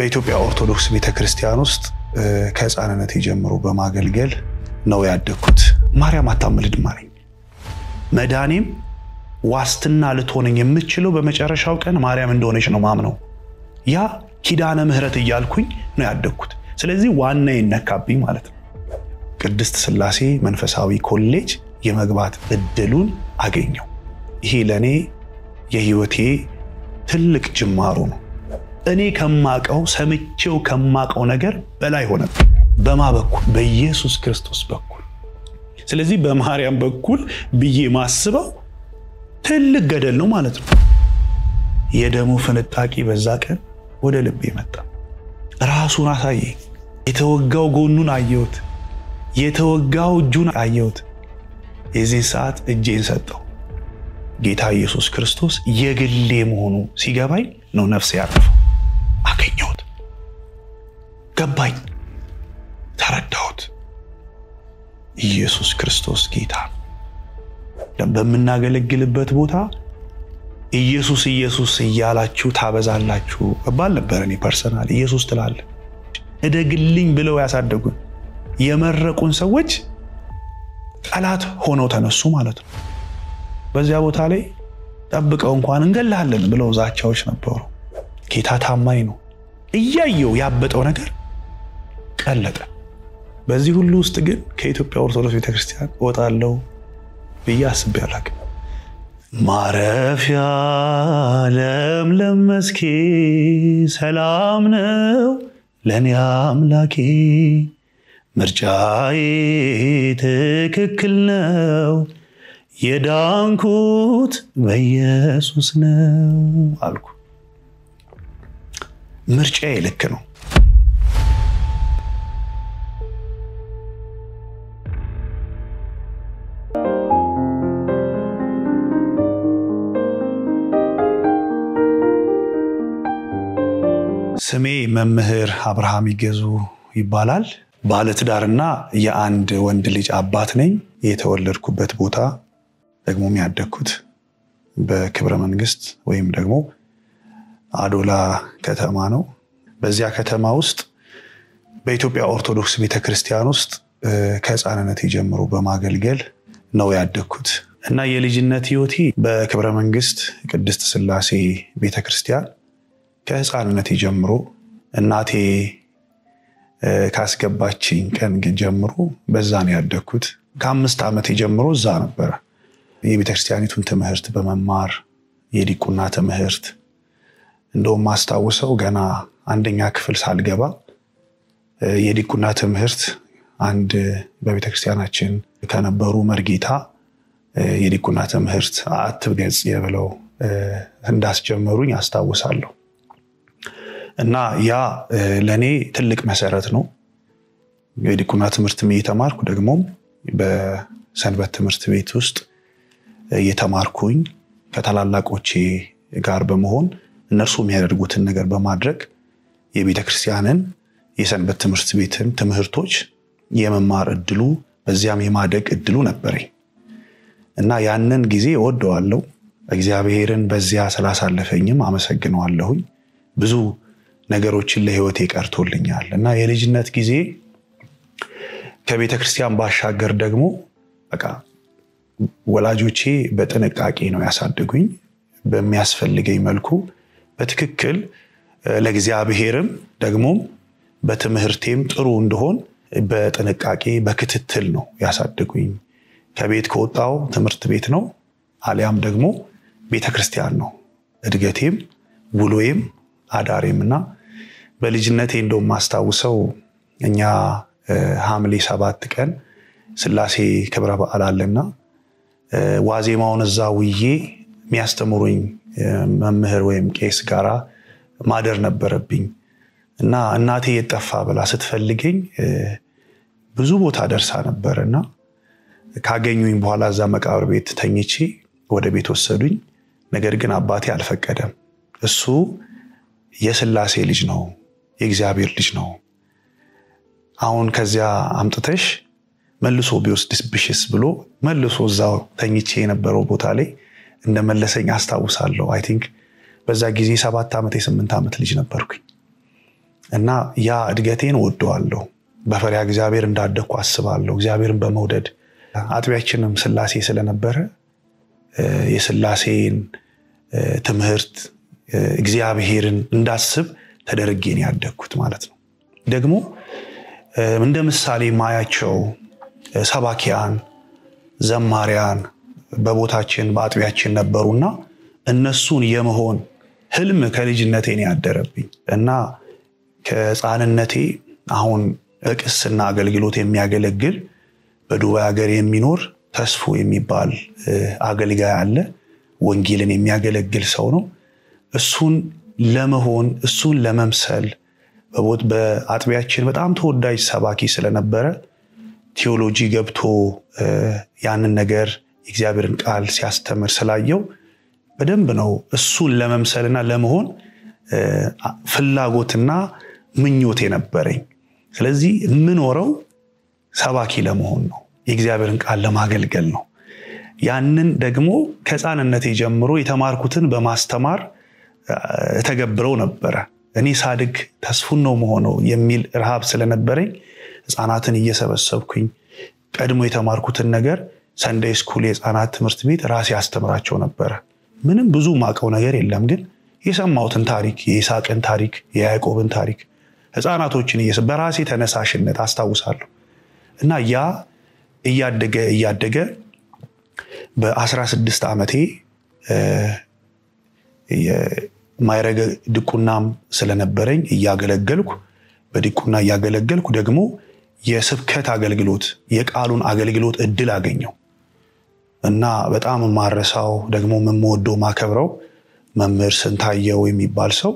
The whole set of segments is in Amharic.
በኢትዮጵያ ኦርቶዶክስ ቤተክርስቲያን ውስጥ ከሕፃንነት ጀምሮ በማገልገል ነው ያደግኩት። ማርያም አታምልድም አለኝ። መዳኔም ዋስትና ልትሆነኝ የምትችለው በመጨረሻው ቀን ማርያም እንደሆነች ነው ማምነው። ያ ኪዳነ ምህረት እያልኩኝ ነው ያደግኩት። ስለዚህ ዋና ይነካብኝ ማለት ነው። ቅድስት ሥላሴ መንፈሳዊ ኮሌጅ የመግባት እድሉን አገኘው። ይሄ ለኔ የህይወቴ ትልቅ ጅማሮ ነው። እኔ ከማቀው ሰምቼው ከማቀው ነገር በላይ ሆነ። በማበኩል በኢየሱስ ክርስቶስ በኩል። ስለዚህ በማርያም በኩል ብዬ ማስበው ትልቅ ገደል ነው ማለት ነው። የደሙ ፍንጣቂ በዛ ቀን ወደ ልቤ መጣ። ራሱን አሳየ። የተወጋው ጎኑን አየሁት። የተወጋው እጁን አየሁት። የዚህ ሰዓት እጄን ሰጠው። ጌታ ኢየሱስ ክርስቶስ የግሌ መሆኑ ሲገባኝ ነው ነፍሴ ያረፈው። አገኘሁት፣ ገባኝ፣ ተረዳሁት። ኢየሱስ ክርስቶስ ጌታ በምናገለግልበት ቦታ ኢየሱስ ኢየሱስ እያላችሁ ታበዛላችሁ እባል ነበር። እኔ ፐርሰናል ኢየሱስ ትላለ እደግልኝ ብለው ያሳደጉን የመረቁን ሰዎች ጠላት ሆነው ተነሱ ማለት ነው። በዚያ ቦታ ላይ ጠብቀው እንኳን እንገላለን ብለው ዛቻዎች ነበሩ። ጌታ ታማኝ ነው። እያየው ያበጠው ነገር ቀለጠ። በዚህ ሁሉ ውስጥ ግን ከኢትዮጵያ ኦርቶዶክስ ቤተክርስቲያን ወጣለው ብዬ አስቤ አላውቅም። ማረፊያ ለምለም መስኬ ሰላም ነው ለኔ አምላኬ፣ ምርጫዬ ትክክል ነው፣ የዳንኩት በኢየሱስ ነው አልኩ። ምርጫዬ ልክ ነው። ስሜ መምህር አብርሃም ይገዙ ይባላል። ባለትዳርና የአንድ ወንድ ልጅ አባት ነኝ። የተወለድኩበት ቦታ ደግሞ ያደግኩት በክብረ መንግስት ወይም ደግሞ አዶላ ከተማ ነው። በዚያ ከተማ ውስጥ በኢትዮጵያ ኦርቶዶክስ ቤተክርስቲያን ውስጥ ከሕፃንነት ጀምሮ በማገልገል ነው ያደግኩት እና የልጅነት ህይወቴ በክብረ መንግስት ቅድስት ሥላሴ ቤተክርስቲያን ከሕፃንነት ጀምሮ እናቴ ካስገባችኝ ቀን ጀምሮ በዛ ነው ያደግኩት። ከ5 ዓመት ጀምሮ እዛ ነበር የቤተክርስቲያኒቱን ትምህርት በመማር የዲቁና ትምህርት። እንደውም ማስታወሰው ገና አንደኛ ክፍል ሳልገባ የዲቁና ትምህርት አንድ በቤተክርስቲያናችን ከነበሩ መርጌታ የዲቁና ትምህርት አትብገጽ የብለው እንዳስጀመሩኝ አስታውሳለሁ። እና ያ ለኔ ትልቅ መሰረት ነው። የዲቁና ትምህርት እየተማርኩ ደግሞ በሰንበት ትምህርት ቤት ውስጥ እየተማርኩኝ ከታላላቆቼ ጋር በመሆን እነርሱ የሚያደርጉትን ነገር በማድረግ የቤተክርስቲያንን የሰንበት ትምህርት ቤትን ትምህርቶች የመማር እድሉ በዚያም የማደግ እድሉ ነበረኝ እና ያንን ጊዜ እወደዋለሁ። እግዚአብሔርን በዚያ ስላሳለፈኝም አመሰግነዋለሁኝ። ብዙ ነገሮችን ለህይወቴ ቀርቶልኛል እና የልጅነት ጊዜ ከቤተክርስቲያን ባሻገር ደግሞ በቃ ወላጆቼ በጥንቃቄ ነው ያሳደጉኝ። በሚያስፈልገኝ መልኩ በትክክል ለእግዚአብሔርም ደግሞ በትምህርቴም ጥሩ እንደሆን በጥንቃቄ በክትትል ነው ያሳደጉኝ። ከቤት ከወጣው ትምህርት ቤት ነው አሊያም ደግሞ ቤተክርስቲያን ነው እድገቴም ውሎዬም አዳሬምና በልጅነቴ እንደውም ማስታውሰው እኛ ሐምሌ 7 ቀን ሥላሴ ክብረ በዓል አለና ዋዜማውን እዛ ውዬ የሚያስተምሩኝ መምህር ወይም ቄስ ጋራ ማደር ነበረብኝ እና እናቴ የጠፋ ብላ ስትፈልገኝ ብዙ ቦታ ደርሳ ነበርና ካገኙኝ በኋላ እዛ መቃብር ቤት ተኝቼ ወደ ቤት ወሰዱኝ። ነገር ግን አባቴ አልፈቀደም። እሱ የሥላሴ ልጅ ነው፣ የእግዚአብሔር ልጅ ነው። አሁን ከዚያ አምጥተሽ መልሶ ቢወስድብሽስ ብሎ መልሶ እዛው ተኝቼ የነበረው ቦታ ላይ እንደመለሰኝ አስታውሳለሁ። አይ ቲንክ በዛ ጊዜ 7 ዓመት 8 ዓመት ልጅ ነበርኩኝ እና ያ እድገቴን ወደዋለሁ። በፈሪሃ እግዚአብሔር እንዳደኩ አስባለሁ። እግዚአብሔርን በመውደድ አጥቢያችንም ስላሴ ስለነበረ የስላሴን ትምህርት እግዚአብሔርን እንዳስብ ተደረገኝ ያደኩት ማለት ነው። ደግሞ እንደ ምሳሌ ማያቸው ሰባኪያን ዘማሪያን በቦታችን በአጥቢያችን ነበሩና እነሱን የመሆን ህልም ከልጅነቴ ነው ያደረብኝ እና ከሕፃንነቴ አሁን እቅስና አገልግሎት የሚያገለግል በዱባይ ሀገር የሚኖር ተስፉ የሚባል አገልጋይ አለ። ወንጌልን የሚያገለግል ሰው ነው። እሱን ለመሆን እሱን ለመምሰል በአጥቢያችን በጣም ተወዳጅ ሰባኪ ስለነበረ ቴዎሎጂ ገብቶ ያንን ነገር እግዚአብሔርን ቃል ሲያስተምር ስላየው በደንብ ነው እሱን ለመምሰልና ለመሆን ፍላጎትና ምኞት የነበረኝ። ስለዚህ ምኖረው ሰባኪ ለመሆን ነው፣ የእግዚአብሔርን ቃል ለማገልገል ነው። ያንን ደግሞ ከሕፃንነቴ ጀምሮ የተማርኩትን በማስተማር ተገብረው ነበር። እኔ ሳድግ ተስፉን ነው መሆነው የሚል ረሃብ ስለነበረኝ ሕፃናትን እየሰበሰብኩኝ ቀድሞ የተማርኩትን ነገር ሰንደይ ስኩል የሕፃናት ትምህርት ቤት ራሴ አስተምራቸው ነበር። ምንም ብዙ ማቀው ነገር የለም፣ ግን የሰማሁትን ታሪክ የይስሐቅን ታሪክ የያዕቆብን ታሪክ ሕፃናቶችን በራሴ ተነሳሽነት አስታውሳለሁ። እና ያ እያደገ በ16 ዓመቴ የማይረገ ድቁናም ስለነበረኝ በድቁና እያገለገልኩ ደግሞ የስብከት አገልግሎት የቃሉን አገልግሎት እድል አገኘው እና በጣም ማረሳው ደግሞ የምወደው ማከብረው መምህር ስንታየው የሚባል ሰው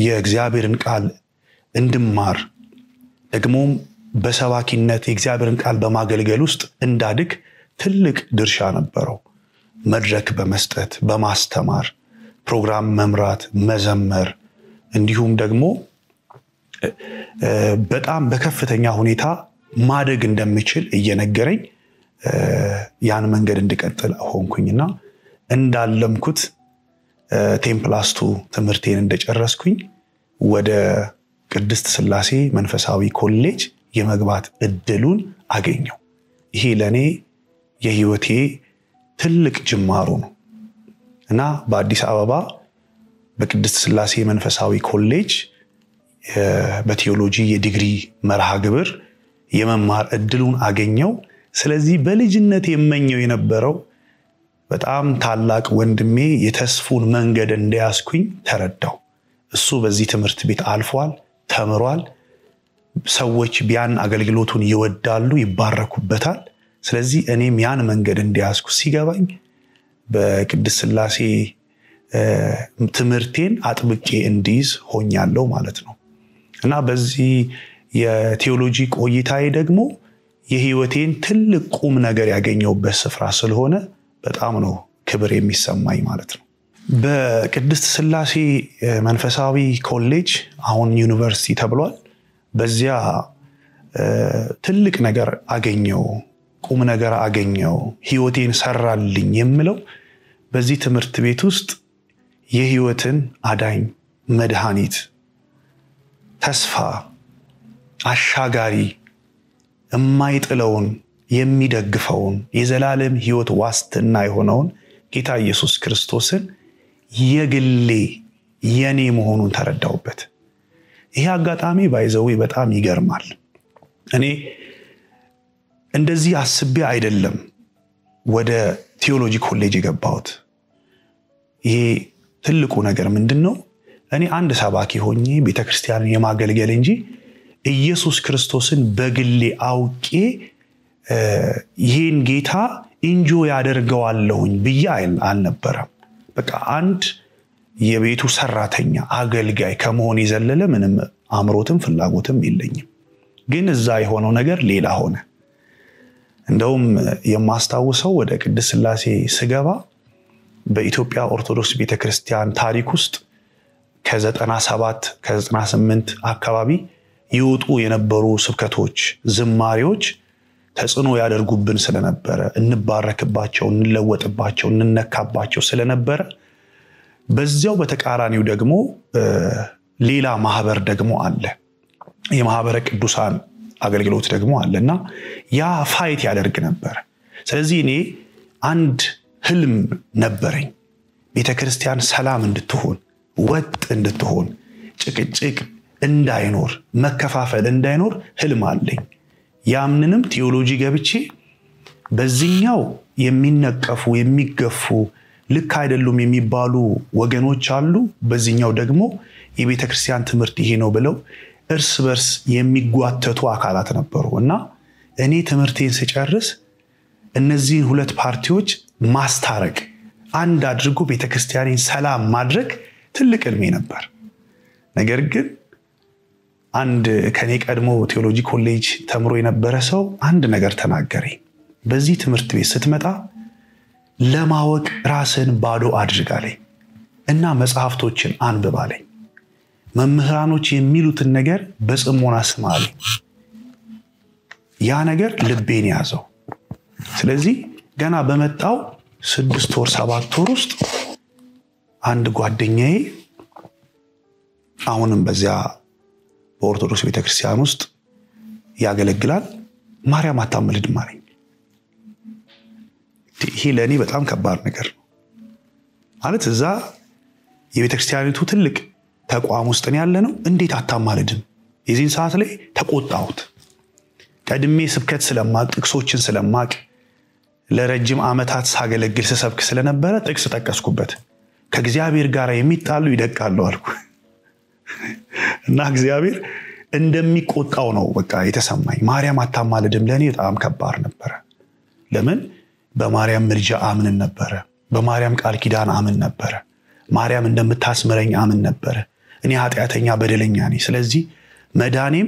የእግዚአብሔርን ቃል እንድማር ደግሞ በሰባኪነት የእግዚአብሔርን ቃል በማገልገል ውስጥ እንዳድግ ትልቅ ድርሻ ነበረው። መድረክ በመስጠት በማስተማር ፕሮግራም መምራት መዘመር እንዲሁም ደግሞ በጣም በከፍተኛ ሁኔታ ማደግ እንደምችል እየነገረኝ ያን መንገድ እንድቀጥል ሆንኩኝና እንዳለምኩት ቴምፕላስቱ ትምህርቴን እንደጨረስኩኝ ወደ ቅድስት ስላሴ መንፈሳዊ ኮሌጅ የመግባት እድሉን አገኘው። ይሄ ለኔ የህይወቴ ትልቅ ጅማሮ ነው እና በአዲስ አበባ በቅድስት ስላሴ መንፈሳዊ ኮሌጅ በቴዎሎጂ የዲግሪ መርሃ ግብር የመማር እድሉን አገኘው። ስለዚህ በልጅነት የመኘው የነበረው በጣም ታላቅ ወንድሜ የተስፉን መንገድ እንዲያስኩኝ ተረዳው። እሱ በዚህ ትምህርት ቤት አልፏል፣ ተምሯል። ሰዎች ቢያን አገልግሎቱን ይወዳሉ፣ ይባረኩበታል። ስለዚህ እኔም ያን መንገድ እንዲያስኩ ሲገባኝ በቅድስት ስላሴ ትምህርቴን አጥብቄ እንዲይዝ ሆኛለሁ ማለት ነው እና በዚህ የቴዎሎጂ ቆይታዬ ደግሞ የህይወቴን ትልቅ ቁም ነገር ያገኘውበት ስፍራ ስለሆነ በጣም ነው ክብር የሚሰማኝ ማለት ነው። በቅድስት ስላሴ መንፈሳዊ ኮሌጅ አሁን ዩኒቨርሲቲ ተብሏል። በዚያ ትልቅ ነገር አገኘው፣ ቁም ነገር አገኘው፣ ህይወቴን ሰራልኝ የምለው በዚህ ትምህርት ቤት ውስጥ የህይወትን አዳኝ መድኃኒት ተስፋ አሻጋሪ የማይጥለውን የሚደግፈውን የዘላለም ህይወት ዋስትና የሆነውን ጌታ ኢየሱስ ክርስቶስን የግሌ የኔ መሆኑን ተረዳውበት። ይሄ አጋጣሚ ባይዘው በጣም ይገርማል። እኔ እንደዚህ አስቤ አይደለም ወደ ቴዎሎጂ ኮሌጅ የገባሁት። ይሄ ትልቁ ነገር ምንድነው? እኔ አንድ ሰባኪ ሆኜ ቤተክርስቲያንን የማገልገል እንጂ ኢየሱስ ክርስቶስን በግሌ አውቄ ይሄን ጌታ ኢንጆይ ያደርገዋለሁኝ ብዬ አልነበረም። በቃ አንድ የቤቱ ሰራተኛ አገልጋይ ከመሆን የዘለለ ምንም አምሮትም ፍላጎትም የለኝም። ግን እዛ የሆነው ነገር ሌላ ሆነ። እንደውም የማስታውሰው ወደ ቅድስት ስላሴ ስገባ በኢትዮጵያ ኦርቶዶክስ ቤተክርስቲያን ታሪክ ውስጥ ከ97 ከ98 አካባቢ ይወጡ የነበሩ ስብከቶች ዝማሬዎች ተጽዕኖ ያደርጉብን ስለነበረ እንባረክባቸው እንለወጥባቸው እንነካባቸው ስለነበረ በዚያው በተቃራኒው ደግሞ ሌላ ማህበር ደግሞ አለ የማህበረ ቅዱሳን አገልግሎት ደግሞ አለና ያ ፋይት ያደርግ ነበር ስለዚህ እኔ አንድ ህልም ነበረኝ ቤተክርስቲያን ሰላም እንድትሆን ወጥ እንድትሆን ጭቅጭቅ እንዳይኖር መከፋፈል እንዳይኖር ህልም አለኝ ያምንንም ቴዎሎጂ ገብቼ በዚህኛው የሚነቀፉ የሚገፉ ልክ አይደሉም የሚባሉ ወገኖች አሉ በዚህኛው ደግሞ የቤተክርስቲያን ትምህርት ይሄ ነው ብለው እርስ በርስ የሚጓተቱ አካላት ነበሩና እኔ ትምህርቴን ስጨርስ እነዚህ ሁለት ፓርቲዎች ማስታረቅ አንድ አድርጎ ቤተክርስቲያንን ሰላም ማድረግ ትልቅ ህልሜ ነበር ነገር ግን አንድ ከኔ ቀድሞ ቴዎሎጂ ኮሌጅ ተምሮ የነበረ ሰው አንድ ነገር ተናገረኝ በዚህ ትምህርት ቤት ስትመጣ ለማወቅ ራስን ባዶ አድርጋለኝ እና መጽሐፍቶችን አንብባለኝ መምህራኖች የሚሉትን ነገር በጽሞና ስማለኝ ያ ነገር ልቤን ያዘው ስለዚህ ገና በመጣው 6 ወር 7 ወር ውስጥ አንድ ጓደኛዬ አሁንም በዚያ በኦርቶዶክስ ቤተክርስቲያን ውስጥ ያገለግላል ማርያም አታምልድም አለኝ ይሄ ለኔ በጣም ከባድ ነገር ነው ማለት እዛ የቤተክርስቲያኒቱ ትልቅ ተቋም ውስጥ ያለነው እንዴት አታማልድም የዚህን ሰዓት ላይ ተቆጣሁት ቀድሜ ስብከት ስለማቅ ጥቅሶችን ስለማቅ ለረጅም ዓመታት ሳገለግል ሰብክ ስለነበረ ጥቅስ ተጠቀስኩበት ከእግዚአብሔር ጋር የሚጣሉ ይደቃሉ አልኩ እና እግዚአብሔር እንደሚቆጣው ነው በቃ የተሰማኝ ማርያም አታማልድም ለኔ በጣም ከባድ ነበር ለምን በማርያም ምልጃ አምን ነበር በማርያም ቃል ኪዳን አምን ነበር ማርያም እንደምታስመረኝ አምን ነበር እኔ ኃጢያተኛ በደለኛ ነኝ ስለዚህ መዳኔም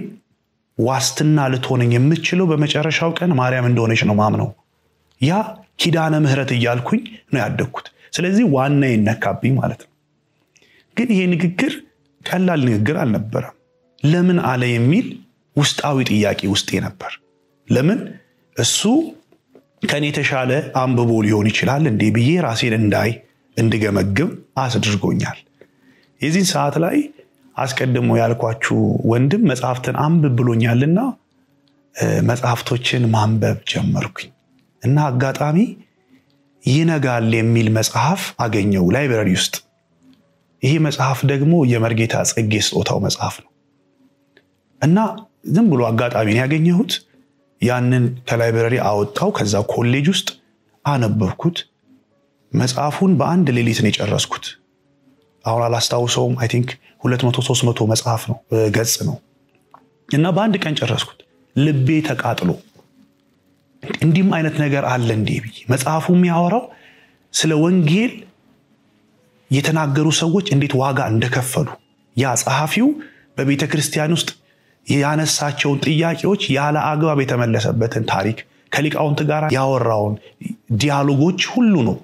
ዋስትና ልትሆነኝ የምትችለው በመጨረሻው ቀን ማርያም እንደሆነች ነው ማምነው ያ ኪዳነ ምህረት እያልኩኝ ነው ያደኩት ስለዚህ ዋና ይነካብኝ ማለት ነው ግን ይሄ ንግግር ቀላል ንግግር አልነበረም ለምን አለ የሚል ውስጣዊ ጥያቄ ውስጤ ነበር ለምን እሱ ከኔ ተሻለ አንብቦ ሊሆን ይችላል እንዴ ብዬ ራሴን እንድገመግም አስድርጎኛል የዚህን ሰዓት ላይ አስቀድሞ ያልኳችሁ ወንድም መጽሐፍትን አንብብ ብሎኛልና መጽሐፍቶችን ማንበብ ጀመርኩኝ እና አጋጣሚ ይነጋል የሚል መጽሐፍ አገኘው ላይብረሪ ውስጥ ይሄ መጽሐፍ ደግሞ የመርጌታ ጽጌ ስጦታው መጽሐፍ ነው እና ዝም ብሎ አጋጣሚ ያገኘሁት ያንን ከላይብረሪ አወጣው ከዛ ኮሌጅ ውስጥ አነበብኩት መጽሐፉን በአንድ ሌሊት ነው የጨረስኩት አሁን አላስታውሰውም አይ ቲንክ 200-300 መጽሐፍ ነው ገጽ ነው እና በአንድ ቀን ጨረስኩት ልቤ ተቃጥሎ እንዲም አይነት ነገር አለ እንዴ ብዬ መጽሐፉ የሚያወራው ስለ ወንጌል የተናገሩ ሰዎች እንዴት ዋጋ እንደከፈሉ ያ ጸሐፊው በቤተክርስቲያን ውስጥ ያነሳቸውን ጥያቄዎች ያለ አግባብ የተመለሰበትን ታሪክ ከሊቃውንት ጋር ያወራውን ዲያሎጎች ሁሉ ነው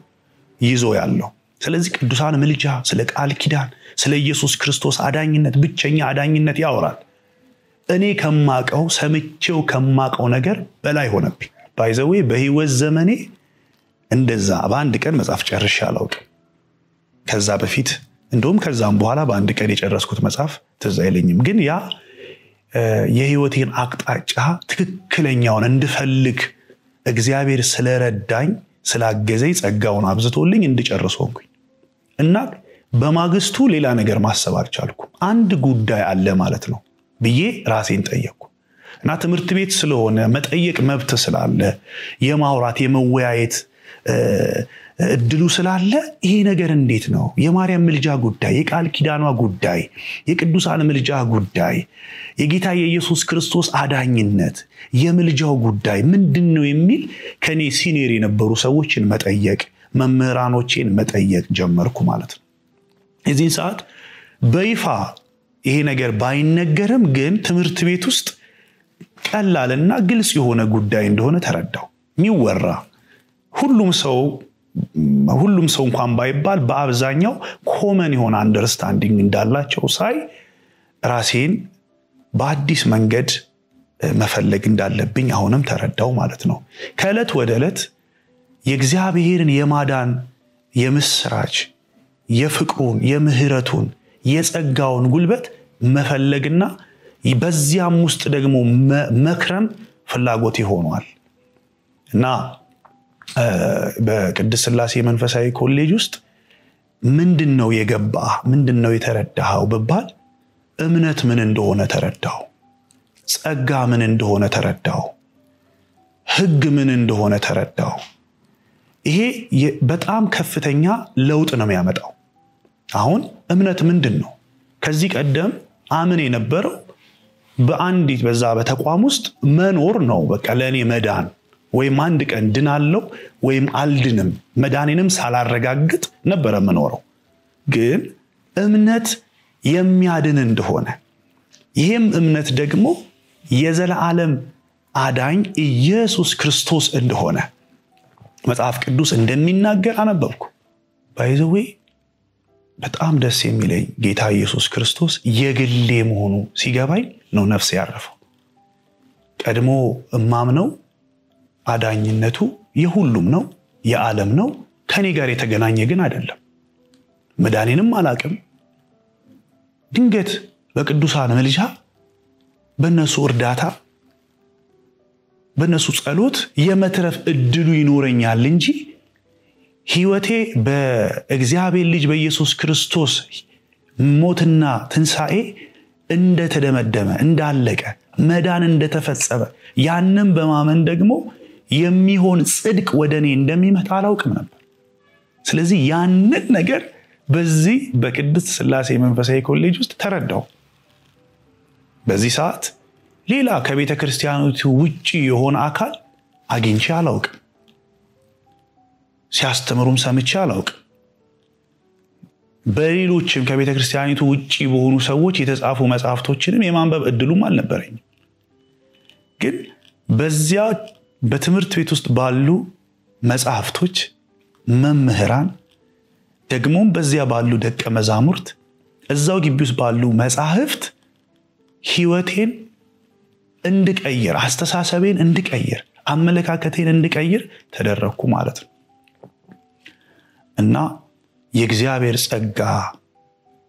ይዞ ያለው ስለዚህ ቅዱሳን ምልጃ ስለ ቃል ኪዳን ስለ ኢየሱስ ክርስቶስ አዳኝነት ብቸኛ አዳኝነት ያወራል እኔ ከማቀው ሰምቼው ከማቀው ነገር በላይ ሆነብኝ ባይዘዌ በህይወት ዘመኔ እንደዛ በአንድ ቀን መጽሐፍ ጨርሼ አላውቅም ከዛ በፊት እንደውም ከዛም በኋላ በአንድ ቀን የጨረስኩት መጽሐፍ ትዝ አይለኝም ግን ያ የህይወቴን አቅጣጫ ትክክለኛውን እንድፈልግ እግዚአብሔር ስለረዳኝ ስላገዘኝ ጸጋውን አብዝቶልኝ እንድጨርሶንኩኝ እና በማግስቱ ሌላ ነገር ማሰብ አልቻልኩም አንድ ጉዳይ አለ ማለት ነው ብዬ ራሴን ጠየቅኩ እና ትምህርት ቤት ስለሆነ መጠየቅ መብት ስላለ የማውራት የመወያየት እድሉ ስላለ ይሄ ነገር እንዴት ነው የማርያም ምልጃ ጉዳይ የቃል ኪዳኗ ጉዳይ የቅዱሳን ምልጃ ጉዳይ የጌታ የኢየሱስ ክርስቶስ አዳኝነት የምልጃው ጉዳይ ምንድነው የሚል ከኔ ሲኒየር የነበሩ ሰዎችን መጠየቅ መምህራኖችን መጠየቅ ጀመርኩ ማለት ነው እዚህን ሰዓት በይፋ ይሄ ነገር ባይነገርም ግን ትምህርት ቤት ውስጥ ቀላልና ግልጽ የሆነ ጉዳይ እንደሆነ ተረዳው ሚወራ ሁሉም ሰው እንኳን ባይባል በአብዛኛው ኮመን የሆነ አንደርስታንዲንግ እንዳላቸው ሳይ ራሴን በአዲስ መንገድ መፈለግ እንዳለብኝ አሁንም ተረዳው ማለት ነው ከዕለት ወደ ዕለት የእግዚአብሔርን የማዳን የምስራች የፍቅሩን የምህረቱን የጸጋውን ጉልበት መፈለግና በዚያም ውስጥ ደግሞ መክረም ፍላጎት ይሆናል እና በቅድስት ሥላሴ መንፈሳዊ ኮሌጅ ውስጥ ምንድነው የገባ ምንድነው የተረዳው በባል እምነት ምን እንደሆነ ተረዳው ጸጋ ምን እንደሆነ ተረዳው ህግ ምን እንደሆነ ተረዳው ይሄ በጣም ከፍተኛ ለውጥ ነው የሚያመጣው አሁን እምነት ምንድነው ከዚህ ቀደም አምን የነበረው በአንዲት በዛ በተቋም ውስጥ መኖር ነው በቃ ለኔ መዳን ወይም አንድ ቀን ድናለው ወይም አልድንም መዳኔንም ሳላረጋግጥ ነበር መኖረው ግን እምነት የሚያድን እንደሆነ ይሄም እምነት ደግሞ የዘላለም አዳኝ ኢየሱስ ክርስቶስ እንደሆነ መጽሐፍ ቅዱስ እንደሚናገር አነበብኩ ባይዘዌ በጣም ደስ የሚለኝ ጌታ ኢየሱስ ክርስቶስ የግሌ መሆኑ ሲገባኝ ነው ነፍስ ያረፈው ቀድሞ እማምነው አዳኝነቱ የሁሉም ነው የዓለም ነው ከኔ ጋር የተገናኘ ግን አይደለም መዳኔንም አላቅም ድንገት በቅዱሳን መልጃ በእነሱ እርዳታ በእነሱ ጸሎት የመትረፍ እድሉ ይኖረኛል እንጂ ህይወቴ በእግዚአብሔር ልጅ በኢየሱስ ክርስቶስ ሞትና ትንሳኤ እንደተደመደመ እንዳለቀ መዳን እንደተፈጸመ ያንን በማመን ደግሞ የሚሆን ጽድቅ ወደኔ እንደሚመጣ አላውቅም ነበር ስለዚህ ያንን ነገር በዚህ በቅድስት ሥላሴ መንፈሳዊ ኮሌጅ ውስጥ ተረዳው በዚህ ሰዓት ሌላ ከቤተ ክርስቲያኖቱ ውጪ የሆነ አካል አግኝቼ አላውቅም ሲያስተምሩም ሰምቼ አላውቅም በሌሎችም ከቤተ ክርስቲያኒቱ ውጪ በሆኑ ሰዎች የተጻፉ መጽሐፍቶችንም የማንበብ እድሉም አልነበረኝ ግን በዚያ በትምህርት ቤት ውስጥ ባሉ መጽሐፍቶች መምህራን ደግሞም በዚያ ባሉ ደቀ መዛሙርት እዛው ግቢ ውስጥ ባሉ መጽሐፍት ህይወቴን እንድቀይር አስተሳሰቤን እንድቀይር አመለካከቴን እንድቀይር ተደረኩ ማለት ነው እና የእግዚአብሔር ጸጋ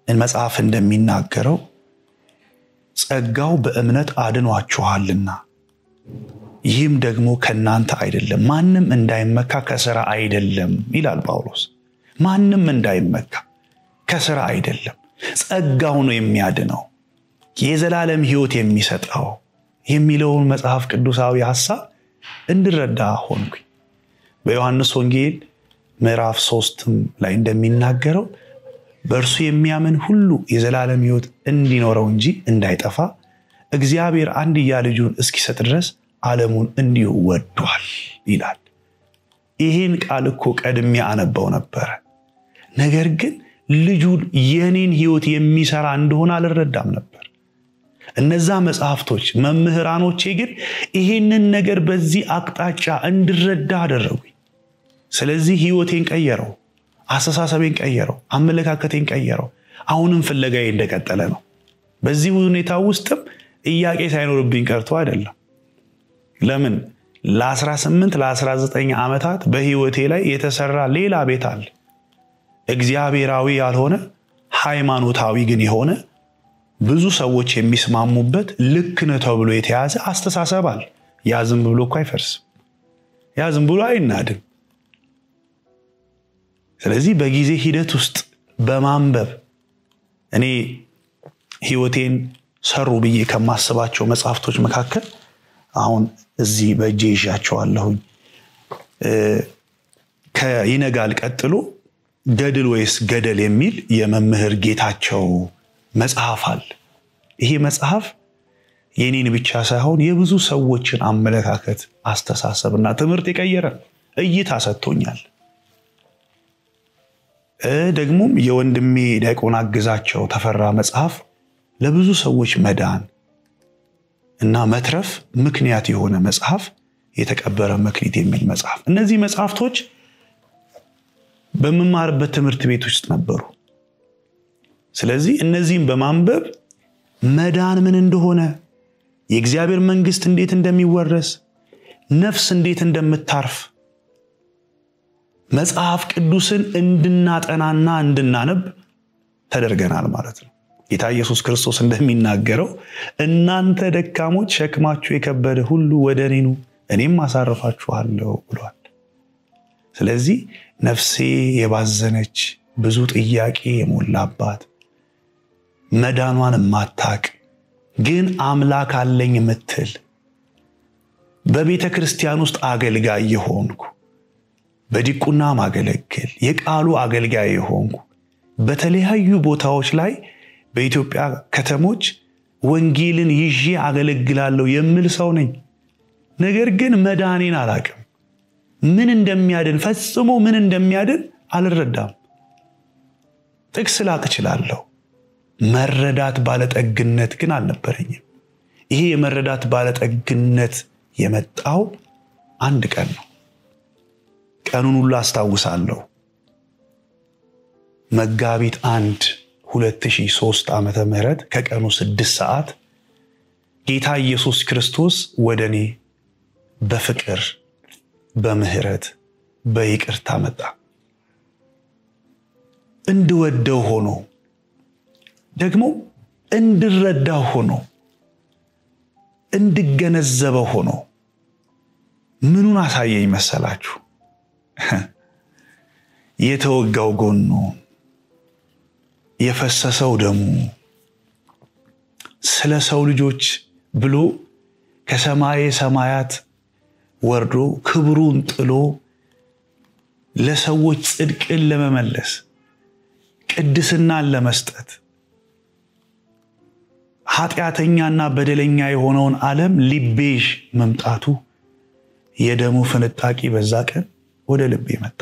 መጽሐፍ እንደሚናገረው ጸጋው በእምነት አድኗችኋልና ይህም ደግሞ ከናንተ አይደለም ማንንም እንዳይመካ ከሥራ አይደለም ይላል ጳውሎስ ማንንም እንዳይመካ ከሥራ አይደለም ጸጋው ነው የሚያድነው የዘላለም ሕይወት የሚሰጠው የሚለውን መጽሐፍ ቅዱሳዊ ሐሳብ እንድረዳ ሆንኩኝ በዮሐንስ ወንጌል ምዕራፍ 3 ላይ እንደሚናገረው በእርሱ የሚያምን ሁሉ የዘላለም ሕይወት እንዲኖረው እንጂ እንዳይጠፋ እግዚአብሔር አንድያ ልጁን እስኪሰጥ ድረስ ዓለሙን እንዲሁ ወዷል ይላል ይሄን ቃል እኮ ቀድሜ አነበው ነበር ነገር ግን ልጁ የኔን ሕይወት የሚሰራ እንደሆነ አልረዳም ነበር እነዛ መጽሐፍቶች መምህራኖቼ ግን ይሄንን ነገር በዚህ አቅጣጫ እንድረዳ አደረጉኝ ስለዚህ ሕይወቴን ቀየረው አስተሳሰቤን ቀየረው አመለካከቴን ቀየረው አሁንም ፍለጋዬ እንደቀጠለ ነው በዚህ ሁኔታ ውስጥም ጥያቄ ሳይኖርብኝ ቀርቶ አይደለም ለምን ለ18 ለ19 ዓመታት በህይወቴ ላይ የተሰራ ሌላ ቤት አለ እግዚአብሔራዊ ያልሆነ ሃይማኖታዊ ግን የሆነ ብዙ ሰዎች የሚስማሙበት ልክ ነው ተብሎ የተያዘ አስተሳሰብ አለ ያ ዝም ብሎ እኮ አይፈርስም ያ ዝም ብሎ አይናድም ስለዚህ በጊዜ ሂደት ውስጥ በማንበብ እኔ ህይወቴን ሰሩ ብዬ ከማስባቸው መጽሐፍቶች መካከል አሁን እዚህ በእጄ ይዣቸዋለሁኝ ከይነጋል ቀጥሎ ገድል ወይስ ገደል የሚል የመምህር ጌታቸው መጽሐፍ አለ ይሄ መጽሐፍ የኔን ብቻ ሳይሆን የብዙ ሰዎችን አመለካከት አስተሳሰብና ትምህርት የቀየረ እይታ ሰጥቶኛል ደግሞም የወንድሜ ዲያቆን አግዛቸው ተፈራ መጽሐፍ ለብዙ ሰዎች መዳን እና መትረፍ ምክንያት የሆነ መጽሐፍ የተቀበረ መክሊት የሚል መጽሐፍ እነዚህ መጽሐፍቶች በመማርበት ትምህርት ቤት ውስጥ ነበሩ ስለዚህ እነዚህን በማንበብ መዳን ምን እንደሆነ የእግዚአብሔር መንግስት እንዴት እንደሚወረስ ነፍስ እንዴት እንደምታርፍ መጽሐፍ ቅዱስን እንድናጠናና እንድናነብ ተደርገናል ማለት ነው። ጌታ ኢየሱስ ክርስቶስ እንደሚናገረው እናንተ ደካሞች ሸክማችሁ የከበደ ሁሉ ወደ እኔ ኑ እኔም አሳርፋችኋለሁ ብሏል። ስለዚህ ነፍሴ የባዘነች ብዙ ጥያቄ የሞላባት መዳኗን ማታቅ ግን አምላክ አለኝ የምትል በቤተ ክርስቲያን ውስጥ አገልጋይ የሆንኩ በዲቁና ማገለግል የቃሉ አገልጋይ የሆንኩ በተለያዩ ቦታዎች ላይ በኢትዮጵያ ከተሞች ወንጌልን ይዤ አገለግላለሁ የሚል ሰው ነኝ። ነገር ግን መዳኔን አላቅም። ምን እንደሚያድን ፈጽሞ ምን እንደሚያድን አልረዳም። ጥቅስ ላቅ እችላለሁ። መረዳት ባለጠግነት ግን አልነበረኝም። ይሄ የመረዳት ባለጠግነት የመጣው አንድ ቀን ነው። ቀኑን ሁሉ አስታውሳለሁ። መጋቢት 1 2003 ዓመተ ምህረት ከቀኑ 6 ሰዓት ጌታ ኢየሱስ ክርስቶስ ወደኔ በፍቅር በምህረት በይቅርታ መጣ። እንድወደው ሆኖ ደግሞ እንድረዳው ሆኖ እንድገነዘበው ሆኖ ምኑን አሳየኝ መሰላችሁ? የተወጋው ጎኑ የፈሰሰው ደሙ ስለ ሰው ልጆች ብሎ ከሰማይ ሰማያት ወርዶ ክብሩን ጥሎ ለሰዎች ጽድቅን ለመመለስ ቅድስናን ለመስጠት ኃጢአተኛና በደለኛ የሆነውን ዓለም ሊቤዥ መምጣቱ የደሙ ፍንጣቂ በዛ ቀን ወደ ልቤ መጣ።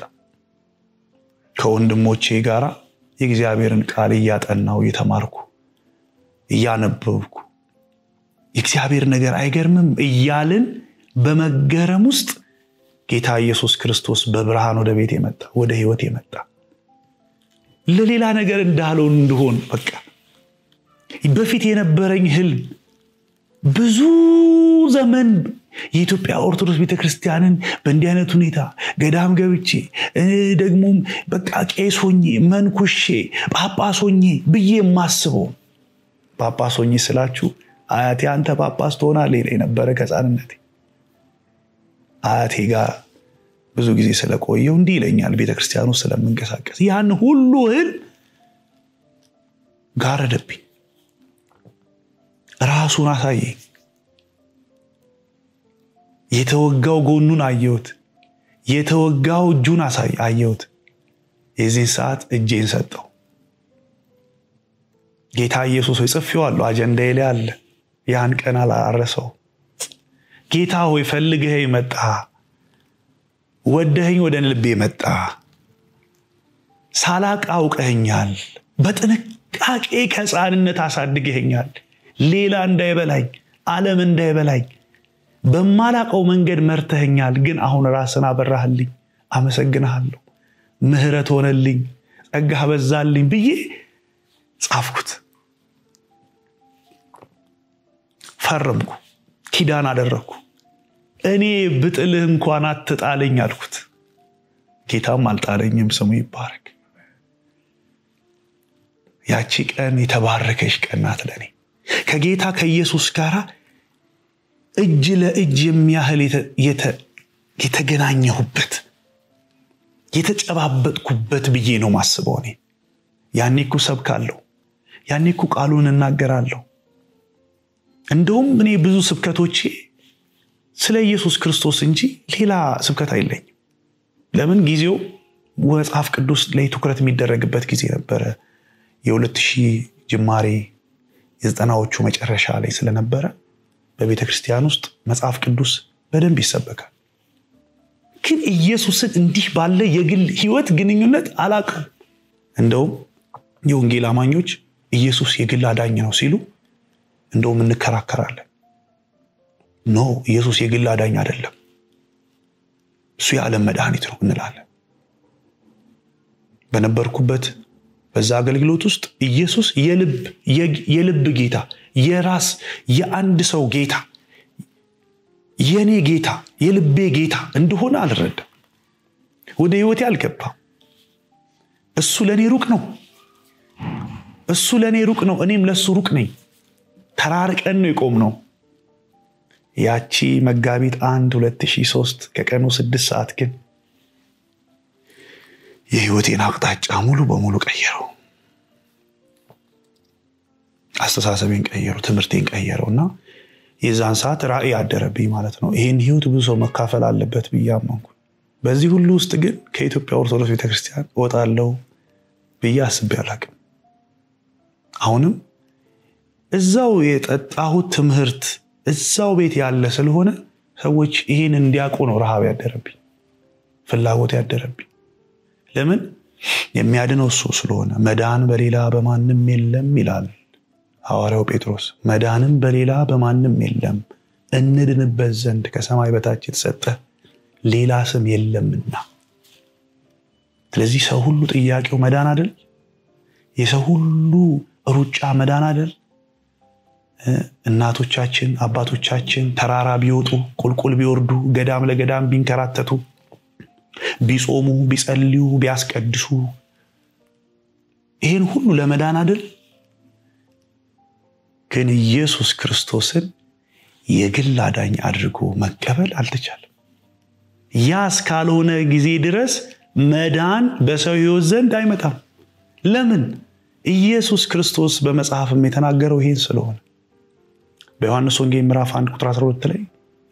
ከወንድሞቼ ጋራ የእግዚአብሔርን ቃል እያጠናው እየተማርኩ እያነበብኩ የእግዚአብሔር ነገር አይገርምም እያልን በመገረም ውስጥ ጌታ ኢየሱስ ክርስቶስ በብርሃን ወደ ቤት የመጣ ወደ ህይወት የመጣ ለሌላ ነገር እንዳልሆን እንደሆን በቃ በፊት የነበረኝ ህልም ብዙ ዘመን የኢትዮጵያ ኦርቶዶክስ ቤተክርስቲያንን በእንዲህ አይነት ሁኔታ ገዳም ገብቼ ደግሞ በቃ ቄስ ሆኜ መንኩሼ ጳጳስ ሆኜ ብዬ ማስበው ጳጳስ ሆኜ ስላችሁ አያቴ አንተ ጳጳስ ትሆናለህ ይለኝ ነበር ከጻንነቴ። አያቴ ጋር ብዙ ጊዜ ስለቆየው እንዲህ ይለኛል ቤተክርስቲያኑ ስለምንቀሳቀስ ያን ሁሉ ህልም ጋረደብኝ። ራሱን አሳየኝ። የተወጋው ጎኑን አየሁት። የተወጋው እጁን አየሁት። የዚህ ሰዓት እጄን ሰጠው። ጌታ ኢየሱስ ሆይ ጽፌዋለሁ፣ አጀንዳዬ ላይ አለ። ያን ቀን አላረሰው። ጌታ ሆይ ፈልገኸኝ መጣ፣ ወደኸኝ ወደ ልቤ መጣ፣ ሳላቅ አውቀኸኛል፣ በጥንቃቄ ከሕፃንነት አሳድገኸኛል፣ ሌላ እንዳይበላኝ ዓለም እንዳይበላኝ በማላቀው መንገድ መርተኸኛል። ግን አሁን ራስን አበራህልኝ፣ አመሰግናለሁ፣ ምህረት ሆነልኝ፣ ጸጋ በዛልኝ ብዬ ጻፍኩት። ፈረምኩ፣ ኪዳን አደረኩ። እኔ ብጥልህ እንኳን አትጣለኝ አልኩት። ጌታም አልጣለኝም፣ ስሙ ይባረክ። ያቺ ቀን የተባረከች ቀን ናት ለኔ። ከጌታ ከኢየሱስ ጋር እጅ ለእጅ የሚያህል የተገናኘሁበት የተጨባበጥኩበት ብዬ ነው ማስበው። እኔ ያኔኩ ሰብካለሁ፣ ያኔኩ ቃሉን እናገራለሁ። እንደውም እኔ ብዙ ስብከቶቼ ስለ ኢየሱስ ክርስቶስ እንጂ ሌላ ስብከት አይለኝም። ለምን ጊዜው መጽሐፍ ቅዱስ ላይ ትኩረት የሚደረግበት ጊዜ ነበር። የ2000 ጅማሬ የ90ዎቹ መጨረሻ ላይ ስለነበረ በቤተክርስቲያን ውስጥ መጽሐፍ ቅዱስ በደንብ ይሰበካል። ግን ኢየሱስን እንዲህ ባለ የግል ህይወት ግንኙነት አላቀም። እንደውም የወንጌል አማኞች ኢየሱስ የግል አዳኝ ነው ሲሉ እንደውም እንከራከራለን። ኖ ኢየሱስ የግል አዳኝ አይደለም፣ እሱ የዓለም መድኃኒት ነው እንላለን። በነበርኩበት በዛ አገልግሎት ውስጥ ኢየሱስ የልብ ጌታ፣ የራስ የአንድ ሰው ጌታ፣ የኔ ጌታ፣ የልቤ ጌታ እንደሆነ አልረዳም። ወደ ህይወቴ አልገባም። እሱ ለኔ ሩቅ ነው። እሱ ለኔ ሩቅ ነው እኔም ለሱ ሩቅ ነኝ ተራርቀን ነው የቆምነው ያቺ መጋቢት 1 2003 ከቀኑ 6 ሰዓት ግን የህይወቴን አቅጣጫ ሙሉ በሙሉ ቀየረው አስተሳሰቤን ቀየረው ትምህርቴን ቀየረውና የዛን ሰዓት ራእይ አደረብኝ ማለት ነው ይሄን ህይወት ብዙ ሰው መካፈል አለበት ብያመንኩ በዚህ ሁሉ ውስጥ ግን ከኢትዮጵያ ኦርቶዶክስ ቤተክርስቲያን ወጣለው በያስብ ያላቅም አሁንም እዛው የጠጣሁት ትምህርት እዛው ቤት ያለ ስለሆነ ሰዎች ይሄን እንዲያውቁ ነው ረሃብ ያደረብኝ ፍላጎት ያደረብኝ ለምን የሚያድነው እሱ ስለሆነ መዳን በሌላ በማንም የለም ይላል ሐዋርያው ጴጥሮስ መዳንም በሌላ በማንም የለም እንድንበት ዘንድ ከሰማይ በታች የተሰጠ ሌላ ስም የለምና ስለዚህ ሰው ሁሉ ጥያቄው መዳን አይደል የሰው ሁሉ ሩጫ መዳን አይደል እናቶቻችን አባቶቻችን ተራራ ቢወጡ ቁልቁል ቢወርዱ ገዳም ለገዳም ቢንከራተቱ ቢጾሙ ቢጸልዩ ቢያስቀድሱ ይሄን ሁሉ ለመዳን አይደል ግን ኢየሱስ ክርስቶስን የግል አዳኝ አድርጎ መቀበል አልተቻለም ያስ ካልሆነ ጊዜ ድረስ መዳን በሰው ሕይወት ዘንድ አይመጣም ለምን ኢየሱስ ክርስቶስ በመጽሐፍም የተናገረው ይሄን ስለሆነ በዮሐንስ ወንጌል ምዕራፍ 1 ቁጥር 12 ላይ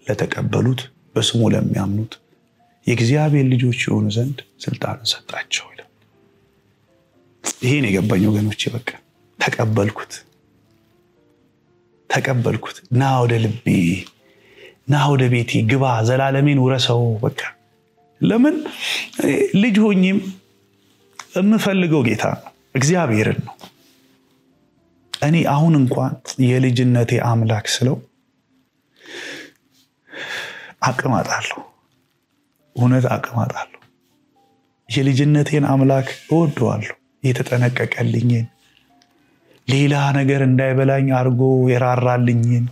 ለተቀበሉት በስሙ ለሚያምኑት የእግዚአብሔር ልጆች ይሆኑ ዘንድ ስልጣን ሰጣቸው ይላል ይሄን የገባኝ ወገኖቼ በቃ ተቀበልኩት ና ወደ ልቤ ና ወደ ቤቴ ግባ ዘላለሜን ውረሰው በቃ ለምን ልጅ ሆኝም እምፈልገው ጌታ እግዚአብሔርን ነው እኔ አሁን እንኳን የልጅነቴ አምላክ ስለው አቀማጣለሁ እውነት አቀማጣለሁ የልጅነቴን አምላክ እወደዋለሁ የተጠነቀቀልኝን ሌላ ነገር እንዳይበላኝ አርጎ የራራልኝን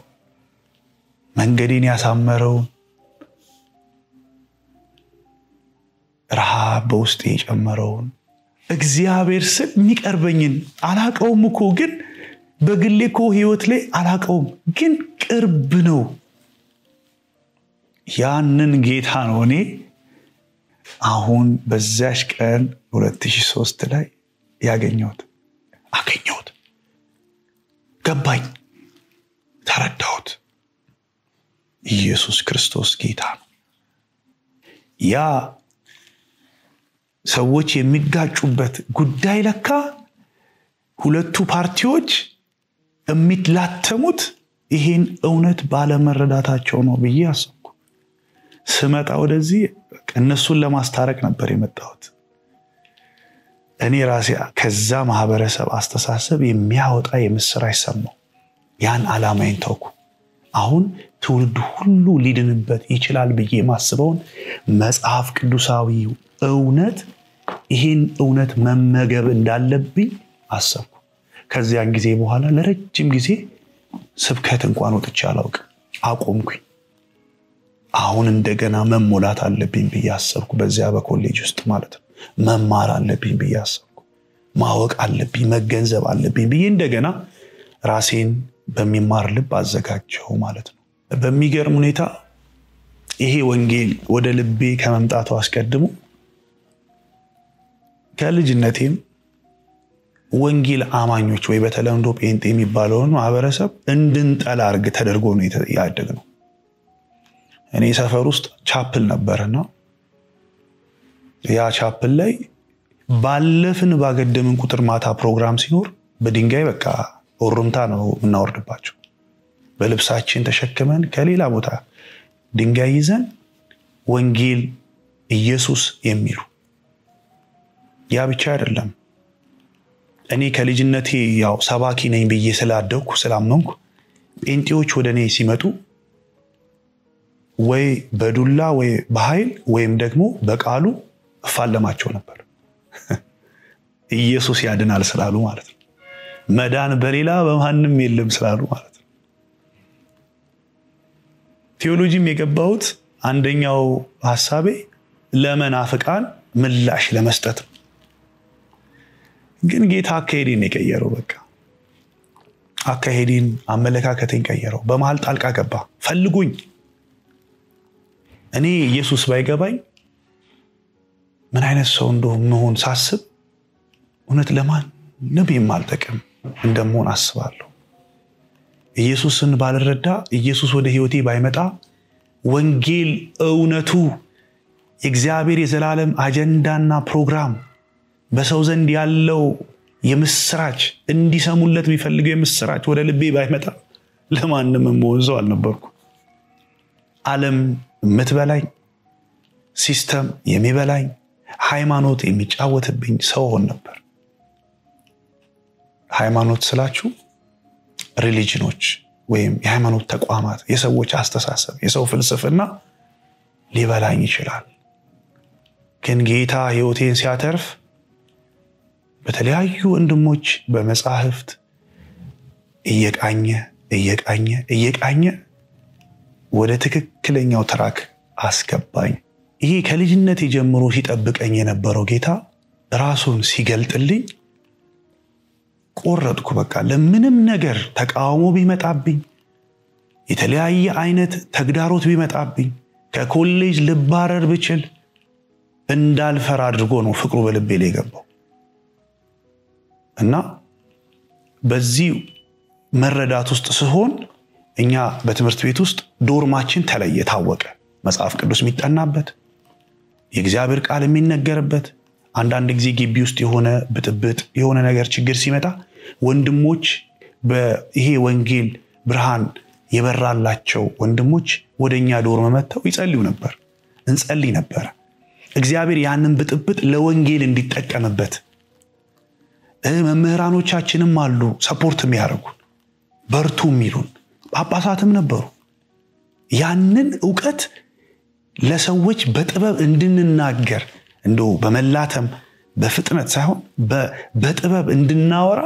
መንገዴን ያሳመረው ረሃብ በውስጤ የጨመረውን እግዚአብሔር ስም የሚቀርበኝን አላቀውም እኮ ግን በግሌ እኮ ህይወት ላይ አላቀውም ግን ቅርብ ነው ያንን ጌታ ነው እኔ አሁን በዛሽ ቀን 2003 ላይ አገኘሁት ገባኝ ተረዳሁት ኢየሱስ ክርስቶስ ጌታ ነው ያ ሰዎች የሚጋጩበት ጉዳይ ለካ ሁለቱ ፓርቲዎች የሚትላተሙት ይሄን እውነት ባለመረዳታቸው ነው ብዬ አሰብኩ ስመጣ ወደዚህ እነሱን ለማስታረቅ ነበር የመጣሁት እኔ ራሴ ከዛ ማህበረሰብ አስተሳሰብ የሚያወጣ የምስራች ሰማሁ ያን ዓላማዬን ተውኩ አሁን ትውልድ ሁሉ ሊድንበት ይችላል ብዬ ማስበውን መጽሐፍ ቅዱሳዊ እውነት ይሄን እውነት መመገብ እንዳለብኝ አሰብኩ ከዚያን ጊዜ በኋላ ለረጅም ጊዜ ስብከት እንኳን ወጥቼ አላውቅም አቆምኩኝ አሁን እንደገና መሞላት አለብኝ ብዬ አሰብኩ በዚያ በኮሌጅ ውስጥ ማለት ነው መማር አለብኝ ብዬ አሰብኩ ማወቅ አለብኝ መገንዘብ አለብኝ ብዬ እንደገና ራሴን በሚማር ልብ አዘጋጀው ማለት ነው በሚገርም ሁኔታ ይሄ ወንጌል ወደ ልቤ ከመምጣቱ አስቀድሞ ከልጅነቴም ወንጌል አማኞች ወይ በተለምዶ ጴንጤ የሚባለውን ማህበረሰብ እንድንጠላ አርግ ተደርጎ ነው ያደግነው እኔ ሰፈር ውስጥ ቻፕል ነበርና ያ ቻፕል ላይ ባለፍን ባገደምን ቁጥር ማታ ፕሮግራም ሲኖር በድንጋይ በቃ ወሩምታ ነው እናወርድባቸው በልብሳችን ተሸክመን ከሌላ ቦታ ድንጋይ ይዘን ወንጌል ኢየሱስ የሚሉ ያ ብቻ አይደለም እኔ ከልጅነቴ ያው ሰባኪ ነኝ ብዬ ስላደኩ ስላመንኩ ጴንጤዎች ወደኔ ሲመጡ ወይ በዱላ ወይ በኃይል ወይም ደግሞ በቃሉ ፋለማቸው ነበር ኢየሱስ ያድናል ስላሉ ማለት ነው መዳን በሌላ በማንም የለም ስላሉ ማለት ነው ቴዎሎጂም የገባሁት አንደኛው ሐሳቤ ለመናፍቃን ምላሽ ለመስጠት ግን ጌታ አካሄዴን የቀየረው በቃ አካሄዴን አመለካከቴን ቀየረው። በመሃል ጣልቃ ገባ። ፈልጉኝ። እኔ ኢየሱስ ባይገባኝ ምን አይነት ሰው እንደሆነ ሳስብ እውነት ለማንም የማልጠቅም እንደምሆን አስባለሁ። ኢየሱስን ባልረዳ ኢየሱስ ወደ ህይወቴ ባይመጣ ወንጌል እውነቱ የእግዚአብሔር የዘላለም አጀንዳና ፕሮግራም በሰው ዘንድ ያለው የምስራች እንዲሰሙለት የሚፈልገው የምስራች ወደ ልቤ ባይመጣ ለማንም የምወዘው አልነበርኩ። ዓለም የምትበላኝ፣ ሲስተም የሚበላኝ፣ ሃይማኖት የሚጫወትብኝ ሰው ሆን ነበር። ሃይማኖት ስላችሁ ሪሊጅኖች ወይም የሃይማኖት ተቋማት፣ የሰዎች አስተሳሰብ፣ የሰው ፍልስፍና ሊበላኝ ይችላል። ግን ጌታ ህይወቴን ሲያተርፍ በተለያዩ ወንድሞች በመጻሕፍት እየቃኘ ወደ ትክክለኛው ትራክ አስገባኝ። ይሄ ከልጅነት ጀምሮ ሲጠብቀኝ የነበረው ጌታ ራሱን ሲገልጥልኝ ቆረጥኩ። በቃ ለምንም ነገር ተቃውሞ ቢመጣብኝ፣ የተለያየ አይነት ተግዳሮት ቢመጣብኝ፣ ከኮሌጅ ልባረር ብችል እንዳልፈራ አድርጎ ነው ፍቅሩ በልቤ ላይ ገባው። እና በዚህ መረዳት ውስጥ ሲሆን እኛ በትምህርት ቤት ውስጥ ዶርማችን ተለየ፣ ታወቀ። መጽሐፍ ቅዱስ የሚጠናበት፣ የእግዚአብሔር ቃል የሚነገርበት፣ አንዳንድ ጊዜ ግቢ ውስጥ የሆነ ብጥብጥ የሆነ ነገር ችግር ሲመጣ ወንድሞች በይሄ ወንጌል ብርሃን የበራላቸው ወንድሞች ወደኛ ዶርም መጥተው ይጸልዩ ነበር፣ እንጸልይ ነበር። እግዚአብሔር ያንን ብጥብጥ ለወንጌል እንዲጠቀምበት መምህራኖቻችንም አሉ ሰፖርት የሚያደርጉን በርቱ የሚሉን ጳጳሳትም ነበሩ። ያንን ዕውቀት ለሰዎች በጥበብ እንድንናገር እንደው በመላተም በፍጥነት ሳይሆን በጥበብ እንድናወራ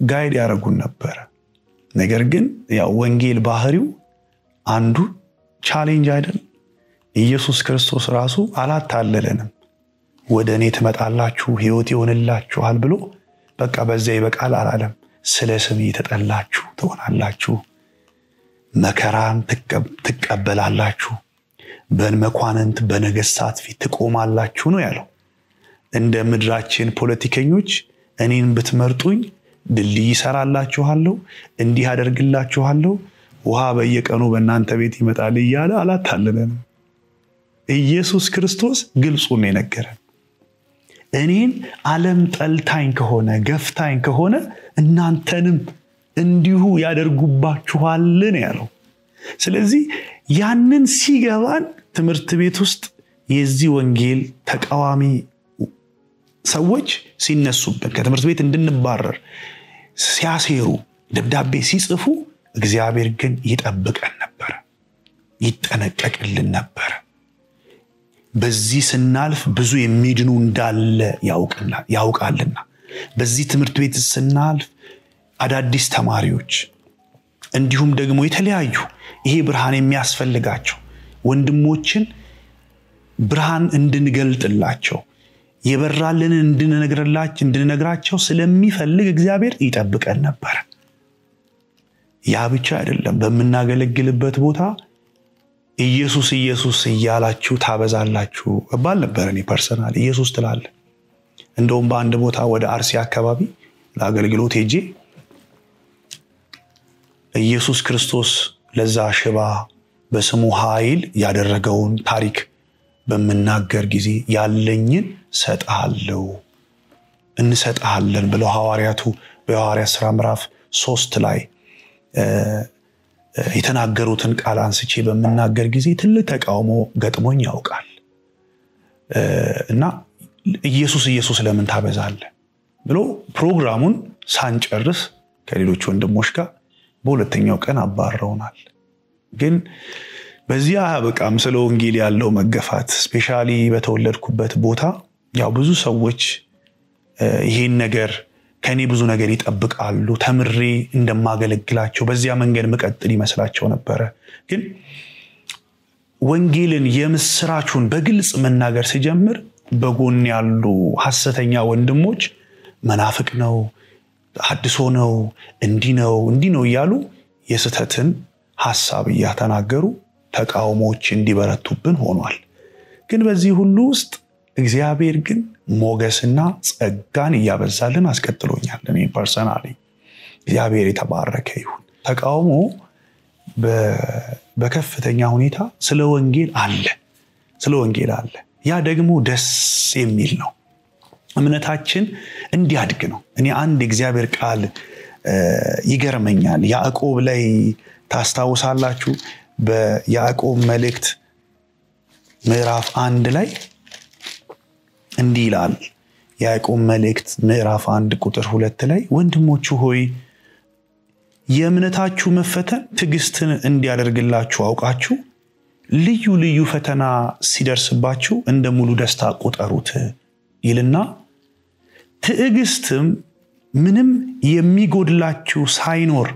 ጋይድ ያደርጉን ነበር። ነገር ግን ያው ወንጌል ባህሪው አንዱ ቻሌንጅ አይደል? ኢየሱስ ክርስቶስ ራሱ አላታለለንም። ወደኔ ትመጣላችሁ ህይወት ይሆንላችኋል ብሎ በቃ በዛ ይበቃል አላለም። ስለ ስሜ ተጠላችሁ ትሆናላችሁ፣ መከራን ትቀበላላችሁ፣ በመኳንንት በነገስታት ፊት ትቆማላችሁ ነው ያለው። እንደ ምድራችን ፖለቲከኞች እኔን ብትመርጡኝ ድልድይ ይሰራላችኋለሁ፣ እንዲህ አደርግላችኋለሁ፣ ውሃ በየቀኑ በእናንተ ቤት ይመጣል እያለ አላታለለንም። ኢየሱስ ክርስቶስ ግልጹን ነው የነገረን። እኔን ዓለም ጠልታኝ ከሆነ ገፍታኝ ከሆነ እናንተንም እንዲሁ ያደርጉባችኋል ነው ያለው። ስለዚህ ያንን ሲገባን ትምህርት ቤት ውስጥ የዚህ ወንጌል ተቃዋሚ ሰዎች ሲነሱብን፣ ከትምህርት ቤት እንድንባረር ሲያሴሩ፣ ደብዳቤ ሲጽፉ፣ እግዚአብሔር ግን ይጠብቀን ነበር፣ ይጠነቀቅልን ነበር። በዚህ ስናልፍ ብዙ የሚድኑ እንዳለ ያውቃልና በዚህ ትምህርት ቤት ስናልፍ አዳዲስ ተማሪዎች እንዲሁም ደግሞ የተለያዩ ይሄ ብርሃን የሚያስፈልጋቸው ወንድሞችን ብርሃን እንድንገልጥላቸው የበራልን እንድንነግራቸው ስለሚፈልግ እግዚአብሔር ይጠብቀን ነበር። ያ ብቻ አይደለም፣ በመናገለግልበት ቦታ ኢየሱስ ኢየሱስ እያላችሁ ታበዛላችሁ እባል ነበር። እኔ ፐርሰናሊ ኢየሱስ ትላለ። እንደውም በአንድ ቦታ ወደ አርሲ አካባቢ ለአገልግሎት ሄጄ ኢየሱስ ክርስቶስ ለዛ ሽባ በስሙ ኃይል ያደረገውን ታሪክ በመናገር ጊዜ ያለኝን እንሰጣለን ብለው ሐዋርያቱ በሐዋርያት ሥራ ምዕራፍ 3 ላይ የተናገሩትን ቃል አንስቼ በመናገር ጊዜ ትልቅ ተቃውሞ ገጥሞኝ ያውቃል። እና ኢየሱስ ለምን ታበዛለህ ብሎ ፕሮግራሙን ሳንጨርስ ከሌሎች ወንድሞች ጋር በሁለተኛው ቀን አባረውናል። ግን በዚያ በቃም ስለ ወንጌል ያለው መገፋት ስፔሻሊ በተወለድኩበት ቦታ ያው ብዙ ሰዎች ይሄን ነገር ከኔ ብዙ ነገር ይጠብቃሉ፣ ተምሬ እንደማገለግላቸው በዚያ መንገድ መቀጠል ይመስላቸው ነበር። ግን ወንጌልን የምስራቹን በግልጽ መናገር ሲጀምር በጎን ያሉ ሐሰተኛ ወንድሞች መናፍቅ ነው ሐዲሶ ነው እንዲ ነው እያሉ የስተትን ሐሳብ ያተናገሩ ተቃውሞዎች እንዲበረቱብን ሆኗል ግን በዚህ ሁሉ ውስጥ እግዚአብሔር ግን ሞገስና ጸጋን ያበዛልን አስቀጥሎኛል እኔ ፐርሰናሊ እግዚአብሔር የተባረከ ይሁን ተቃውሞ በከፍተኛ ሁኔታ ስለ ወንጌል አለ ያ ደግሞ ደስ የሚል ነው እምነታችን እንዲያድግ ነው እኔ አንድ እግዚአብሔር ቃል ይገርመኛል ያዕቆብ ላይ ታስታውሳላችሁ በያዕቆብ መልእክት ምዕራፍ 1 ላይ እንዲህ ይላል ያዕቆብ መልእክት ምዕራፍ 1 ቁጥር 2 ላይ ወንድሞቹ ሆይ የእምነታችሁ መፈተን ትዕግስትን እንዲያደርግላችሁ አውቃችሁ ልዩ ፈተና ሲደርስባችሁ እንደ ሙሉ ደስታ ቆጠሩት ይልና ትዕግስትም ምንም የሚጎድላችሁ ሳይኖር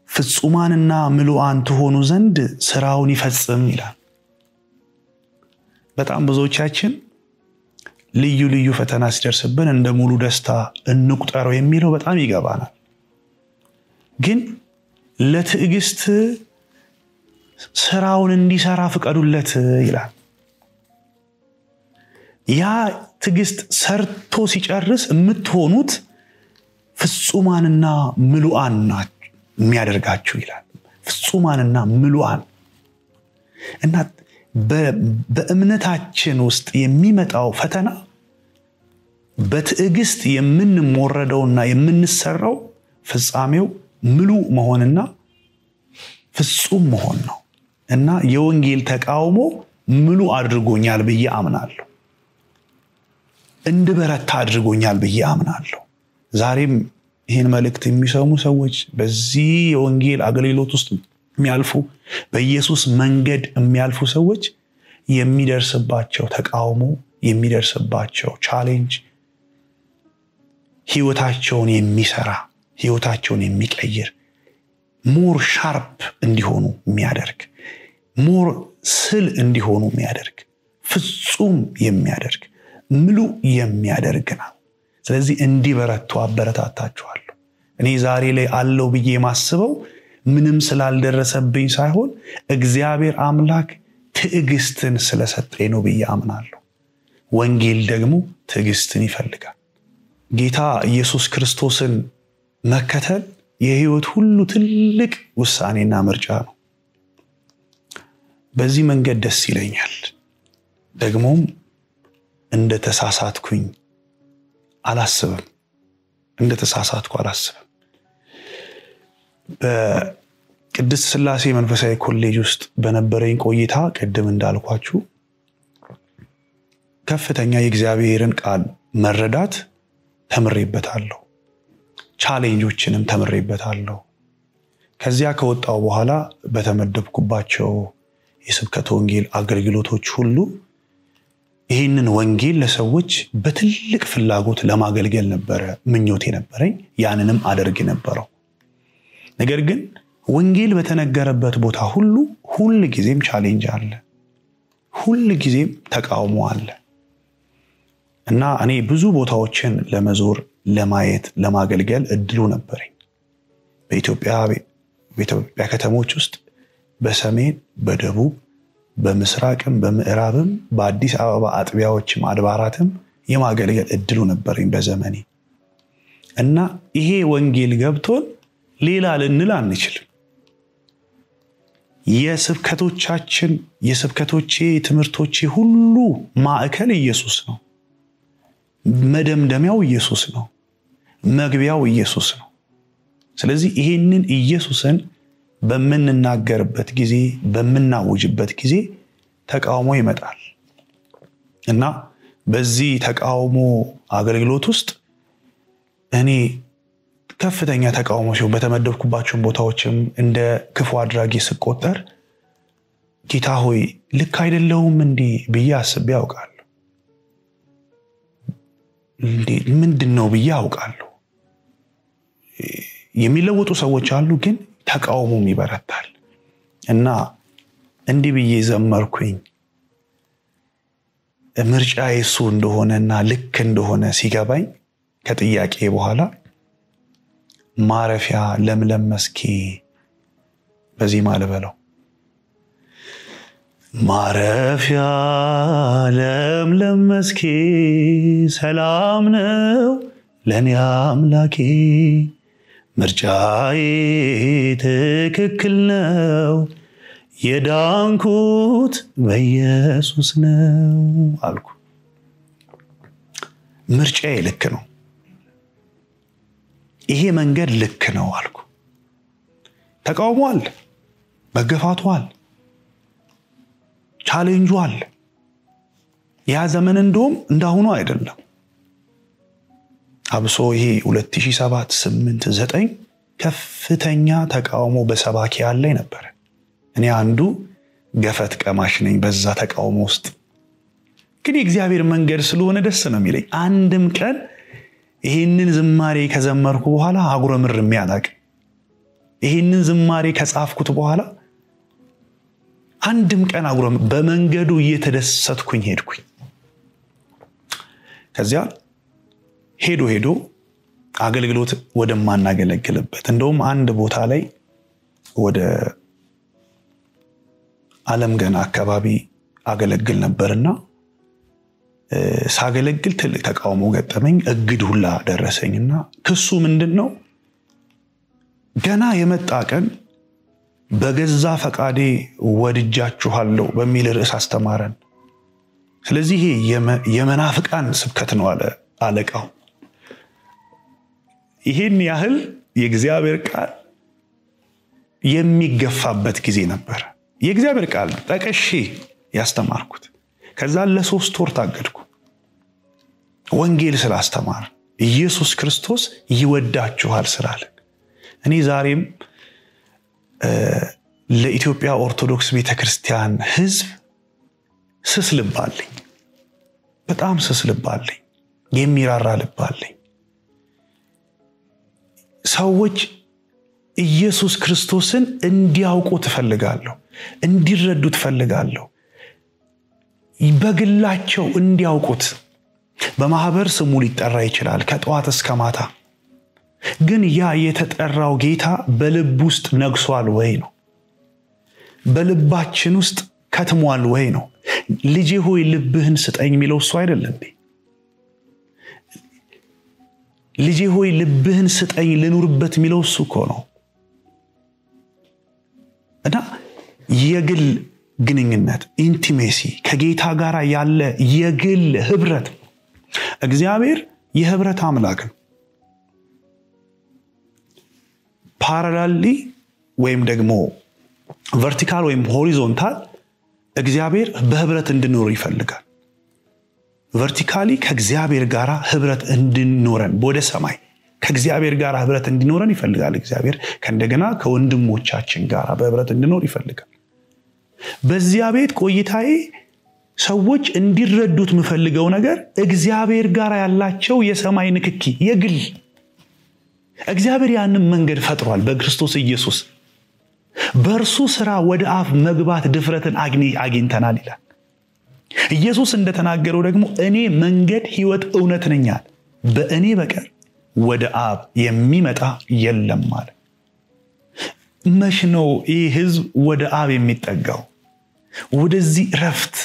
ፍጹማንና ምሉዓን ትሆኑ ዘንድ ስራውን ይፈጽም ይላል በጣም ብዙዎቻችን ልዩ ፈተና ሲደርስብን እንደ ሙሉ ደስታ እንቁጠረው የሚለው በጣም ይገባናል ግን ለትዕግስት ስራውን እንዲሰራ ፍቀዱለት ይላል ያ ትዕግስት ሰርቶ ሲጨርስ የምትሆኑት ፍጹማንና ምሉዓን የሚያደርጋችሁ ይላል ፍጹማንና ምሉዓን እና በእምነታችን ውስጥ የሚመጣው ፈተና በትዕግስት የምንሞረደውና የምንሰራው ፍጻሜው ምሉ መሆንና ፍጹም መሆን ነው እና የወንጌል ተቃውሞ ምሉ አድርጎኛል ብዬ አምናለሁ እንድበረታ አድርጎኛል ብዬ አምናለሁ ዛሬም ይሄን መልእክት የሚሰሙ ሰዎች በዚህ የወንጌል አገልግሎት ውስጥ የሚያልፉ በኢየሱስ መንገድ የሚያልፉ ሰዎች የሚደርስባቸው ተቃውሞ የሚደርስባቸው ቻሌንጅ ህይወታቸውን የሚሰራ ህይወታቸውን የሚቀይር ሞር ሻርፕ እንዲሆኑ የሚያደርግ ሞር ስል እንዲሆኑ የሚያደርግ ፍጹም የሚያደርግ ምሉ የሚያደርግ ነው ስለዚህ እንዲበረቱ አበረታታችኋለሁ እኔ ዛሬ ላይ አለው ብዬ ማስበው ምንም ስላልደረሰብኝ ሳይሆን እግዚአብሔር አምላክ ትዕግስትን ስለሰጠኝ ነው ብዬ አምናለሁ ወንጌል ደግሞ ትዕግስትን ይፈልጋል ጌታ ኢየሱስ ክርስቶስን መከተል የህይወት ሁሉ ትልቅ ውሳኔና ምርጫ ነው በዚህ መንገድ ደስ ይለኛል ደግሞም እንደ ተሳሳትኩኝ አላስብም በቅድስት ሥላሴ መንፈሳዊ ኮሌጅ ውስጥ በነበረኝ ቆይታ ቀደም እንዳልኳችሁ ከፍተኛ የእግዚአብሔርን ቃል መረዳት ተምሬበታለሁ ቻሌንጆችንም ተምሬበታለሁ ከዚያ ከወጣው በኋላ በተመደብኩባቸው የስብከተ ወንጌል አገልግሎቶች ሁሉ ይህንን ወንጌል ለሰዎች በትልቅ ፍላጎት ለማገልገል ነበር ምኞቴ ነበረኝ ያንንም አደርግ ነበረው ነገር ግን ወንጌል በተነገረበት ቦታ ሁሉ ጊዜም ቻሌንጅ አለ ሁሉ ጊዜም ተቃውሞ አለ እና እኔ ብዙ ቦታዎችን ለመዞር ለማየት ለማገልገል እድሉ ነበረኝ በኢትዮጵያ ከተሞች ውስጥ በሰሜን በደቡብ በምስራቅም በምዕራብም በአዲስ አበባ አጥቢያዎችም አድባራትም የማገልገል እድሉ ነበረኝ በዘመኔ እና ይሄ ወንጌል ገብቶን ሌላ ልንል አንችልም የስብከቶቼ ትምህርቶቼ ሁሉ ማዕከል ኢየሱስ ነው መደምደሚያው ኢየሱስ ነው መግቢያው ኢየሱስ ነው ስለዚህ ይሄንን ኢየሱስን በመንናገርበት ጊዜ በመናወጅበት ጊዜ ተቃውሞ ይመጣል እና በዚህ ተቃውሞ አገልግሎት ውስጥ እኔ ከፍተኛ ተቃውሞ ሲሆን በተመደብኩባቸው ቦታዎችም እንደ ክፉ አድራጊ ስቆጠር ጌታ ሆይ ልክ አይደለሁም እንዴ ብዬ አስቤ ያውቃለሁ እንዴ ምንድነው ብዬ ያውቃለሁ የሚለወጡ ሰዎች አሉ ግን ተቃውሞም ይበረታል እና እንዲህ ብዬ ዘመርኩኝ ምርጫዬ እሱ እንደሆነና ልክ እንደሆነ ሲገባኝ ከጥያቄ በኋላ ማረፊያ ለምለም መስኪ በዚህ ማለበለው ማረፊያ ለምለም መስኪ ሰላም ነው ለኔ አምላኬ ምርጫዬ ትክክል ነው የዳንኩት በኢየሱስ ነው አልኩ ምርጫዬ ልክ ነው ይሄ መንገድ ልክ ነው አልኩ ተቃውሟል በገፋቷል ቻሌንጇል ያ ዘመን እንደውም እንዳሁኑ አይደለም አብሶ ይሄ 2007 8 9 ከፍተኛ ተቃውሞ በሰባኪ ያለኝ ነበር እኔ አንዱ ገፈት ቀማሽ ነኝ በዛ ተቃውሞ ውስጥ ግን እግዚአብሔር መንገድ ስለሆነ ደስ ነው የሚለኝ አንድም ቀን ይሄንን ዝማሬ ከዘመርኩ በኋላ አጉረምርም ያላቅ ይሄንን ዝማሬ ከጻፍኩት በኋላ አንድም ቀን አጉረም በመንገዱ እየተደሰትኩኝ ሄድኩኝ ከዚያ ሄዶ አገልግሎት ወደማናገለግልበት እንደውም አንድ ቦታ ላይ ወደ ዓለም ገና አካባቢ አገለግል ነበርና ሳገለግል ትልቅ ተቃውሞ ገጠመኝ እግድ ሁላ ደረሰኝና ክሱ ምንድነው ገና የመጣ ቀን በገዛ ፈቃዴ ወድጃችኋለሁ በሚል ርዕስ አስተማረን ስለዚህ የመናፍቃን ስብከት ነው አለ አለቃው ይሄን ያህል የእግዚአብሔር ቃል የሚገፋበት ጊዜ ነበር የእግዚአብሔር ቃል ጠቀሼ ያስተማርኩት ከዛ ለ3 ወር ታገድኩ ወንጌል ስላስተማር ኢየሱስ ክርስቶስ ይወዳችኋል ስላለ እኔ ዛሬም ለኢትዮጵያ ኦርቶዶክስ ቤተክርስቲያን ህዝብ ስስልባለኝ በጣም ስስልባለኝ የሚራራ ልባለኝ ሰዎች ኢየሱስ ክርስቶስን እንዲያውቁ ተፈልጋለሁ እንዲረዱ ተፈልጋለሁ በግላቸው እንዲያውቁት በማህበር ስሙ ሊጠራ ይችላል ከጧት እስከ ማታ ግን ያ የተጠራው ጌታ በልብ ውስጥ ነግሷል ወይ ነው በልባችን ውስጥ ከተሟል ወይ ነው ልጄ ሆይ ልብህን ስጠኝ የሚለው እሱ አይደለም እንዴ ልጄ ሆይ ልብህን ስጠኝ ልኑርበት የሚለው እሱ እኮ ነው እና የግል ግንኙነት ኢንቲሜሲ ከጌታ ጋር ያለ የግል ህብረት እግዚአብሔር የህብረት አምላክ ነው ፓራላሊ ወይም ደግሞ ቨርቲካል ወይም ሆሪዞንታል እግዚአብሔር በህብረት እንድንኖር ይፈልጋል ቨርቲካሊ ከእግዚአብሔር ጋር ህብረት እንድንኖረን ወደ ሰማይ ከእግዚአብሔር ጋር ህብረት እንድንኖረን ይፈልጋል እግዚአብሔር ከእንደገና ከወንድሞቻችን ጋር በህብረት እንድንኖር ይፈልጋል በዚያ ቤት ቆይታዬ ሰዎች እንዲረዱት ምፈልገው ነገር እግዚአብሔር ጋር ያላቸው የሰማይ ንክኪ የግል እግዚአብሔር ያንን መንገድ ፈጥሯል በክርስቶስ ኢየሱስ በእርሱ ሥራ ወደ አብ መግባት ድፍረትን አግኝተናል ይላል ኢየሱስ እንደተናገረው ደግሞ እኔ መንገድ ህይወት እውነት ነኝ በእኔ በቀር ወደ አብ የሚመጣ የለም ማለት መች ነው ይህ ህዝብ ወደ አብ የሚጠጋው ወደዚህ ረፍት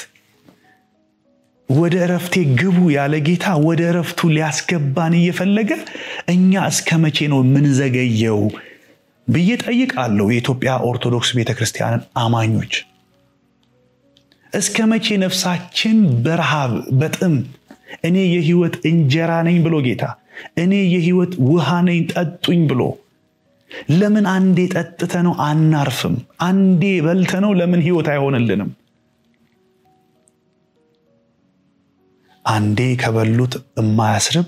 ወደ ረፍቴ ግቡ ያለ ጌታ ወደ ረፍቱ ሊያስገባን እየፈለገ እኛ እስከመቼ ነው ምን ዘገየው በየጠይቃለው የኢትዮጵያ ኦርቶዶክስ ቤተክርስቲያንን አማኞች እስከመቼ ነፍሳችን በረሃብ በጥም እኔ የህይወት እንጀራ ነኝ ብሎ ጌታ እኔ የህይወት ውሃ ነኝ ጠጡኝ ብሎ ለምን አንዴ ጠጥተነው አናርፍም አንዴ በልተነው ለምን ህይወት አይሆንልንም አንዴ ከበሉት የማያስርብ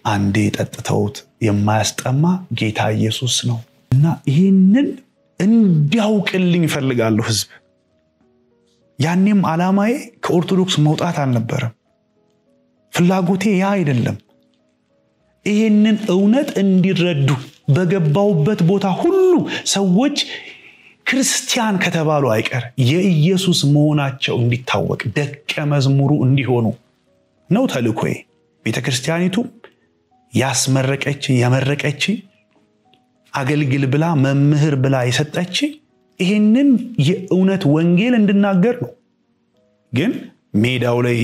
አንዴ ጠጥተውት የማያስጠማ ጌታ ኢየሱስ ነው እና ይሄንን እንዲያውቅልኝ ፈልጋለሁ ህዝብ ያኔም ዓላማዬ ከኦርቶዶክስ መውጣት አልነበረም ፍላጎቴ ያ አይደለም ይሄንን እውነት እንዲረዱ በገባውበት ቦታ ሁሉ ሰዎች ክርስቲያን ከተባሉ አይቀር የኢየሱስ መሆናቸው እንዲታወቅ ደቀ መዝሙሩ እንዲሆኑ ነው ተልኮዬ ቤተክርስቲያኒቱ ያስመረቀች የመረቀች አገልግል ብላ መምህር ብላ የሰጠች ይሄንን የእውነት ወንጌል እንድናገር ነው። ግን ሜዳው ላይ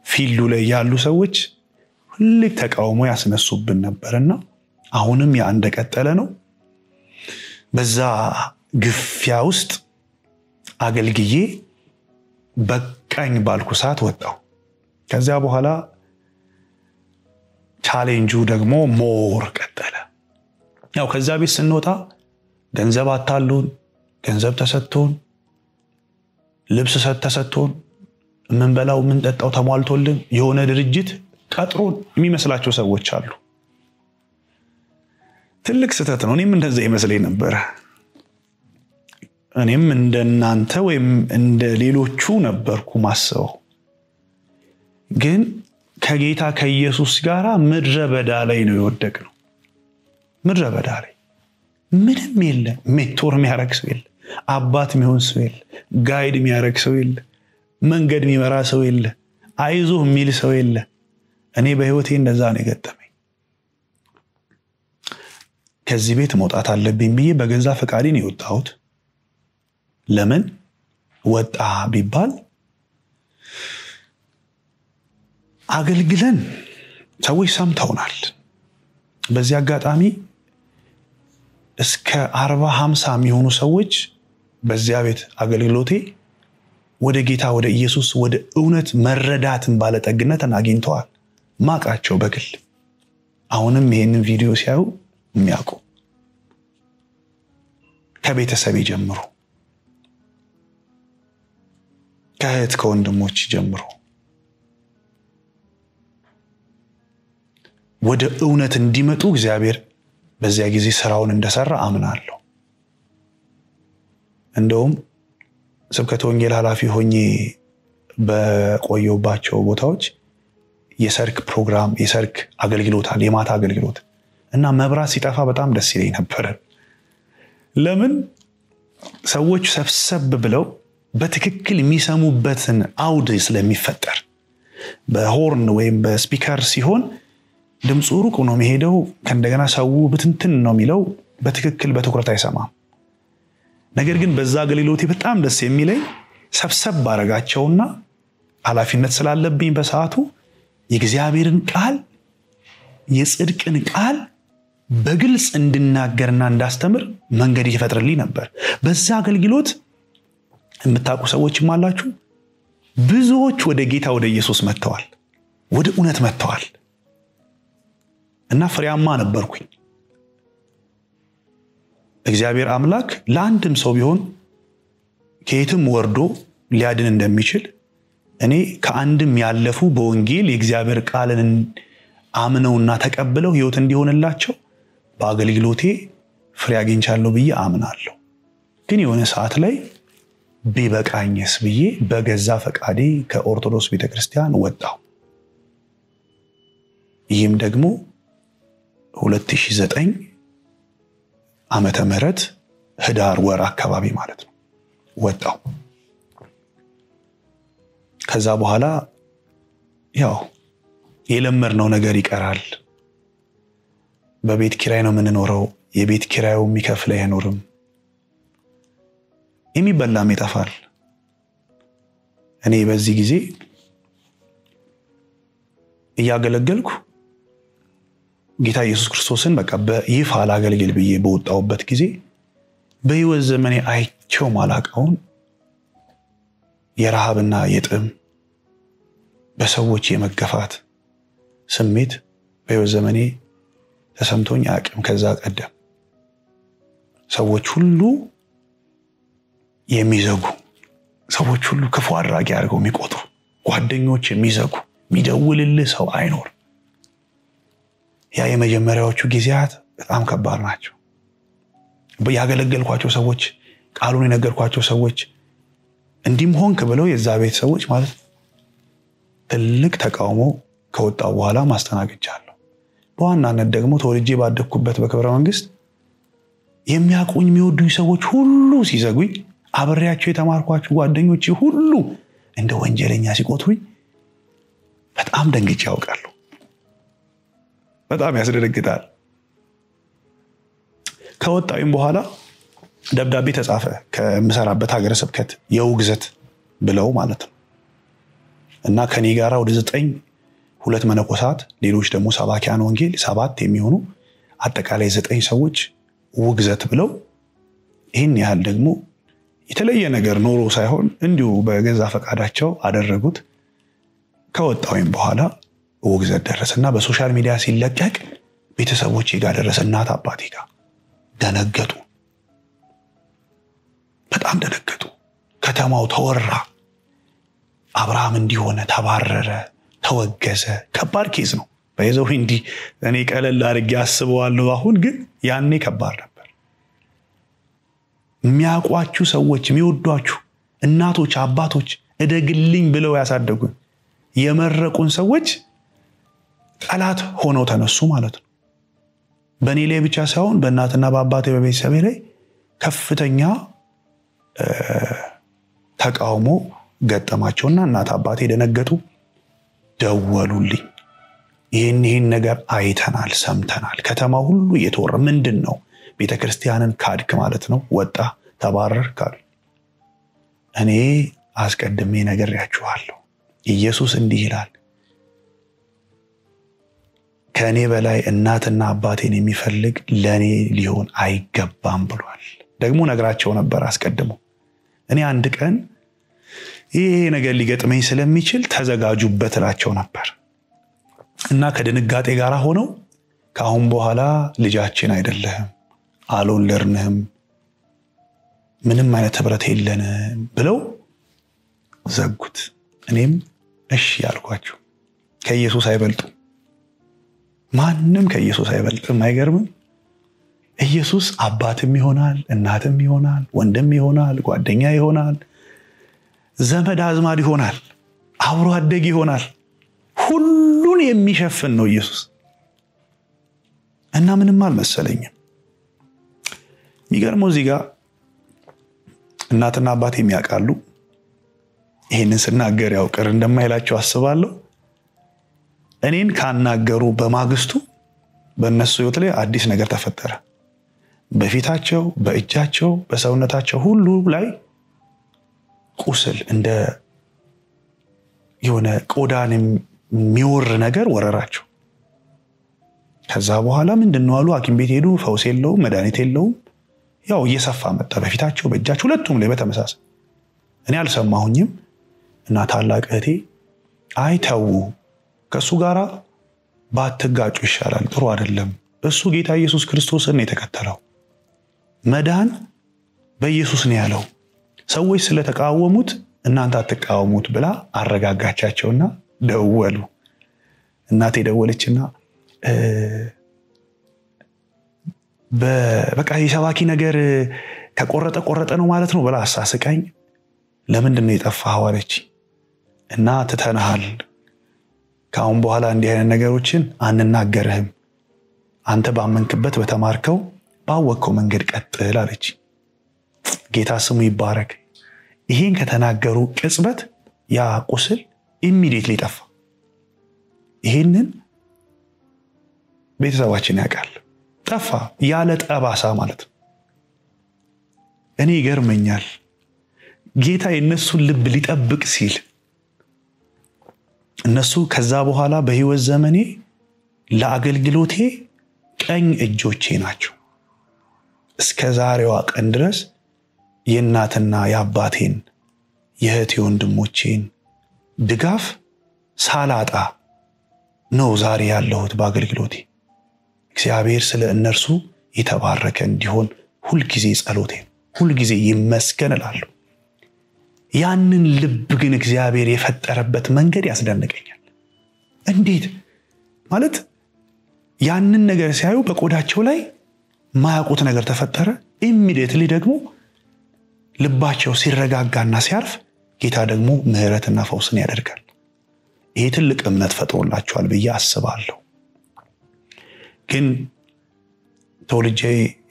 ፊልዱ ላይ ያሉ ሰዎች ሁሉ ተቃውሞ ያስነሱብን ነበርና አሁንም ያ እንደቀጠለ ነው። በዛ ግፊያ ውስጥ አገልግዬ በቃኝ ባልኩ ሰዓት ወጣው። ከዛ በኋላ ቻሌንጁ ደግሞ ሞር ቀጠለ። ያው ከዛ ቤት ስንወጣ ገንዘብ አታሉን፣ ገንዘብ ተሰጥቶን፣ ልብስ ተሰጥቶን፣ ምንበላው ምንጠጣው ተሟልቶልን የሆነ ድርጅት ቀጥሮን የሚመስላቸው ሰዎች አሉ። ትልቅ ስህተት ነው። እኔም እንደዛ ይመስለኝ ነበር። እኔም እንደናንተ ወይም እንደ ሌሎቹ ነበርኩ ማሰው። ግን ከጌታ ከኢየሱስ ጋር ምድረ በዳ ላይ ነው የወደቅነው። ምድረ በዳ ላይ ምንም የለ፣ ሜንቶር የሚያረግ ሰው የለ፣ አባት የሚሆን ሰው የለ፣ ጋይድ የሚያረግ ሰው የለ፣ መንገድ የሚመራ ሰው የለ፣ አይዞህ የሚል ሰው የለ። እኔ በህይወቴ እንደዛ ነው የገጠመኝ። ከዚህ ቤት መውጣት አለብኝ ብዬ በገዛ ፈቃዴ ነው የወጣሁት። ለምን ወጣ ቢባል አገልግለን ሰዎች ሰምተውናል። በዚህ አጋጣሚ እስከ 40-50 የሚሆኑ ሰዎች በዚያ ቤት አገልግሎቴ ወደ ጌታ ወደ ኢየሱስ ወደ እውነት መረዳትን ባለጠግነትን አግኝተዋል። ማቃቸው በግል አሁንም ይሄንን ቪዲዮ ሲያዩ የሚያውቁ ከቤተሰብ ጀምሮ ከእህት ከወንድሞች ጀምሮ ወደ እውነት እንዲመጡ እግዚአብሔር በዚያ ጊዜ ስራውን እንደሰራ አምናለሁ። እንደውም ስብከተ ወንጌል ኃላፊ ሆኜ በቆየሁባቸው ቦታዎች የሰርክ ፕሮግራም የሰርክ አገልግሎት አለ፣ የማታ አገልግሎት እና መብራት ሲጠፋ በጣም ደስ ይለኝ ነበር። ለምን ሰዎች ሰብሰብ ብለው በትክክል የሚሰሙበትን አውድ ስለሚፈጠር። በሆርን ወይም በስፒከር ሲሆን ድምፁ ሩቅ ነው የሚሄደው፣ ከእንደገና ሰው ብትንትን ነው የሚለው፣ በትክክል በትኩረት አይሰማም። ነገር ግን በዛ አገልግሎቴ በጣም ደስ የሚለኝ ሰብሰብ ባረጋቸውና ኃላፊነት ስላለብኝ በሰዓቱ የእግዚአብሔርን ቃል የጽድቅን ቃል በግልጽ እንድናገርና እንዳስተምር መንገድ ይፈጥርልኝ ነበር። በዛ አገልግሎት የምታውቁ ሰዎችም አላችሁ፣ ብዙዎች ወደ ጌታ ወደ ኢየሱስ መጥተዋል፣ ወደ እውነት መጥተዋል እና ፍሬያማ ነበርኩኝ። እግዚአብሔር አምላክ ለአንድም ሰው ቢሆን ከየትም ወርዶ ሊያድን እንደሚችል እኔ ከአንድም ያለፉ በወንጌል የእግዚአብሔር ቃልን አምነውና ተቀብለው ሕይወት እንዲሆንላቸው በአገልግሎቴ ፍሬ አግኝቻለሁ ብዬ አምናለሁ። ግን የሆነ ሰዓት ላይ ቢበቃኝስ ብዬ በገዛ ፈቃዴ ከኦርቶዶክስ ቤተክርስቲያን ወጣሁ። ይህም ደግሞ 2009 ዓመተ ምህረት ህዳር ወር አካባቢ ማለት ነው ወጣሁ። ከዛ በኋላ ያው የለመድነው ነገር ይቀራል። በቤት ኪራይ ነው የምንኖረው። የቤት ኪራዩ የሚከፍለው አይኖርም፣ የሚበላም ይጠፋል። እኔ በዚህ ጊዜ እያገለገልኩ ጌታ ኢየሱስ ክርስቶስን በቃ በይፋ አገልግል ብዬ በወጣሁበት ጊዜ በህይወት ዘመኔ አይቼው ማላቀውን የረሃብና የጥም በሰዎች የመገፋት ስሜት በህይወት ዘመኔ ተሰምቶኝ አቅም ከዛ ቀደም ሰዎች ሁሉ የሚዘጉ ሰዎች ሁሉ ክፉ አድራጊ አድርገው የሚቆጥሩ ጓደኞች የሚዘጉ የሚደውልልህ ሰው አይኖር። ያ የመጀመሪያዎቹ ጊዜያት በጣም ከባድ ናቸው። ያገለገልኳቸው ሰዎች ቃሉን የነገርኳቸው ሰዎች እንዲም ሆንክ ብለው የዛ ቤት ሰዎች ማለት ትልቅ ተቃውሞ ከወጣው በኋላ ማስተናገጃለሁ። በዋናነት ደግሞ ተወልጄ ባደኩበት በክብረ መንግስት የሚያቆኝ የሚወዱኝ ሰዎች ሁሉ ሲዘጉኝ፣ አብሬያቸው የተማርኳቸው ጓደኞቼ ሁሉ እንደ ወንጀለኛ ሲቆጥሩኝ በጣም ደንግጬ ያውቃለሁ። በጣም ያስደነግጣል። ከወጣሁኝ በኋላ ደብዳቤ ተጻፈ ከምሰራበት ሀገረ ስብከት የውግዘት ብለው ማለት ነው። እና ከኔ ጋራ ወደ 2 መነኮሳት ሌሎች ደግሞ ሰባኪያን ወንጌል 7 የሚሆኑ አጠቃላይ 9 ሰዎች ውግዘት ብለው ይሄን ያህል ደግሞ የተለየ ነገር ኖሮ ሳይሆን እንዲሁ በገዛ ፈቃዳቸው አደረጉት። ከወጣሁኝ በኋላ ውግዘት ደረሰና በሶሻል ሚዲያ ሲለቀቅ ቤተሰቦቼ ጋር ደረሰ። እናት አባቴ ጋር ደነገጡ፣ በጣም ደነገጡ። ከተማው ተወራ። አብርሃም እንዲሆነ ተባረረ፣ ተወገዘ። ከባድ ኬዝ ነው። በይዘው እንዲ እኔ ቀለል አድርጌ አስበዋለሁ። አሁን ግን ያኔ ከባድ ነበር። የሚያውቋችሁ ሰዎች፣ የሚወዷችሁ እናቶች፣ አባቶች እደግልኝ ብለው ያሳደጉን የመረቁን ሰዎች ጠላት ሆነው ተነሱ ማለት ነው። በእኔ ላይ ብቻ ሳይሆን በእናትና በአባቴ በቤተሰቤ ላይ ከፍተኛ ተቃውሞ ገጠማቸውና እናት አባቴ ደነገጡ፣ ደወሉልኝ። ይህን ነገር አይተናል፣ ሰምተናል። ከተማው ሁሉ እየተወራ ምንድነው? ቤተክርስቲያንን ካድክ ማለት ነው፣ ወጣ ተባረር ካል። እኔ አስቀድሜ ነግሬያችኋለሁ። ኢየሱስ እንዲህ ይላል፣ ከኔ በላይ እናትና አባቴን የሚፈልግ ለኔ ሊሆን አይገባም ብሏል። ደግሞ ነግራቸው ነበር አስቀድሞ። እኔ አንድ ቀን ይሄ ነገር ሊገጥመኝ ስለሚችል ተዘጋጁበት እላቸው ነበር። እና ከድንጋጤ ጋር ሆነው ከአሁን በኋላ ልጃችን አይደለህም፣ አልወለድንህም፣ ምንም አይነት ህብረት የለንም ብለው ዘጉት። እኔም እሺ ያልኳቸው። ከኢየሱስ አይበልጡም፣ ማንም ከኢየሱስ አይበልጥም። አይገርምም? ኢየሱስ አባትም ይሆናል፣ እናትም ይሆናል፣ ወንድም ይሆናል፣ ጓደኛ ይሆናል፣ ዘመድ አዝማድ ይሆናል፣ አብሮ አደግ ይሆናል። ሁሉን የሚሸፍን ነው ኢየሱስ። እና ምንም አልመሰለኝም። የሚገርመው እዚህ ጋር እናትና አባቴ የሚያውቃሉ። ይሄንን ስናገር ያው ቅር እንደማይላቸው አስባለሁ። እኔን ካናገሩ በማግስቱ በእነሱ ህይወት ላይ አዲስ ነገር ተፈጠረ። በፊታቸው፣ በእጃቸው፣ በሰውነታቸው ሁሉ ላይ ቁስል እንደ የሆነ ቆዳን የሚወር ነገር ወረራቸው። ከዛ በኋላ ምንድነው አሉ። ሐኪም ቤት ሄዱ። ፈውስ የለውም፣ መድኃኒት የለውም። ያው እየሰፋ መጣ። በፊታቸው፣ በእጃቸው ሁለቱም ላይ በተመሳሳይ። እኔ አልሰማሁኝም። እና ታላቅ እህቴ አይተው ከሱ ጋራ ባትጋጩ ይሻላል፣ ጥሩ አይደለም። እሱ ጌታ ኢየሱስ ክርስቶስን ነው የተከተለው። መዳን በኢየሱስ ነው ያለው። ሰዎች ስለተቃወሙት እናንተ አትቃወሙት ብላ አረጋጋቻቸውና ደወሉ። እናቴ ደወለችና በቃ የሰባኪ ነገር ከቆረጠ ነው ማለት ነው ብላ አሳስቃኝ። ለምንድን ነው የጠፋኸው አለች። እና ትተናሃል፣ ከአሁን በኋላ እንዲህ አይነት ነገሮችን አንናገርህም፣ አንተ ባመንክበት በተማርከው ባወቅከው መንገድ ቀጥል አለች። ጌታ ስሙ ይባረክ። ይሄን ከተናገሩ ቅጽበት ያ ቁስል ኢሚዲየትሊ ጠፋ። ይሄንን ቤተሰባችን ያውቃል። ጠፋ ያለ ጠባሳ ማለት ነው። እኔ ይገርመኛል ጌታ የነሱን ልብ ሊጠብቅ ሲል እነሱ ከዛ በኋላ በህይወት ዘመኔ ለአገልግሎቴ ቀኝ እጆቼ ናቸው። እስከ ዛሬዋ ቀን ድረስ የእናትና የአባቴን የእህቴ ወንድሞቼን ድጋፍ ሳላጣ ነው ዛሬ ያለሁት በአገልግሎቴ። እግዚአብሔር ስለ እነርሱ የተባረከ እንዲሆን ሁልጊዜ ጸሎቴ፣ ሁልጊዜ ይመስገን እላለሁ። ያንን ልብ ግን እግዚአብሔር የፈጠረበት መንገድ ያስደንቀኛል። እንዴት ማለት ያንን ነገር ሲያዩ በቆዳቸው ላይ ማያውቁት ነገር ተፈጠረ። ኢሚዲየትሊ ደግሞ ልባቸው ሲረጋጋና ሲያርፍ ጌታ ደግሞ ምህረትና ፈውስን ያደርጋል። ይሄ ትልቅ እምነት ፈጥሮላቸዋል ብዬ አስባለሁ። ግን ተወልጄ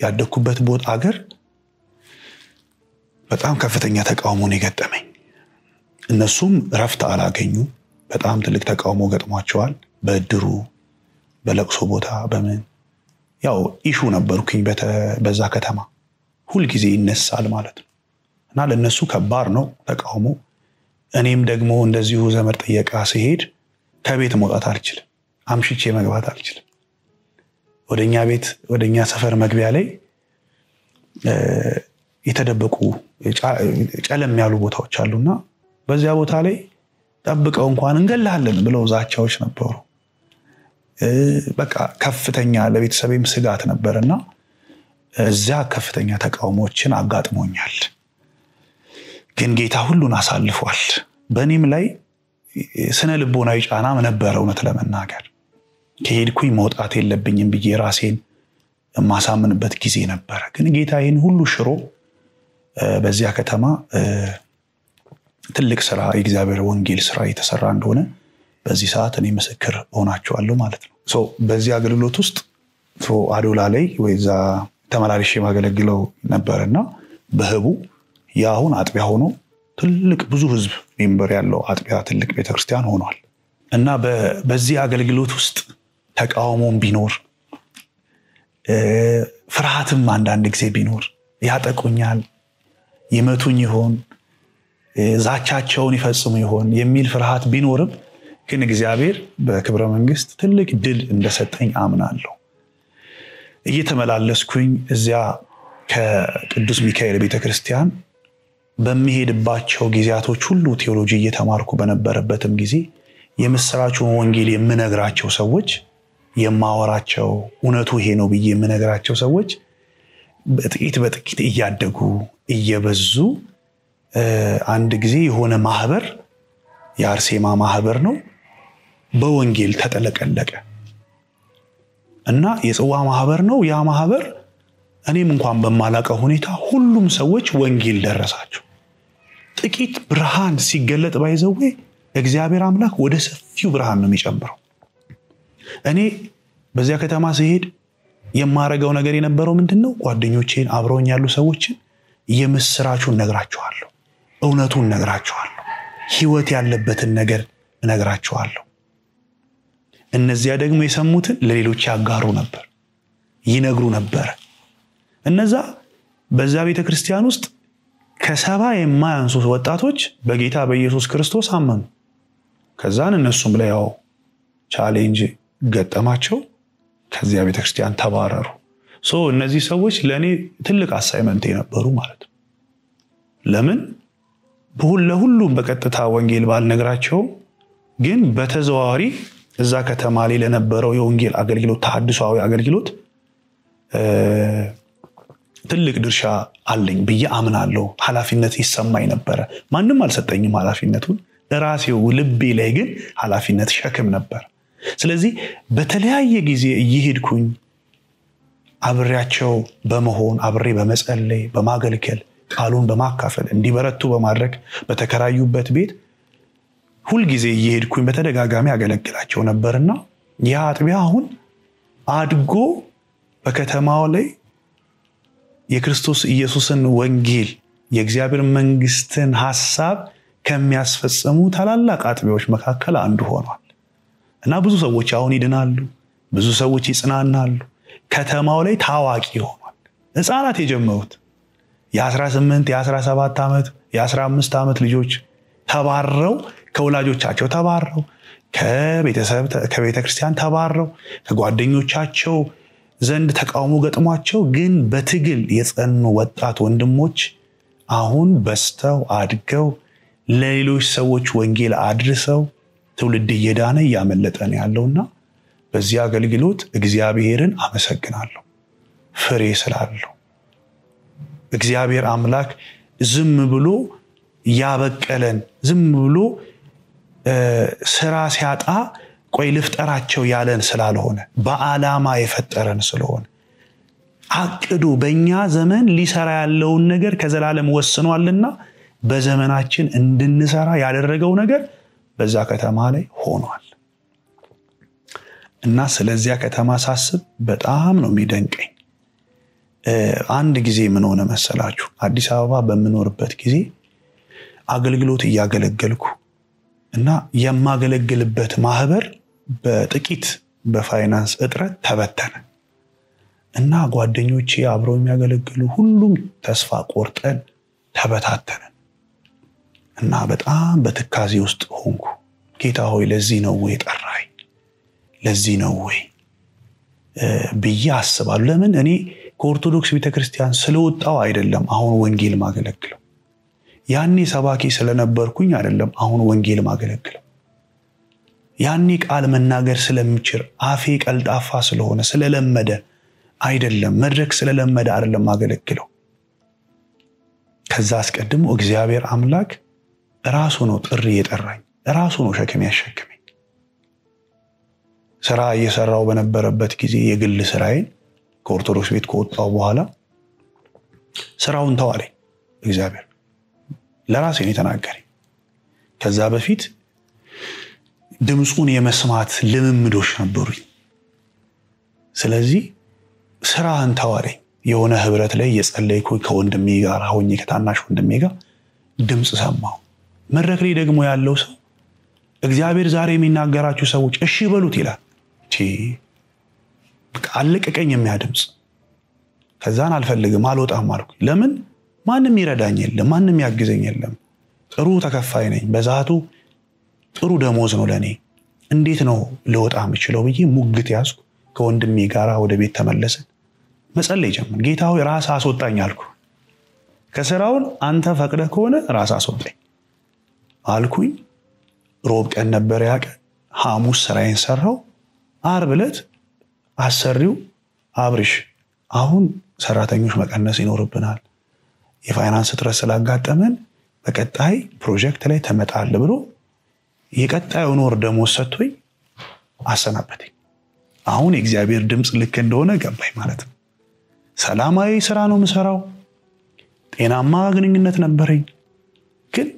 ያደኩበት ቦታ አገር በጣም ከፍተኛ ተቃውሞ ነው የገጠመኝ። እነሱም ረፍት አላገኙ። በጣም ትልቅ ተቃውሞ ገጥሟቸዋል። በእድሩ በለቅሶ ቦታ በምን ያው ኢሹ ነበርኩኝ በዛ ከተማ ሁሉ ጊዜ ይነሳል ማለት ነው እና ለነሱ ከባድ ነው ተቃውሞ እኔም ደግሞ እንደዚሁ ዘመድ ጥየቃ ሲሄድ ከቤት መውጣት አልችልም አምሽቼ መግባት አልችልም ወደኛ ሰፈር መግቢያ ላይ የተደበቁ ጨለም ያሉ ቦታዎች አሉና በዚያ ቦታ ላይ ጠብቀው እንኳን እንገላለን ብለው ዛቻዎች ነበሩ በቃ ከፍተኛ ለቤተሰቤም ስጋት ነበርና እዛ ከፍተኛ ተቃውሞችን አጋጥሞኛል ግን ጌታ ሁሉን አሳልፏል በእኔም ላይ ስነ ልቦናዊ ጫናም ነበር እውነት ለመናገር ከሄድኩኝ መውጣት የለብኝም ብዬ ራሴን ማሳምንበት ጊዜ ነበር ግን ጌታ ይሄን ሁሉ ሽሮ በዚያ ከተማ ትልቅ ስራ የእግዚአብሔር ወንጌል ስራ የተሰራ እንደሆነ በዚህ ሰዓት እኔ ምስክር ሆናችኋለሁ ማለት ነው በዚህ አገልግሎት ውስጥ አዶላ ላይ ወይዛ ተመላልሼ ማገለግለው ነበርና በህቡ ያሁን አጥቢያ ሆኖ ትልቅ ብዙ ህዝብ ሜምበር ያለው አጥቢያ ትልቅ ቤተክርስቲያን ሆኗል እና በዚህ አገልግሎት ውስጥ ተቃውሞም ቢኖር ፍርሃትም አንዳንድ ጊዜ ቢኖር ያጠቁኛል ይመቱኝ ይሆን ዛቻቸውን ይፈጽሙ ይሆን የሚል ፍርሃት ቢኖርም ግን እግዚአብሔር በክብረ መንግስት ትልቅ ድል እንደሰጠኝ አምናለሁ እየተመላለስኩኝ እዚያ ከቅዱስ ሚካኤል ቤተክርስቲያን በሚሄድባቸው ጊዜያቶች ሁሉ ቴዎሎጂ እየተማርኩ በነበረበትም ጊዜ የምስራቹን ወንጌል የምነግራቸው ሰዎች የማወራቸው እውነቱ ይሄ ነው ብዬ የምነግራቸው ሰዎች በጥቂት እያደጉ እየበዙ አንድ ጊዜ የሆነ ማህበር የአርሴማ ማህበር ነው በወንጌል ተጠለቀለቀ እና የጽዋ ማህበር ነው ያ ማህበር እኔም እንኳን በማላቀው ሁኔታ ሁሉም ሰዎች ወንጌል ደረሳቸው ጥቂት ብርሃን ሲገለጥ ባይዘው እግዚአብሔር አምላክ ወደ ሰፊው ብርሃን ነው የሚጨምረው እኔ በዚያ ከተማ ሲሄድ የማረጋው ነገር የነበረው ምንድነው ጓደኞቼን አብረውኝ ያሉ ሰዎችን የምስራቹን ነግራቸዋለሁ እውነቱን ነግራቸዋለሁ ህይወት ያለበትን ነገር ነግራቸዋለሁ እነዚያ ደግሞ የሰሙትን ለሌሎች ያጋሩ ነበር ይነግሩ ነበር እነዛ በዛ ቤተክርስቲያን ውስጥ ከሰባ የማያንሱ ወጣቶች በጌታ በኢየሱስ ክርስቶስ አመኑ ከዛን እነሱም ላይ ያው ቻሌንጅ ገጠማቸው ከዚያ ቤተክርስቲያን ተባረሩ እነዚህ ሰዎች ለኔ ትልቅ አሳይመንት የነበሩ ማለት ነው ለምን ለሁሉም በቀጥታ ወንጌል ባልነግራቸው ግን በተዘዋዋሪ እዛ ከተማ ላይ ለነበረው የወንጌል አገልግሎት ተሐድሷዊ አገልግሎት ትልቅ ድርሻ አለኝ ብዬ አምናለሁ ሐላፊነት ይሰማኝ ነበር ማንንም አልሰጠኝም ሐላፊነቱን ራሴው ልቤ ላይ ግን ሐላፊነት ሸክም ነበር ስለዚህ በተለያየ ጊዜ እየሄድኩኝ አብሬያቸው በመሆን አብሬ በመጸለይ በማገልገል ቃሉን በማካፈል እንዲበረቱ በማድረግ በተከራዩበት ቤት ሁሉ ጊዜ እየሄድኩኝ በተደጋጋሚ አገለግላቸው ነበርና ያ አጥቢያ አሁን አድጎ በከተማው ላይ የክርስቶስ ኢየሱስን ወንጌል የእግዚአብሔር መንግስትን ሐሳብ ከሚያስፈጽሙ ታላላቅ አጥቢያዎች መካከል አንዱ ሆኗል እና ብዙ ሰዎች አሁን ይድናሉ ብዙ ሰዎች ይጽናናሉ ከተማው ላይ ታዋቂ ሆኗል ህፃናት የጀመሩት የ18 የ17 ዓመት የ15 ዓመት ልጆች ተባረው ከወላጆቻቸው ተባረው ከቤተክርስቲያን ተባረው ከጓደኞቻቸው ዘንድ ተቃውሞ ገጥሟቸው ግን በትግል የጸኑ ወጣት ወንድሞች አሁን በስተው አድገው ለሌሎች ሰዎች ወንጌል አድርሰው ትውልድ እየዳነ ያመለጠን ያለውና በዚህ አገልግሎት እግዚአብሔርን አመሰግናለሁ ፍሬ ስላለው እግዚአብሔር አምላክ ዝም ብሎ ያበቀለን ዝም ብሎ ስራ ሲያጣ ቆይ ልፍጠራቸው ያለን ስላልሆነ በአላማ የፈጠረን ስለሆነ አቅዶ በእኛ ዘመን ሊሰራ ያለውን ነገር ከዘላለም ወስኗልና በዘመናችን እንድንሰራ ያደረገው ነገር በዛ ከተማ ላይ ሆኗል እና ስለዚያ ከተማ ሳስብ በጣም ነው የሚደንቀኝ አንድ ጊዜ ምን ሆነ መሰላችሁ አዲስ አበባ በመኖርበት ጊዜ አገልግሎት ያገለገልኩ እና የማገለግልበት ማህበር በጥቂት በፋይናንስ እጥረት ተበተነ እና ጓደኞቼ አብረው የሚያገለግሉ ሁሉም ተስፋ ቆርጠን ተበታተነ እና በጣም በትካዜ ውስጥ ሆንኩ። ጌታ ሆይ ለዚህ ነው ወይ ጠራኝ? ለዚህ ነው ወይ ብዬ አስባለሁ። ለምን እኔ ከኦርቶዶክስ ቤተክርስቲያን ስለወጣው አይደለም አሁን ወንጌል ማገለግለው። ያኔ ሰባኪ ስለነበርኩኝ አይደለም አሁን ወንጌል ማገለግለው። ያኔ ቃል መናገር ስለምችል አፌ ቀልጣፋ ስለሆነ ስለለመደ አይደለም፣ መድረክ ስለለመደ አይደለም ማገለግለው። ከዛ አስቀድሞ እግዚአብሔር አምላክ ራሱ ነው ጥሪ የጠራኝ፣ ራሱ ነው ሸክም ያሸከመኝ። ስራ እየሰራው በነበረበት ጊዜ የግል ስራዬን ከኦርቶዶክስ ቤት ከወጣው በኋላ ስራውን ተዋለኝ እግዚአብሔር። ለራሴ ነው የተናገረኝ። ከዛ በፊት ድምጹን የመስማት ልምምዶች ነበሩኝ። ስለዚህ ስራህን ተዋለኝ። የሆነ ህብረት ላይ የጸለይኩ ከወንድሜ ጋር ሆኜ ከታናሽ ወንድሜ ጋር ድምጽ ሰማሁ። መድረክ ላይ ደግሞ ያለው ሰው እግዚአብሔር ዛሬ የሚናገራችሁ ሰዎች እሺ በሉት ይላል። በቃ አለቀቀኝ የሚያድምጽ። ከዛን አልፈልግም አልወጣም አልኩ። ለምን? ማንም ይረዳኝ የለም፣ ማንም ያግዘኝ የለም። ጥሩ ተከፋይ ነኝ፣ በዛቱ ጥሩ ደሞዝ ነው ለኔ። እንዴት ነው ልወጣ የምችለው ብዬ ሙግት ያዝኩ። ከወንድሜ ጋራ ወደ ቤት ተመለስን። መጸለይ ጀመር። ጌታ ሆይ ራስ አስወጣኝ አልኩ። ከስራውን አንተ ፈቅደህ ከሆነ ራስ አስወጣኝ አልኩኝ። ሮብ ቀን ነበር ያ ቀን። ሐሙስ ስራዬን ሰራው። ዓርብ ዕለት አሰሪው አብርሽ አሁን ሰራተኞች መቀነስ ይኖርብናል፣ የፋይናንስ እጥረት ስላጋጠመን በቀጣይ ፕሮጀክት ላይ ተመጣጣል ብሎ የቀጣዩን ወር ደሞዝ ሰጥቶኝ አሰናበተኝ። አሁን የእግዚአብሔር ድምጽ ልክ እንደሆነ ገባኝ ማለት ነው። ሰላማዊ ስራ ነው የምሰራው፣ ጤናማ ግንኙነት ነበረኝ፣ ግን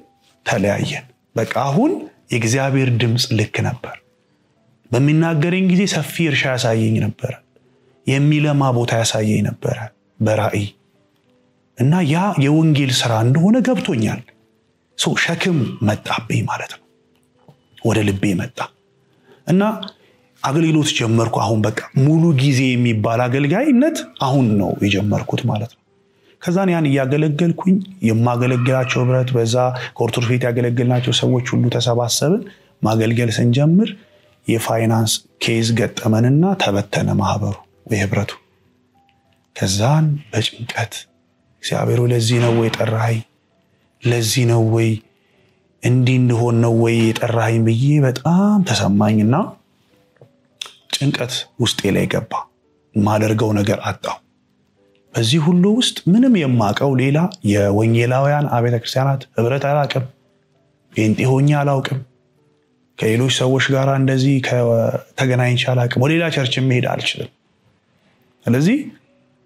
ተለያየን። በቃ አሁን የእግዚአብሔር ድምጽ ልክ ነበር። በሚናገረኝ ጊዜ ሰፊ እርሻ ያሳየኝ ነበር፣ የሚለማ ቦታ ያሳየኝ ነበር በራእይ። እና ያ የወንጌል ስራ እንደሆነ ገብቶኛል። ሸክም መጣብኝ ማለት ነው፣ ወደ ልቤ መጣ እና አገልግሎት ጀመርኩ። አሁን በቃ ሙሉ ጊዜ የሚባል አገልጋይነት አሁን ነው የጀመርኩት ማለት ነው። ከዛን ያን ያገለገልኩኝ የማገለግላቸው ህብረት በዛ ከኦርቶዶክስ ቤት ያገለግልናቸው ሰዎች ሁሉ ተሰባሰብን። ማገልገል ስንጀምር የፋይናንስ ኬዝ ገጠመንና ተበተነ ማህበሩ ወይ ህብረቱ። ከዛን በጭንቀት እግዚአብሔር ለዚህ ነው ወይ ጠራኸኝ? ለዚህ ነው ወይ እንዲህ እንደሆነ ነው ወይ የጠራኸኝ ብዬ በጣም ተሰማኝና ጭንቀት ውስጤ ላይ ገባ። ማደርገው ነገር አጣው። በዚህ ሁሉ ውስጥ ምንም የማቀው ሌላ የወንጌላውያን አብያተ ክርስቲያናት ህብረት አላውቅም፣ ጴንጤ ሆኜ አላውቅም፣ ከሌሎች ሰዎች ጋር እንደዚህ ተገናኝቼ አላውቅም፣ ወደ ሌላ ቸርች መሄድ አልችልም። ስለዚህ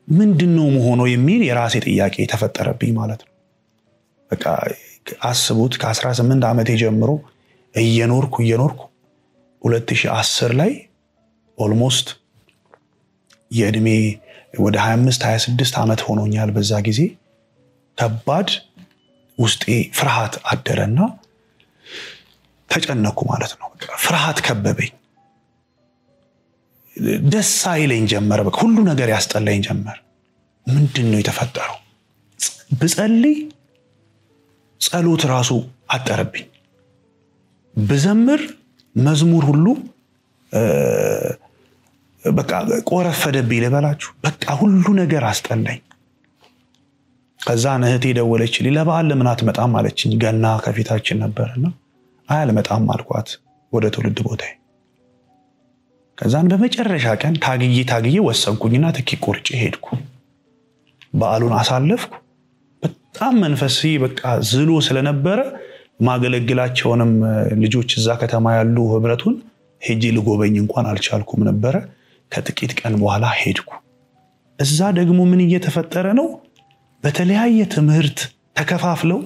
ምንድነው መሆኑ የሚል የራሴ ጥያቄ ተፈጠረብኝ ማለት ነው። በቃ አስቡት ከ18 ዓመቴ ጀምሮ እየኖርኩ 2010 ላይ ኦልሞስት የእድሜ ወደ 25-26 ዓመት ሆኖኛል። በዛ ጊዜ ከባድ ውስጤ ፍርሃት አደረና ተጨነኩ ማለት ነው። ፍርሃት ከበበኝ። ደስ አይለኝ ጀመረ። በቃ ሁሉ ነገር ያስጠላኝ ጀመረ። ምንድነው የተፈጠረው? ብጸልይ ጸሎት ራሱ አጠረብኝ። ብዘምር መዝሙር ሁሉ በቃ ቆረፈደብኝ ልበላችሁ። በቃ ሁሉ ነገር አስጠላኝ። ከዛ እህቴ ደወለችልኝ። ለበዓል ለምን አትመጣም አለችኝ። ገና ከፊታችን ነበርና አልመጣም አልኳት ወደ ትውልድ ቦታዬ። ከዛን በመጨረሻ ቀን ታግዬ ወሰንኩኝና ትኬት ቆርጬ ሄድኩ። በዓሉን አሳለፍኩ። በጣም መንፈሴ በቃ ዝሎ ስለነበረ ማገለግላቸውንም ልጆች እዛ ከተማ ያሉ ህብረቱን ሄጄ ልጎበኝ እንኳን አልቻልኩም ነበር። ከጥቂት ቀን በኋላ ሄድኩ። እዛ ደግሞ ምን እየተፈጠረ ነው? በተለያየ ትምህርት ተከፋፍለው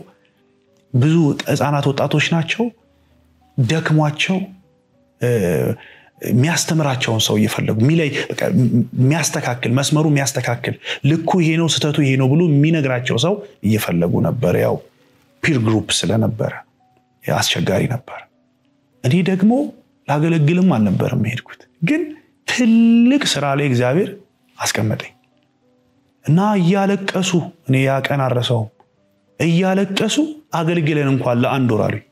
ብዙ ህፃናት ወጣቶች ናቸው። ደክሟቸው የሚያስተምራቸውን ሰው እየፈለጉ ሚላይ በቃ የሚያስተካክል መስመሩ የሚያስተካክል ልኩ ይሄ ነው ስተቱ ይሄ ነው ብሎ የሚነግራቸው ሰው እየፈለጉ ነበር። ያው ፒር ግሩፕ ስለነበረ አስቸጋሪ ነበር። እኔ ደግሞ ላገለግልም አልነበረም ሄድኩት። ግን ትልቅ ስራ ላይ እግዚአብሔር አስቀመጠኝ እና እያለቀሱ እኔ ያቀን አረሰው እያለቀሱ አገልግለን እንኳን ለአንድ ወር አሉኝ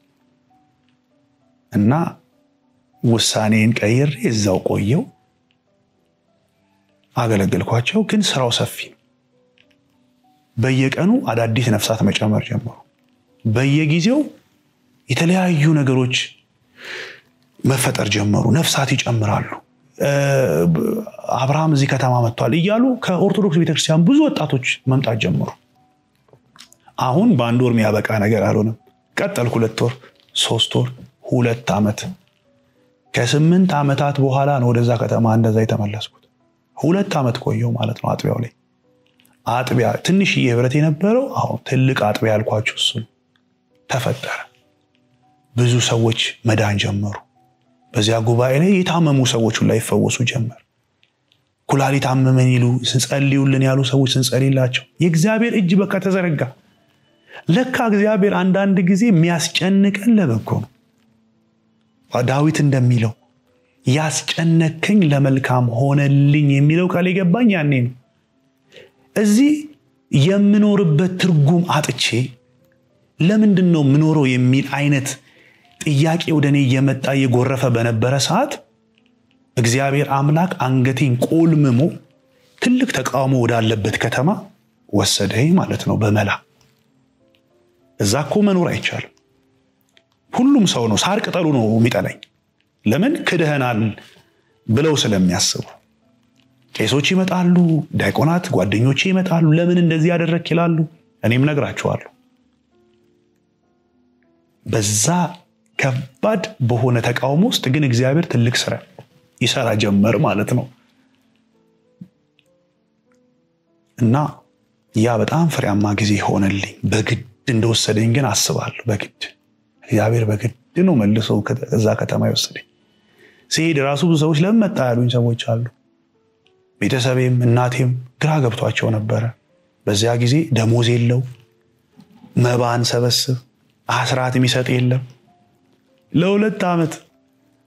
እና ውሳኔን ቀይሬ እዛው ቆየው አገለገልኳቸው ግን ስራው ሰፊ በየቀኑ አዳዲስ ነፍሳት መጨመር ጀመሩ በየጊዜው የተለያዩ ነገሮች መፈጠር ጀመሩ ነፍሳት ይጨምራሉ አብርሃም እዚህ ከተማ መጥቷል እያሉ ከኦርቶዶክስ ቤተክርስቲያን ብዙ ወጣቶች መምጣት ጀመሩ አሁን በአንድ ወር የሚያበቃ ነገር አልሆነም ቀጠልኩ 2 ወር 3 ወር 2 ዓመት ከ8 ዓመታት በኋላ ነው ወደዛ ከተማ እንደዛ የተመለስኩት 2 ዓመት ቆየው ማለት ነው አጥቢያው ላይ አጥቢያ ትንሽ የህብረት የነበረው አሁን ትልቅ አጥቢያ ያልኳችሁ እሱ ተፈጠረ ብዙ ሰዎች መዳን ጀመሩ በዚያ ጉባኤ ላይ የታመሙ ሰዎች ሁሉ ይፈወሱ ጀመር ኩላሊት አመመን ይሉ ስንጸልዩልን ያሉ ሰዎች ስንጸልይላቸው የእግዚአብሔር እጅ በቃ ተዘረጋ ለካ እግዚአብሔር አንዳንድ ጊዜ የሚያስጨንቀን ለበጎ ነው ዳዊት እንደሚለው ያስጨነከኝ ለመልካም ሆነልኝ የሚለው ቃል ይገባኝ ያኔ ነው እዚህ የምኖርበት ትርጉም አጥቼ ለምንድነው ምኖረው የሚል አይነት ጥያቄ ወደኔ የመጣ የጎረፈ በነበረ ሰዓት እግዚአብሔር አምላክ አንገቴን ቆልምሞ ትልቅ ተቃውሞ ወዳለበት ከተማ ወሰደኝ ማለት ነው በመላ እዛኮ መኖር አይቻልም ሁሉም ሰው ነው ሳር ቅጠሉ ነው የሚጠላኝ ለምን ክደህናል ብለው ስለሚያስቡ ቄሶች ይመጣሉ ዳይቆናት ጓደኞቼ ይመጣሉ ለምን እንደዚህ ያደረክ ይላሉ እኔም ነግራቸዋለሁ በዛ ከባድ በሆነ ተቃውሞ ውስጥ ግን እግዚአብሔር ትልቅ ስራ ይሰራ ጀመር ማለት ነው እና ያ በጣም ፍሬያማ ጊዜ ሆነልኝ በግድ እንደወሰደኝ ግን አስባለሁ በግድ እግዚአብሔር በግድ ነው መልሶ ከዛ ከተማ ይወሰደኝ ሲሄድ ራሱ ብዙ ሰዎች ለምን መጣ ያሉኝ ሰዎች አሉ ቤተሰቤም እናቴም ግራ ገብቷቸው ነበር በዚያ ጊዜ ደሞዝ የለው መባን ሰበስብ አስራት የሚሰጥ የለም ለ2 ዓመት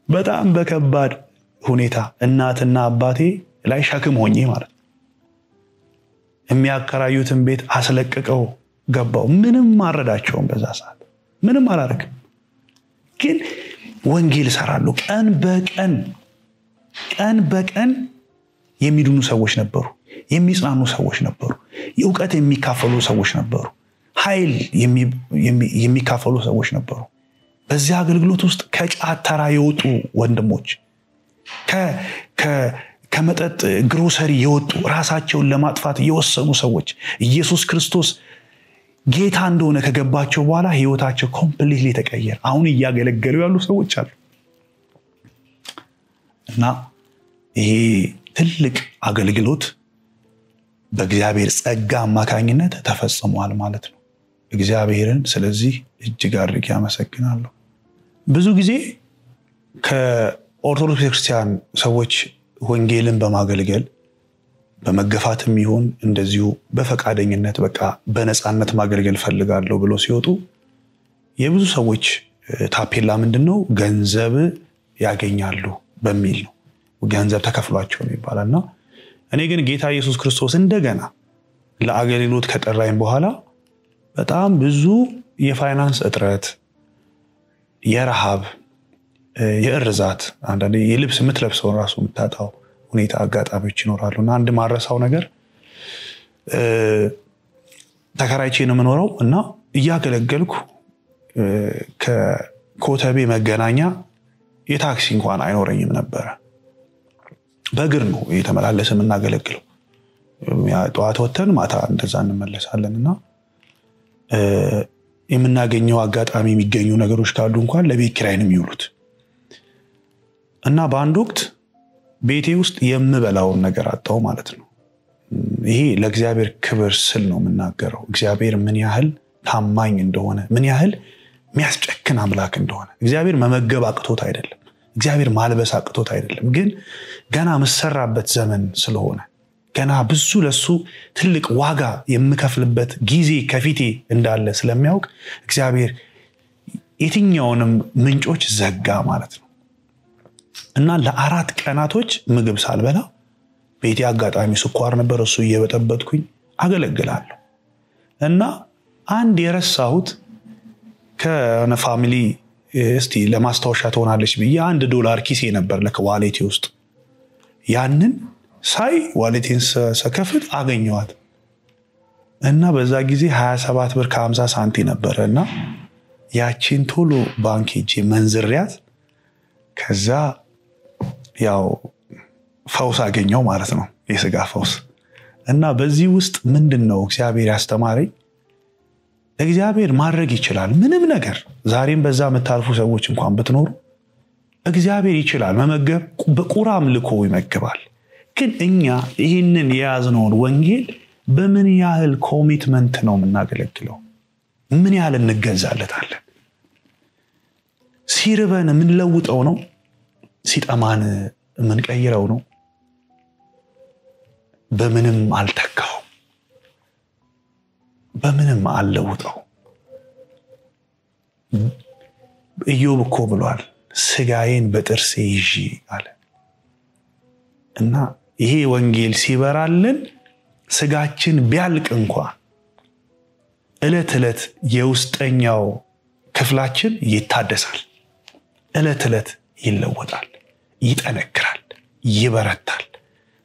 በጣም በከባድ ሁኔታ እናትና አባቴ ላይ ሸክም ሆኜ ማለት የሚያከራዩትን ቤት አስለቀቀው ገባው ምንም ማረዳቸውም በዛ ሰዓት ምንም አላረክም ግን ወንጌል ሰራሉ ቀን በቀን የሚድኑ ሰዎች ነበሩ የሚጽናኑ ሰዎች ነበሩ የእውቀት የሚካፈሉ ሰዎች ነበሩ ኃይል የሚካፈሉ ሰዎች ነበሩ በዚያ አገልግሎት ውስጥ ከጫተራ የወጡ ወንድሞች ከመጠጥ ግሮሰሪ የወጡ ራሳቸውን ለማጥፋት የወሰኑ ሰዎች ኢየሱስ ክርስቶስ ጌታ እንደሆነ ከገባቸው በኋላ ህይወታቸው ኮምፕሊትሊ ተቀየረ አሁን ያገለገሉ ያሉ ሰዎች አሉ እና ይሄ ትልቅ አገልግሎት በእግዚአብሔር ጸጋ አማካኝነት ተፈጽሟል ማለት ነው እግዚአብሔርን ስለዚህ እጅግ አድርጌ አመሰግናለሁ ብዙ ጊዜ ከኦርቶዶክስ ክርስቲያን ሰዎች ወንጌልን በማገልገል በመገፋትም ይሁን እንደዚሁ በፈቃደኝነት በቃ በነፃነት ማገልገል ፈልጋለሁ ብሎ ሲወጡ የብዙ ሰዎች ታፔላ ምንድነው ገንዘብ ያገኛሉ በሚል ነው ገንዘብ ተከፍሏቸው ነው ይባላልና እኔ ግን ጌታ ኢየሱስ ክርስቶስ እንደገና ለአገልግሎት ከጠራኝ በኋላ በጣም ብዙ የፋይናንስ እጥረት የረሃብ የእርዛት አንዳንዴ የልብስ ምትለብሰው ራሱ ምታጣው ሁኔታ አጋጣሚዎች ይኖራሉና አንድ ማረሳው ነገር ተከራይቼ ነው የምኖረው እና እያገለገልኩ ከኮተቤ መገናኛ የታክሲ እንኳን አይኖረኝም ነበር በእግር ነው የተመላለሰ ምናገለግለው ጠዋት ወተን ማታ እንደዛ እንመለሳለንና የምናገኘው አጋጣሚ የሚገኙ ነገሮች ካሉ እንኳን ለቤት ኪራይ ነው የሚውሉት እና በአንድ ወቅት ቤቴ ውስጥ የምበላው ነገር አጣው ማለት ነው ይሄ ለእግዚአብሔር ክብር ስል ነው የምናገረው እግዚአብሔር ምን ያህል ታማኝ እንደሆነ ምን ያህል የሚያስጨክን አምላክ እንደሆነ እግዚአብሔር መመገብ አቅቶት አይደለም እግዚአብሔር ማልበስ አቅቶት አይደለም ግን ገና መሰራበት ዘመን ስለሆነ ገና ብዙ ለሱ ትልቅ ዋጋ የምከፍልበት ጊዜ ከፊቴ እንዳለ ስለሚያውቅ እግዚአብሔር የትኛውንም ምንጮች ዘጋ ማለት ነው እና ለአራት ቀናቶች ምግብ ሳልበላ ቤቴ አጋጣሚ ስኳር ነበር እሱ እየበጠበጥኩኝ አገለግላለሁ እና አንድ የረሳሁት ከነ ፋሚሊ እስቲ ለማስታወሻ ትሆናለች ብዬ $1 ኪሴ ነበር ለዋሌቴ ውስጥ ያንን ሳይ ዋሌቴን ሰከፍት አገኘዋት እና በዛ ጊዜ 27 ብር ከ50 ሳንቲም ነበርና ያቺን ቶሎ ባንክ ሄጄ መንዝሪያት ከዛ ያው ፈውስ አገኘው ማለት ነው የስጋ ፈውስ እና በዚህ ውስጥ ምንድነው እግዚአብሔር ያስተማረኝ እግዚአብሔር ማድረግ ይችላል ምንም ነገር ዛሬም በዛ መታልፉ ሰዎች እንኳን ብትኖሩ እግዚአብሔር ይችላል መመገብ በቁራም ልኮ ይመግባል ግን እኛ ይሄንን የያዝነው ወንጌል በምን ያህል ኮሚትመንት ነው የምናገለግለው ምን ያህል እንገዛለታለን ሲርበን ምን ለውጠው ነው ሲጠማን ምን ቀይረው ነው በምንም አልተካው በምንም አልለውጠው ኢዮብ እኮ ብሏል ስጋዬን በጥርሴ ይዤ አለ እና ይሄ ወንጌል ሲበራልን ስጋችን ቢያልቅ እንኳን እለት የውስጠኛው ክፍላችን ይታደሳል እለት ይለወጣል ይጠነክራል ይበረታል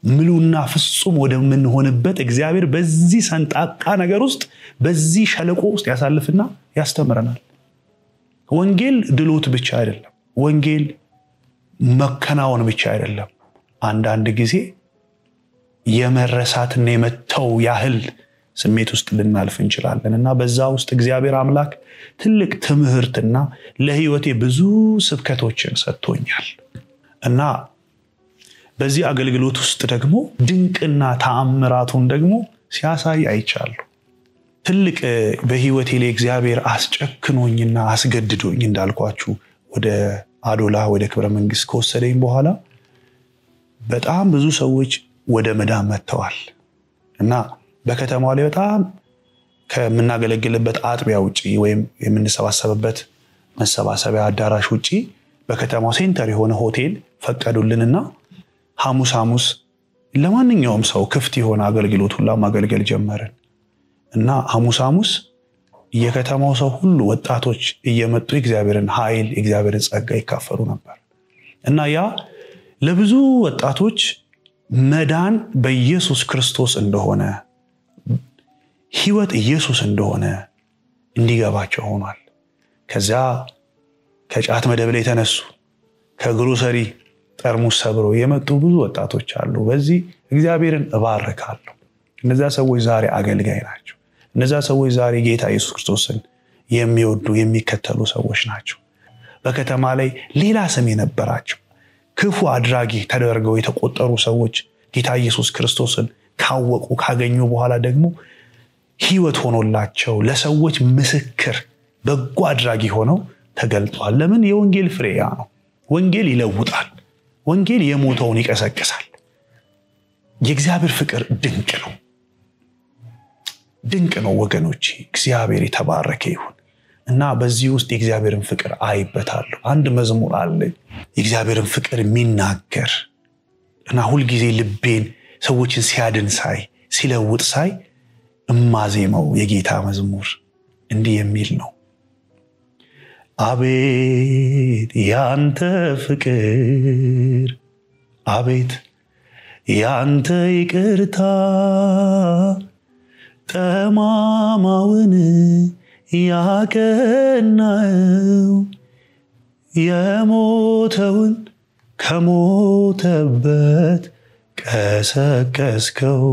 ምሉና ፍጹም ወደምንሆንበት እግዚአብሔር በዚህ ሰንጣቃ ነገር ውስጥ በዚህ ሸለቆ ውስጥ ያሳልፍና ያስተምረናል ወንጌል ድሎት ብቻ አይደለም ወንጌል መከናወን ብቻ አይደለም አንዳንድ ጊዜ የመረሳትና የመተው ያህል ስሜት ውስጥ ልናልፍ እንችላለንና በዛ ውስጥ እግዚአብሔር አምላክ ትልቅ ትምህርትና ለህይወቴ ብዙ ስብከቶችን ሰጥቶኛል እና በዚህ አገልግሎት ውስጥ ደግሞ ድንቅና ተአምራቱን ደግሞ ሲያሳይ አይቻለሁ ትልቅ በህይወቴ ላይ እግዚአብሔር አስጨክኖኝና አስገድዶኝ እንዳልኳችሁ ወደ አዶላ ወደ ክብረ መንግስት ከወሰደኝ በኋላ በጣም ብዙ ሰዎች ወደ መዳን መጥተዋል እና በከተማው ላይ በጣም ከምናገለግልበት አጥቢያ ውጪ ወይም የምንሰባሰብበት መሰባሰቢያ አዳራሽ ውጪ በከተማው ሴንተር የሆነ ሆቴል ፈቀዱልንና ሐሙስ ለማንኛውም ሰው ክፍት የሆነ አገልግሎት ሁሉ ማገልገል ጀመርን እና ሐሙስ የከተማው ሰው ሁሉ ወጣቶች እየመጡ እግዚአብሔርን ኃይል እግዚአብሔርን ጸጋ ይካፈሉ ነበር እና ያ ለብዙ ወጣቶች መዳን በኢየሱስ ክርስቶስ እንደሆነ ህይወት ኢየሱስ እንደሆነ እንዲገባቸው ሆኗል ከዛ ከጫት መደብ ላይ ተነሱ ከግሮሰሪ ጠርሙስ ሰብሮ የመጡ ብዙ ወጣቶች አሉ በዚህ እግዚአብሔርን እባርካለሁ እነዛ ሰዎች ዛሬ አገልጋይ ናቸው እነዛ ሰዎች ዛሬ ጌታ ኢየሱስ ክርስቶስን የሚወዱ የሚከተሉ ሰዎች ናቸው በከተማ ላይ ሌላ ስም የነበራቸው ክፉ አድራጊ ተደርገው የተቆጠሩ ሰዎች ጌታ ኢየሱስ ክርስቶስን ካወቁ ካገኙ በኋላ ደግሞ ህይወት ሆኖላቸው ለሰዎች ምስክር በጎ አድራጊ ሆነው ተገልጧል ለምን የወንጌል ፍሬ ያ ነው ወንጌል ይለውጣል ወንጌል የሞተውን ይቀሰቅሳል የእግዚአብሔር ፍቅር ድንቅ ነው ወገኖቼ እግዚአብሔር የተባረከ ይሁን እና በዚህ ውስጥ የእግዚአብሔርን ፍቅር አይበታለሁ አንድ መዝሙር አለ የእግዚአብሔርን ፍቅር የሚናገር እና ሁሉ ጊዜ ልቤን ሰዎችን ሲያድን ሳይ ሲለውጥ ሳይ እማዜመው የጌታ መዝሙር እንዲህ የሚል ነው አቤት ያንተ ፍቅር አቤት ያንተ ይቅርታ ጠማማውን ያቀናው የሞተውን ከሞተበት ቀሰቀስከው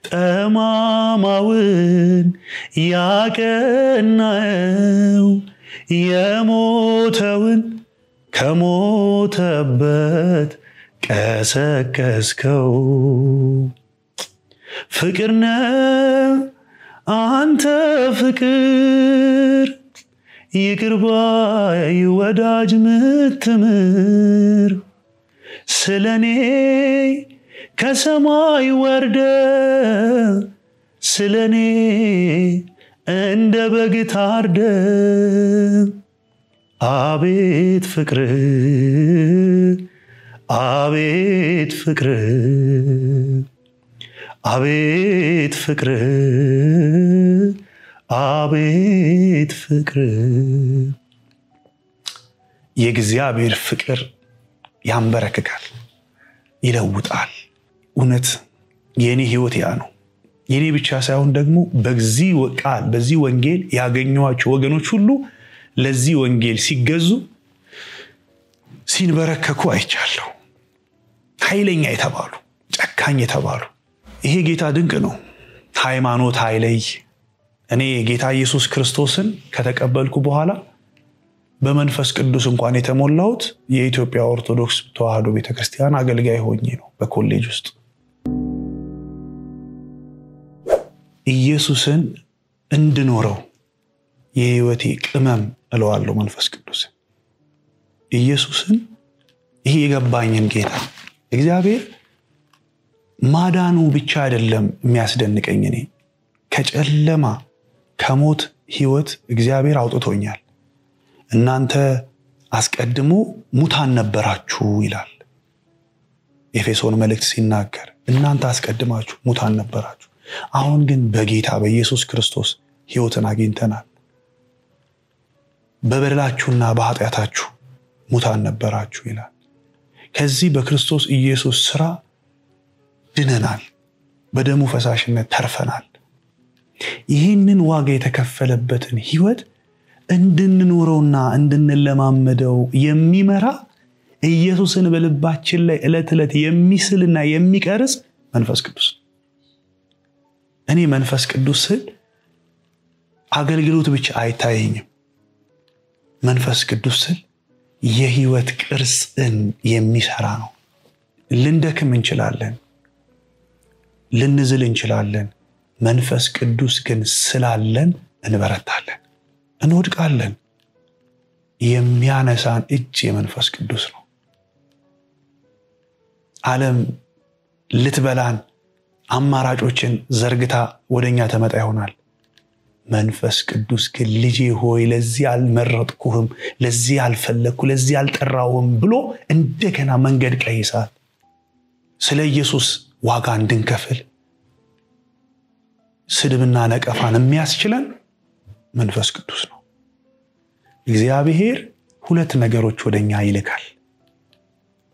ጠማማውን ያቀናው የሞተውን ከሞተበት ቀሰቀስከው ፍቅር ነው አንተ ፍቅር ይቅር ባይ ወዳጅ ምትምር ስለኔ ከሰማይ ወርደ ስለኔ እንደ በግ ታርደ አቤት ፍቅር አቤት ፍቅር አቤት ፍቅር አቤት ፍቅር የእግዚአብሔር ፍቅር ያንበረክካል ይለውጣል እውነት የኔ ህይወት ያ ነው የኔ ብቻ ሳይሆን ደግሞ በዚህ ወንጌል ያገኘዋቸው ወገኖች ሁሉ ለዚህ ወንጌል ሲገዙ ሲንበረከኩ አይቻለሁ ኃይለኛ የተባሉ ጨካኝ የተባሉ ይሄ ጌታ ድንቅ ነው ሃይማኖት ኃይለይ እኔ ጌታ ኢየሱስ ክርስቶስን ከተቀበልኩ በኋላ በመንፈስ ቅዱስ እንኳን የተሞላሁት የኢትዮጵያ ኦርቶዶክስ ተዋህዶ ቤተክርስቲያን አገልጋይ ሆኜ ነው በኮሌጅ ውስጥ ኢየሱስን እንድኖረው የህይወቴ ቅመም እለዋለሁ መንፈስ ቅዱስ ኢየሱስን ይሄ የገባኝን ጌታ እግዚአብሔር ማዳኑ ብቻ አይደለም የሚያስደንቀኝ እኔ ከጨለማ ከሞት ህይወት እግዚአብሔር አውጥቶኛል እናንተ አስቀድሞ ሙታን ነበራችሁ ይላል ኤፌሶን መልእክት ሲናገር እናንተ አስቀድማችሁ ሙታን ነበራችሁ አሁን ግን በጌታ በኢየሱስ ክርስቶስ ህይወትን አግኝተናል በበደላችሁና በኃጢአታችሁ ሙታን ነበራችሁ ይላል ከዚህ በክርስቶስ ኢየሱስ ሥራ ድነናል በደሙ ፈሳሽነት ተርፈናል ይህንን ዋጋ የተከፈለበትን ህይወት እንድንኖረውና እንድንለማመደው የሚመራ ኢየሱስን በልባችን ላይ ዕለት የሚስልና የሚቀርጽ መንፈስ ቅዱስ እኔ መንፈስ ቅዱስ አገልግሎት ብቻ አይታየኝም መንፈስ ቅዱስ የህይወት ቅርጽን የሚሰራ ነው ልንደክም እንችላለን ልንዝል እንችላለን መንፈስ ቅዱስ ግን ስላለን እንበረታለን እንወድቃለን የሚያነሳን እጅ የመንፈስ ቅዱስ ነው ዓለም ልትበላን አማራጮችን ዘርግታ ወደኛ ተመጣ ይሆናል መንፈስ ቅዱስ ግን ልጄ ሆይ ለዚህ አልመረጥኩህም ለዚህ አልፈለኩ ለዚህ አልጠራውም ብሎ እንደገና መንገድ ቀይሳል ስለ ኢየሱስ ዋጋ እንድንከፍል ስድብና ነቀፋን የሚያስችለን መንፈስ ቅዱስ ነው እግዚአብሔር ሁለት ነገሮች ወደኛ ይልካል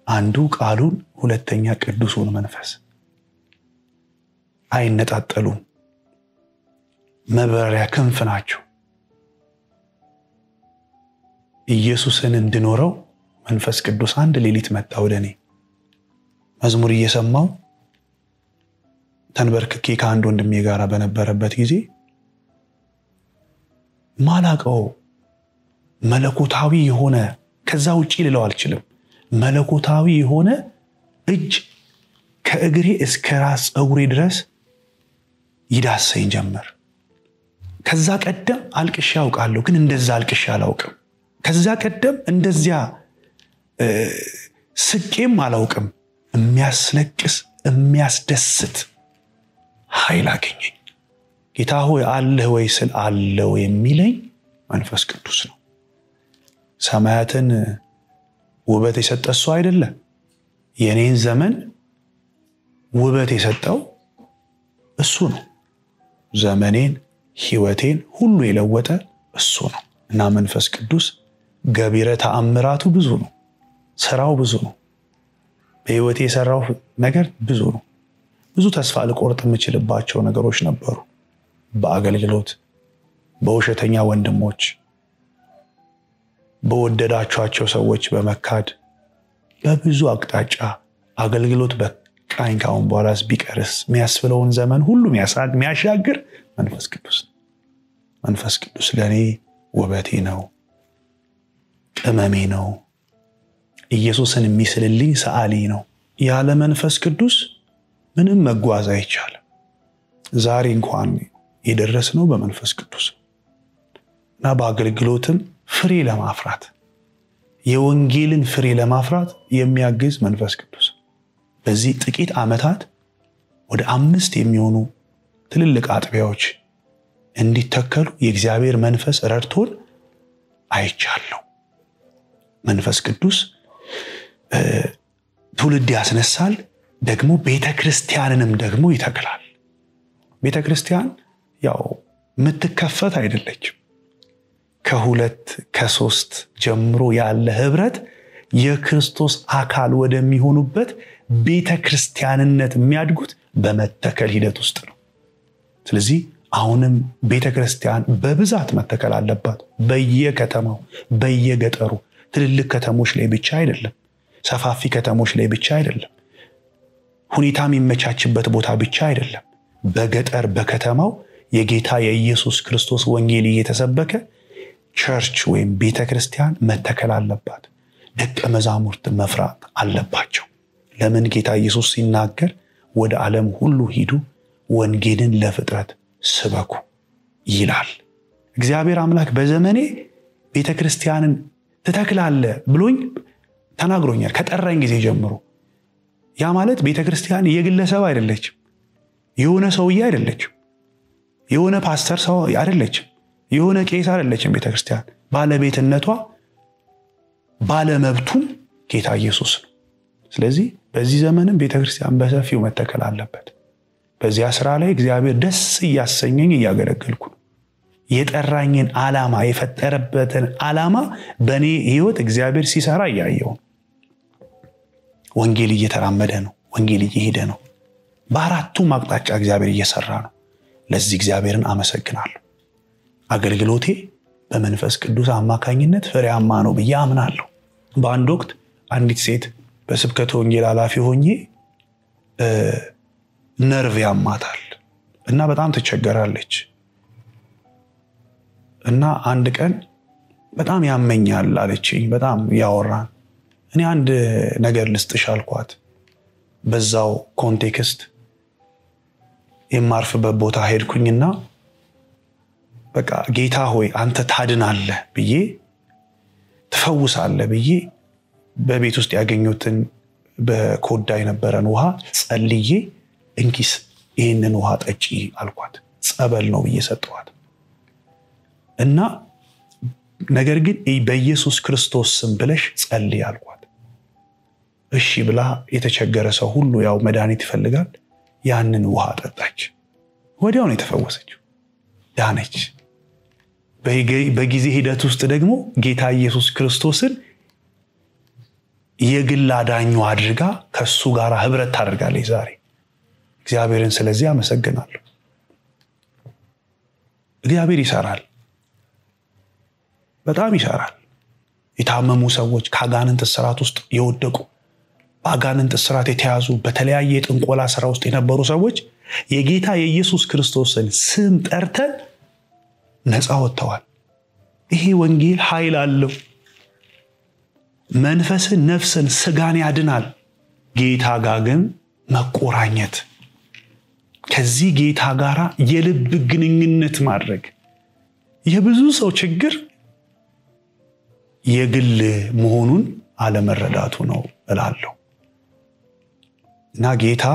አንዱ ቃሉን ሁለተኛ ቅዱሱን መንፈስ አይነጣጠሉም መበረሪያ ክንፍ ናቸው ኢየሱስን እንድኖረው መንፈስ ቅዱስ አንድ ሌሊት መጣ ወደኔ መዝሙር እየሰማው ተንበርክኬ ከአንድ ወንድሜ ጋር በነበረበት ጊዜ ማላቀው መለኮታዊ የሆነ ከዛ ውጪ ልለው አልችልም መለኮታዊ የሆነ እጅ ከእግሬ እስከ ራስ ጸጉሬ ድረስ ይዳሰኝ ጀመር ከዛ ቀደም አልቅሻ አውቃለሁ ግን እንደዛ አልቅሻ አላውቅም ከዛ ቀደም እንደዚያ ስቄም አላውቅም የሚያስለቅስ የሚያስደስት ኃይል አገኘኝ ጌታ ሆይ አለህ ወይ ስል አለው የሚለኝ መንፈስ ቅዱስ ነው ሰማያትን ውበት የሰጠው እሱ አይደለም የኔን ዘመን ውበት የሰጠው እሱ ነው ዘመኔን ህይወቴን ሁሉ የለወጠ እሱ ነው እና መንፈስ ቅዱስ ገቢረ ተአምራቱ ብዙ ነው ስራው ብዙ ነው በህይወቴ የሰራው ነገር ብዙ ነው ብዙ ተስፋ ልቆርጥ የምችልባቸው ነገሮች ነበሩ በአገልግሎት በውሸተኛ ወንድሞች በወደዳቸዋቸው ሰዎች በመካድ በብዙ አቅጣጫ አገልግሎት በቃኝ ካሁን በኋላስ ቢቀርስ የሚያስብለውን ዘመን ሁሉ የሚያሻግር መንፈስ ቅዱስ ለኔ ውበቴ ነው ቅመሜ ነው ኢየሱስን የሚስልልኝ ሰዓሊ ነው ያለ መንፈስ ቅዱስ ምንም መጓዝ አይቻልም ዛሬ እንኳን የደረስነው በመንፈስ ቅዱስ እና በአገልግሎትም ፍሬ ለማፍራት የወንጌልን ፍሬ ለማፍራት የሚያግዝ መንፈስ ቅዱስ በዚህ ጥቂት ዓመታት ወደ 5 የሚሆኑ ትልልቅ አጥቢያዎች እንዲተከሉ የእግዚአብሔር መንፈስ ረድቶን አይቻለሁ መንፈስ ቅዱስ ትውልድ ያስነሳል ደግሞ ቤተክርስቲያንንም ደግሞ ይተክላል ቤተክርስቲያን ያው ምትከፈት አይደለችም ከሁለት ከሶስት ጀምሮ ያለ ህብረት የክርስቶስ አካል ወደሚሆኑበት ቤተክርስቲያንነት የሚያድጉት በመተከል ሂደት ውስጥ ነው ስለዚህ አሁንም ቤተክርስቲያን በብዛት መተከል አለባት በየከተማው በየገጠሩ ትልልቅ ከተሞች ላይ ብቻ አይደለም ሰፋፊ ከተሞች ላይ ብቻ አይደለም ሁኔታም የሚመቻችበት ቦታ ብቻ አይደለም በገጠር በከተማው የጌታ የኢየሱስ ክርስቶስ ወንጌል እየተሰበከ ቸርች ወይም ቤተክርስቲያን መተከል አለባት ደቀ መዛሙርት መፍራት አለባቸው ለምን ጌታ ኢየሱስ ሲናገር ወደ ዓለም ሁሉ ሂዱ ወንጌልን ለፍጥረት ስበኩ ይላል እግዚአብሔር አምላክ በዘመኔ ቤተክርስቲያንን ተተክላለ ብሎኝ ተናግሮኛል ከጠራኝ ጊዜ ጀምሮ ያ ማለት ቤተክርስቲያን የግለሰብ አይደለችም የሆነ ሰውዬ አይደለችም የሆነ ፓስተር ሰው አይደለችም የሆነ ቄስ አይደለችም ቤተክርስቲያን ባለቤትነቷ ባለመብቱም ጌታ ኢየሱስ ነው ስለዚህ በዚህ ዘመንም ቤተክርስቲያን በሰፊው መተከል አለበት በዚያ ስራ ላይ እግዚአብሔር ደስ ያሰኘኝ ያገለግልኩ የጠራኝን ዓላማ የፈጠረበትን ዓላማ በኔ ህይወት እግዚአብሔር ሲሰራ ያያየው ወንጌል እየተራመደ ነው ወንጌል እየሄደ ነው በአራቱ ማቅጣጫ እግዚአብሔር እየሰራ ነው ለዚህ እግዚአብሔርን አመሰግናለሁ አገልግሎቴ በመንፈስ ቅዱስ አማካኝነት ፍሬያማ ነው በያምናለሁ በአንድ ወቅት አንዲት ሴት በስብከተ ወንጌል ኃላፊ ሆኜ ነርቭ ያማታል እና በጣም ተቸገራለች እና አንድ ቀን በጣም ያመኛል አለችኝ በጣም ያወራን እኔ አንድ ነገር ልስጥሽ አልኳት በዛው ኮንቴክስት የማርፍበት ቦታ ሄድኩኝና በቃ ጌታ ሆይ አንተ ታድናለህ ብዬ ትፈውሳለህ ብዬ በቤት ውስጥ ያገኙትን በኮዳ የነበረን ውሃ ጸልዬ እንኪስ ይሄንን ውሃ ጠጪ አልኳት ጸበል ነው ብዬ ሰጠዋት እና ነገር ግን በኢየሱስ ክርስቶስ ስም ብለሽ ጸልይ አልኳት እሺ ብላ የተቸገረ ሰው ሁሉ ያው መድኃኒት ይፈልጋል ያንን ውሃ ጠጣች ወዲያው ነው የተፈወሰችው ዳነች በጊዜ ሂደት ውስጥ ደግሞ ጌታ ኢየሱስ ክርስቶስን የግል አዳኙ አድርጋ ከሱ ጋር ህብረት ታደርጋለች ዛሬ እግዚአብሔርን ስለዚህ አመሰግናለሁ እግዚአብሔር ይሰራል በጣም ይሰራል የታመሙ ሰዎች ካጋንንት እስራት ውስጥ የወደቁ ባጋንንት እስራት የተያዙ በተለያየ የጥንቆላ ስራ ውስጥ የነበሩ ሰዎች የጌታ የኢየሱስ ክርስቶስን ስም ጠርተን ነፃ ወጥተዋል ይሄ ወንጌል ኃይል አለው መንፈስን ነፍስን ስጋን ያድናል ጌታ ጋር ግን መቆራኘት ከዚህ ጌታ ጋራ የልብ ግንኙነት ማድረግ የብዙ ሰው ችግር የግል መሆኑን አለመረዳቱ ነው እላለሁ እና ጌታ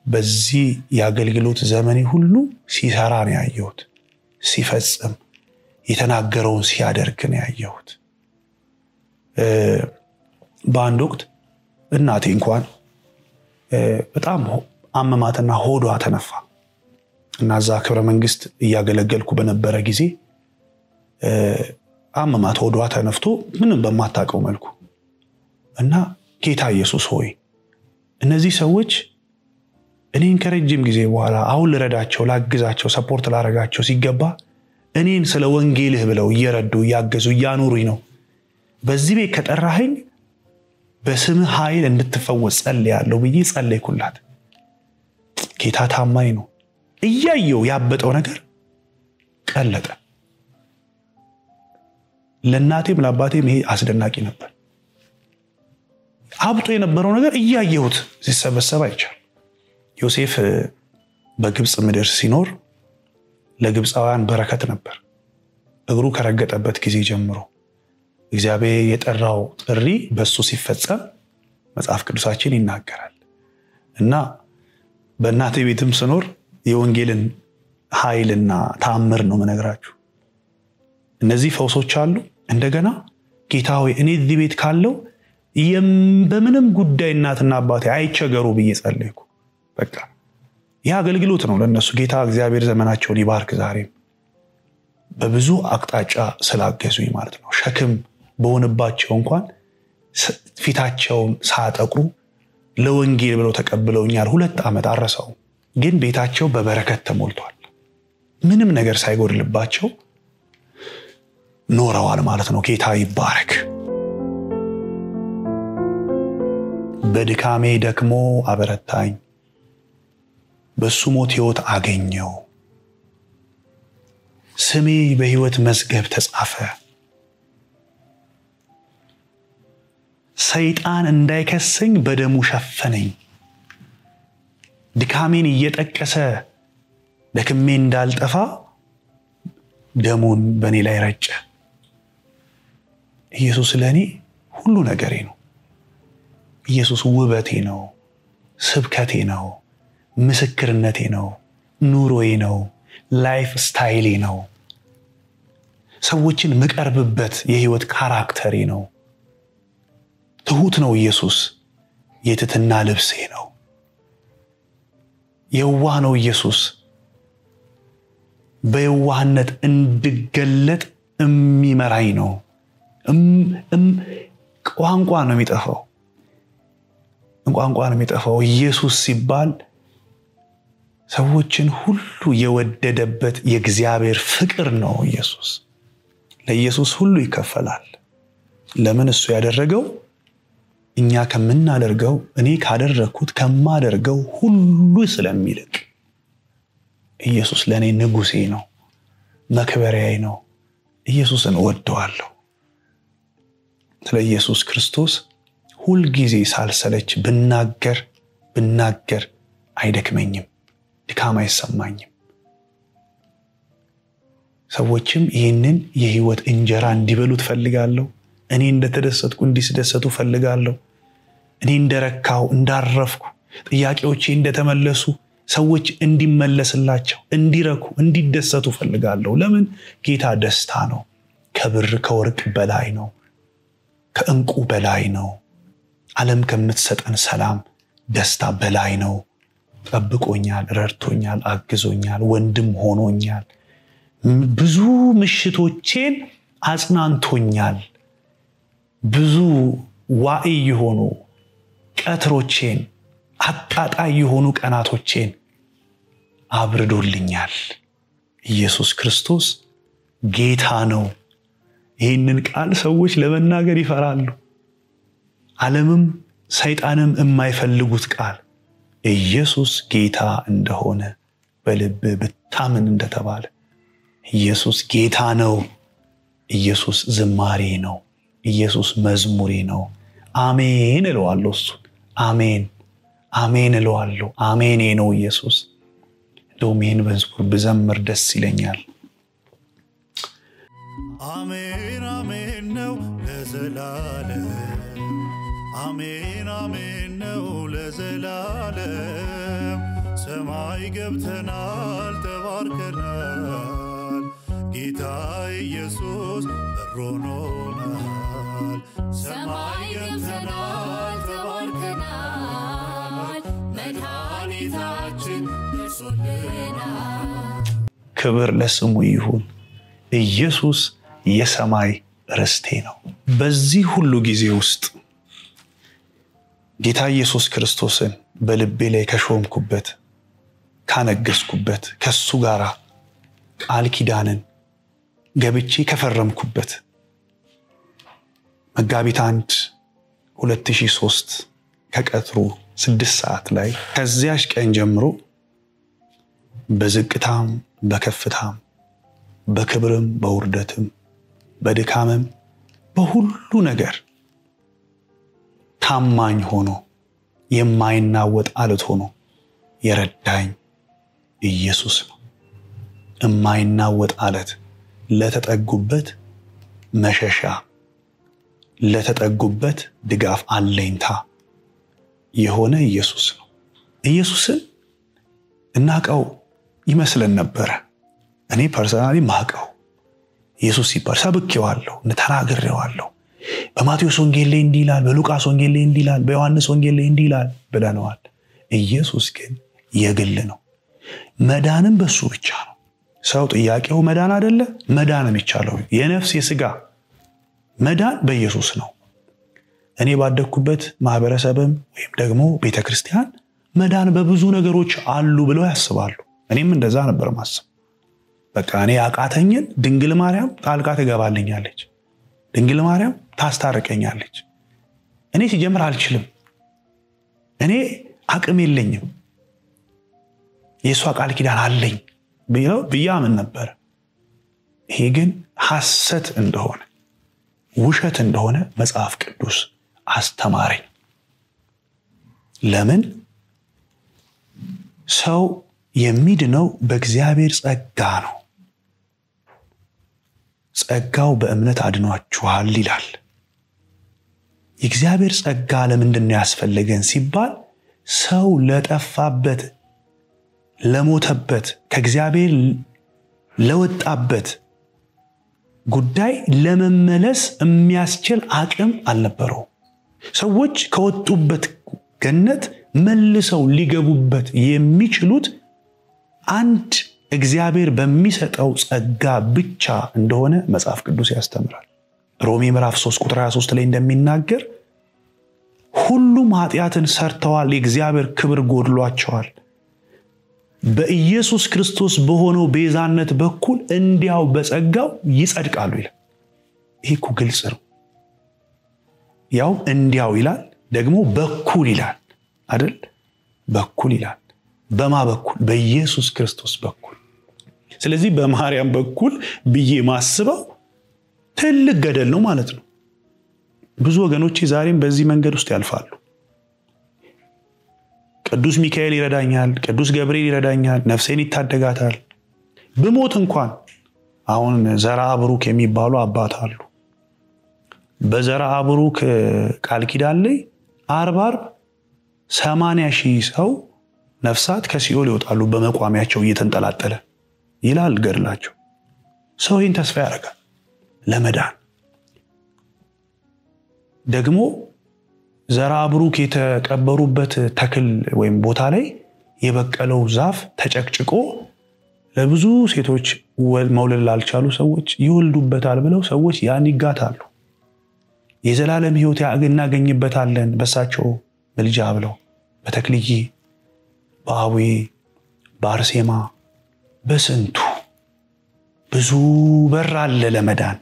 በዚህ ያገልግሎት ዘመኔ ሁሉ ሲሰራ ነው ያየሁት ሲፈጽም የተናገረውን ሲያደርግ ነው ያየሁት በአንድ ወቅት እናቴ እንኳን በጣም አመማትና ሆዷ ተነፋ እና ዛ ክብረ መንግስት ያገለገልኩ በነበረ ጊዜ አመማት ሆዷ ተነፍቶ ምንም በማታቀው መልኩ እና ጌታ ኢየሱስ ሆይ እነዚህ ሰዎች እኔን ከረጅም ጊዜ በኋላ አሁን ልረዳቸው ላግዛቸው ሰፖርት ላረጋቸው ሲገባ እኔን ስለ ወንጌልህ ብለው እየረዱ ያገዙ ያኖሩኝ ነው በዚህ ቤት ከጠራኸኝ በስምህ ኃይል እንድትፈወስ ጸልያለሁ ብዬ ጸለይኩላት ጌታ ታማኝ ነው እያየው ያበጠው ነገር ቀለጠ ለናቴም ለአባቴም ይሄ አስደናቂ ነበር አብጦ የነበረው ነገር እያየሁት ሲሰበሰብ አይቻል ዮሴፍ በግብጽ ምድር ሲኖር ለግብጻውያን በረከት ነበር እግሩ ከረገጠበት ጊዜ ጀምሮ እግዚአብሔር የጠራው ጥሪ በሱ ሲፈጸም መጽሐፍ ቅዱሳችን ይናገራል እና በእናቴ ቤትም ስኖር የወንጌልን ኃይልና ተአምር ነው መነግራችሁ እነዚህ ፈውሶች አሉ እንደገና ጌታ ሆይ እኔ እዚህ ቤት ካለው በምንም ጉዳይ እናትና አባቴ አይቸገሩ ብዬ ጸለይኩ። በቃ ያ አገልግሎት ነው ለነሱ። ጌታ እግዚአብሔር ዘመናቸውን ይባርክ። ዛሬ በብዙ አቅጣጫ ስላገዙኝ ማለት ነው። ሸክም በሆነባቸው እንኳን ፊታቸውን ሳጠቁሩ ለወንጌል ብለው ተቀብለውኛል። 2 ዓመት አረሰው። ግን ቤታቸው በበረከት ተሞልቷል። ምንም ነገር ሳይጎድልባቸው ኖረዋል ማለት ነው። ጌታ ይባረክ። በድካሜ ደክሞ አበረታኝ፣ በሱ ሞት ሕይወት አገኘው። ስሜ በሕይወት መዝገብ ተጻፈ። ሰይጣን እንዳይከሰኝ በደሙ ሸፈነኝ። ድካሜን እየጠቀሰ ደክሜ እንዳልጠፋ ደሙን በእኔ ላይ ረጨ። ኢየሱስ ለእኔ ሁሉ ነገሬ ነው። ኢየሱስ ውበቴ ነው፣ ስብከቴ ነው፣ ምስክርነቴ ነው፣ ኑሮዬ ነው፣ ላይፍ ስታይሌ ነው፣ ሰዎችን መቀርብበት የህይወት ካራክተሬ ነው። ትሁት ነው ኢየሱስ፣ የትህትና ልብሴ ነው። የዋህ ነው ኢየሱስ፣ በየዋህነት እንድገለጥ የሚመራኝ ነው። ቋንቋ ነው የሚጠፋው ኢየሱስ ሲባል ሰዎችን ሁሉ የወደደበት የእግዚአብሔር ፍቅር ነው ኢየሱስ። ለኢየሱስ ሁሉ ይከፈላል። ለምን? እሱ ያደረገው እኛ ከምናደርገው እኔ ካደረኩት ከማደርገው ሁሉ ስለሚልቅ ኢየሱስ ለኔ ንጉሴ ነው፣ መክበሪያዬ ነው። ኢየሱስን እወደዋለሁ። ስለ ኢየሱስ ክርስቶስ ሁሉ ጊዜ ሳልሰለች ብናገር አይደክመኝም፣ ድካም አይሰማኝም። ሰዎችም ይህንን የህይወት እንጀራ እንዲበሉት ፈልጋለሁ። እኔ እንደተደሰትኩ እንዲደሰቱ ፈልጋለሁ። እኔ እንደረካው እንዳረፍኩ ጥያቄዎቼ እንደተመለሱ ሰዎች እንዲመለስላቸው እንዲረኩ እንዲደሰቱ ፈልጋለሁ። ለምን? ጌታ ደስታ ነው። ከብር ከወርቅ በላይ ነው፣ ከእንቁ በላይ ነው። ዓለም ከምትሰጠን ሰላም ደስታ በላይ ነው። ጠብቆኛል፣ ረድቶኛል፣ አግዞኛል፣ ወንድም ሆኖኛል። ብዙ ምሽቶቼን አጽናንቶኛል። ብዙ ዋዕይ የሆኑ ቀትሮቼን አጣጣይ የሆኑ ቀናቶቼን አብርዶልኛል። ኢየሱስ ክርስቶስ ጌታ ነው። ይህንን ቃል ሰዎች ለመናገር ይፈራሉ። ዓለምም ሰይጣንም የማይፈልጉት ቃል ኢየሱስ ጌታ እንደሆነ በልብ ብታምን እንደተባለ ኢየሱስ ጌታ ነው። ኢየሱስ ዝማሬ ነው። ኢየሱስ መዝሙሬ ነው። አሜን እለዋለሁ። እሱ አሜን እለዋለሁ። አሜኔ ነው ኢየሱስ። ዶሜን መዝሙር ብዘምር ደስ ይለኛል። አሜን አሜን ነው ለዘላለም። አሜን አሜን ነው ለዘላለም። ሰማይ ገብተናል ተባርከናል። ጌታ ኢየሱስ በሮኖናል። ሰማይ ገብተናል ተባርከናል። መድኃኒታችን ደርሶልናል። ክብር ለስሙ ይሁን። ኢየሱስ የሰማይ ርስቴ ነው። በዚህ ሁሉ ጊዜ ውስጥ ጌታ ኢየሱስ ክርስቶስን በልቤ ላይ ከሾምኩበት ካነገስኩበት ከሱ ጋር ቃል ኪዳንን ገብቼ ከፈረምኩበት መጋቢት 1 2003 ከቀትሩ 6 ሰዓት ላይ ከዚያሽ ቀን ጀምሮ በዝቅታም በከፍታም በክብርም በውርደትም በድካምም በሁሉ ነገር ታማኝ ሆኖ የማይናወጥ አለት ሆኖ የረዳኝ ኢየሱስ ነው። የማይናወጥ አለት፣ ለተጠጉበት መሸሻ፣ ለተጠጉበት ድጋፍ አለኝታ የሆነ ኢየሱስ ነው። ኢየሱስን እናቀው ይመስለን ነበር። እኔ ፐርሰናሊ ማቀው ኢየሱስ ሲባል ሰብኬዋለሁ፣ ተናግሬዋለሁ፣ በማቴዎስ ወንጌል ላይ እንዲህ ይላል፣ በሉቃስ ወንጌል ላይ እንዲህ ይላል፣ በዮሐንስ ወንጌል ላይ እንዲህ ይላል ብለናል። ኢየሱስ ግን የግል ነው። መዳንም በሱ ብቻ ነው። ሰው ጥያቄው መዳን አይደለ? መዳንም ይቻለው የነፍስ የሥጋ መዳን በኢየሱስ ነው። እኔ ባደኩበት ማህበረሰብም ወይም ደግሞ ቤተክርስቲያን መዳን በብዙ ነገሮች አሉ ብለው ያስባሉ። እኔም እንደዛ ነበር ማስብ። በቃ እኔ ያቃተኝን ድንግል ማርያም ጣልቃ ትገባልኛለች፣ ድንግል ማርያም ታስታርቀኛለች። እኔ ሲጀምር አልችልም፣ እኔ አቅም የለኝም፣ የሷ ቃል ኪዳን አለኝ ብያምን ነበር። ይሄ ግን ሐሰት እንደሆነ ውሸት እንደሆነ መጽሐፍ ቅዱስ አስተማረኝ። ለምን? ሰው የሚድነው በእግዚአብሔር ጸጋ ነው። ጸጋው በእምነት አድኗችኋል ይላል። የእግዚአብሔር ጸጋ ለምንድን ነው ያስፈልገን ሲባል ሰው ለጠፋበት፣ ለሞተበት፣ ከእግዚአብሔር ለወጣበት ጉዳይ ለመመለስ የሚያስችል አቅም አልነበረው። ሰዎች ከወጡበት ገነት መልሰው ሊገቡበት የሚችሉት አንድ እግዚአብሔር በሚሰጠው ጸጋ ብቻ እንደሆነ መጽሐፍ ቅዱስ ያስተምራል። ሮሜ ምዕራፍ 3 ቁጥር 23 ላይ እንደሚናገር ሁሉም ኃጢአትን ሰርተዋል፣ የእግዚአብሔር ክብር ጎድሏቸዋል፣ በኢየሱስ ክርስቶስ በሆነው ቤዛነት በኩል እንዲያው በጸጋው ይጸድቃሉ ይላል። ይሄ እኮ ግልጽ ነው። ያው እንዲያው ይላል፣ ደግሞ በኩል ይላል አይደል? በኩል ይላል። በማ በኩል? በኢየሱስ ክርስቶስ በኩል። ስለዚህ በማርያም በኩል ብዬ ማስበው ትልቅ ገደል ነው ማለት ነው። ብዙ ወገኖች ዛሬም በዚህ መንገድ ውስጥ ያልፋሉ። ቅዱስ ሚካኤል ይረዳኛል፣ ቅዱስ ገብርኤል ይረዳኛል፣ ነፍሴን ይታደጋታል። በሞት እንኳን አሁን ዘራ አብሩክ የሚባሉ አባት አሉ። በዘራ አብሩክ ቃል ኪዳን ላይ 80,000 ሰው ነፍሳት ከሲኦል ይወጣሉ በመቋሚያቸው እየተንጠላጠለ ይላል ገድላቸው። ሰው ይህን ተስፋ ያደርጋል ለመዳን። ደግሞ ዘራ አብሩክ የተቀበሩበት ተክል ወይም ቦታ ላይ የበቀለው ዛፍ ተጨቅጭቆ ለብዙ ሴቶች መውለድ ላልቻሉ ሰዎች ይወልዱበታል ብለው ሰዎች ያን ይጋታሉ። የዘላለም ሕይወት እናገኝበታለን በሳቸው መልጃ ብለው በተክልዬ፣ በአቡዬ፣ በአርሴማ፣ በስንቱ ብዙ በር አለ ለመዳን።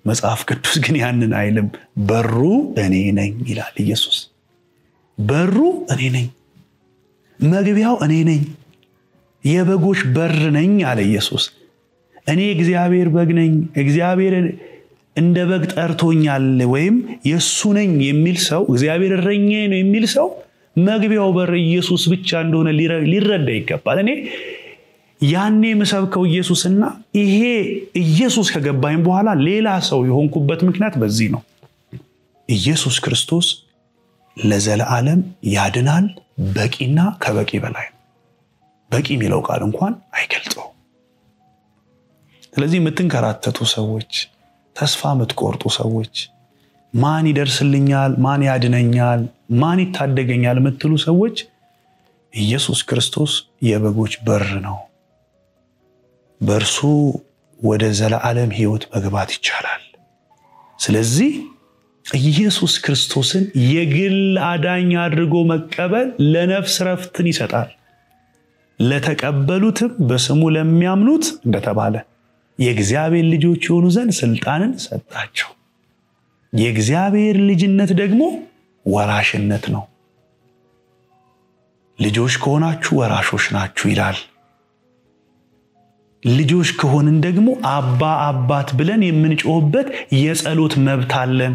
መጽሐፍ ቅዱስ ግን ያንን አይልም። በሩ እኔ ነኝ ይላል ኢየሱስ። በሩ እኔ ነኝ፣ መግቢያው እኔ ነኝ፣ የበጎች በር ነኝ አለ ኢየሱስ። እኔ እግዚአብሔር በግ ነኝ፣ እግዚአብሔር እንደ በግ ጠርቶኛል ወይም የሱ ነኝ የሚል ሰው፣ እግዚአብሔር እረኛዬ ነው የሚል ሰው መግቢያው በር ኢየሱስ ብቻ እንደሆነ ሊረዳ ይገባል። እኔ ያኔ መሰብከው ኢየሱስና ይሄ ኢየሱስ ከገባኝ በኋላ ሌላ ሰው የሆንኩበት ምክንያት በዚህ ነው። ኢየሱስ ክርስቶስ ለዘላለም ያድናል፣ በቂና ከበቂ በላይ ነው። በቂ የሚለው ቃል እንኳን አይገልጸው። ስለዚህ የምትንከራተቱ ሰዎች፣ ተስፋ የምትቆርጡ ሰዎች፣ ማን ይደርስልኛል፣ ማን ያድነኛል፣ ማን ይታደገኛል የምትሉ ሰዎች ኢየሱስ ክርስቶስ የበጎች በር ነው። በእርሱ ወደ ዘላለም ሕይወት መግባት ይቻላል። ስለዚህ ኢየሱስ ክርስቶስን የግል አዳኝ አድርጎ መቀበል ለነፍስ ረፍትን ይሰጣል። ለተቀበሉትም በስሙ ለሚያምኑት እንደተባለ የእግዚአብሔር ልጆች የሆኑ ዘንድ ስልጣንን ሰጣቸው። የእግዚአብሔር ልጅነት ደግሞ ወራሽነት ነው። ልጆች ከሆናችሁ ወራሾች ናችሁ ይላል። ልጆች ከሆንን ደግሞ አባ አባት ብለን የምንጮህበት የጸሎት መብት አለን።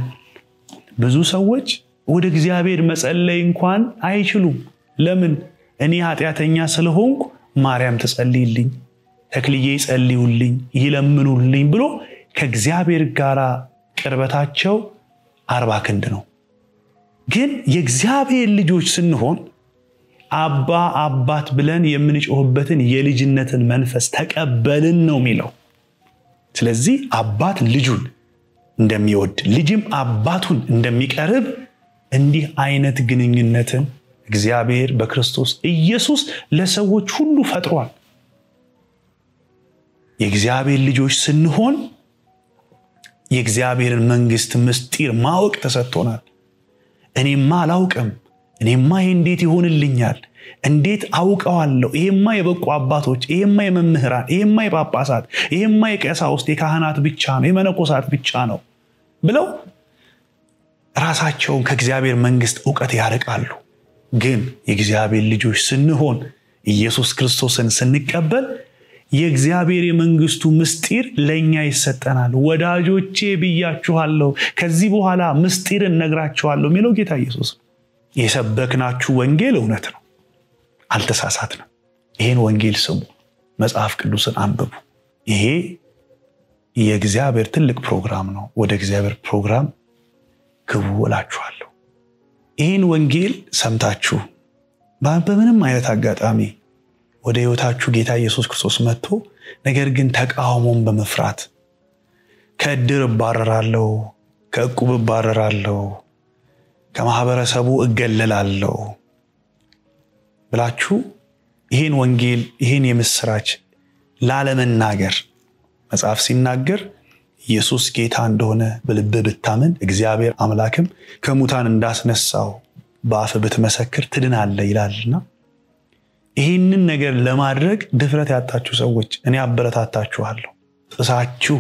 ብዙ ሰዎች ወደ እግዚአብሔር መጸለይ እንኳን አይችሉም። ለምን? እኔ ኃጢአተኛ ስለሆንኩ ማርያም ትጸልይልኝ፣ ተክልዬ ይጸልዩልኝ፣ ይለምኑልኝ ብሎ ከእግዚአብሔር ጋር ቅርበታቸው 40 ክንድ ነው። ግን የእግዚአብሔር ልጆች ስንሆን አባ አባት ብለን የምንጮህበትን የልጅነትን መንፈስ ተቀበልን ነው የሚለው። ስለዚህ አባት ልጁን፣ እንደሚወድ ልጅም አባቱን እንደሚቀርብ እንዲህ አይነት ግንኙነትን እግዚአብሔር በክርስቶስ ኢየሱስ ለሰዎች ሁሉ ፈጥሯል። የእግዚአብሔር ልጆች ስንሆን የእግዚአብሔርን መንግስት ምስጢር ማወቅ ተሰጥቶናል። እኔማ አላውቅም፣ እኔማ እንዴት ይሆንልኛል፣ እንዴት አውቀዋለሁ? ይሄማ የበቁ አባቶች፣ ይሄማ የመምህራን፣ ይሄማ የጳጳሳት፣ ይሄማ የቀሳውስት የካህናት ብቻ ነው፣ የመነኮሳት ብቻ ነው ብለው ራሳቸውን ከእግዚአብሔር መንግስት ዕውቀት ያርቃሉ። ግን የእግዚአብሔር ልጆች ስንሆን ኢየሱስ ክርስቶስን ስንቀበል የእግዚአብሔር የመንግስቱ ምስጢር ለኛ ይሰጠናል። ወዳጆቼ ብያችኋለሁ፣ ከዚህ በኋላ ምስጢርን ነግራችኋለሁ የሚለው ጌታ ኢየሱስ። የሰበክናችሁ ወንጌል እውነት ነው፣ አልተሳሳትንም። ይሄን ወንጌል ስሙ፣ መጽሐፍ ቅዱስን አንብቡ። ይሄ የእግዚአብሔር ትልቅ ፕሮግራም ነው። ወደ እግዚአብሔር ፕሮግራም ግቡ እላችኋለሁ። ይሄን ወንጌል ሰምታችሁ በምንም አይነት አጋጣሚ ወደ ህይወታችሁ ጌታ ኢየሱስ ክርስቶስ መጥቶ ነገር ግን ተቃውሞን በመፍራት ከእድር ባረራለሁ፣ ከዕቁብ ባረራለሁ፣ ከማህበረሰቡ እገለላለሁ ብላችሁ ይሄን ወንጌል ይሄን የምስራች ላለመናገር መጽሐፍ ሲናገር ኢየሱስ ጌታ እንደሆነ በልብ ብታምን እግዚአብሔር አምላክም ከሙታን እንዳስነሳው በአፍ ብትመሰክር ትድናለህ ይላልና ይሄንን ነገር ለማድረግ ድፍረት ያጣችሁ ሰዎች እኔ አበረታታችኋለሁ። ጥሳችሁ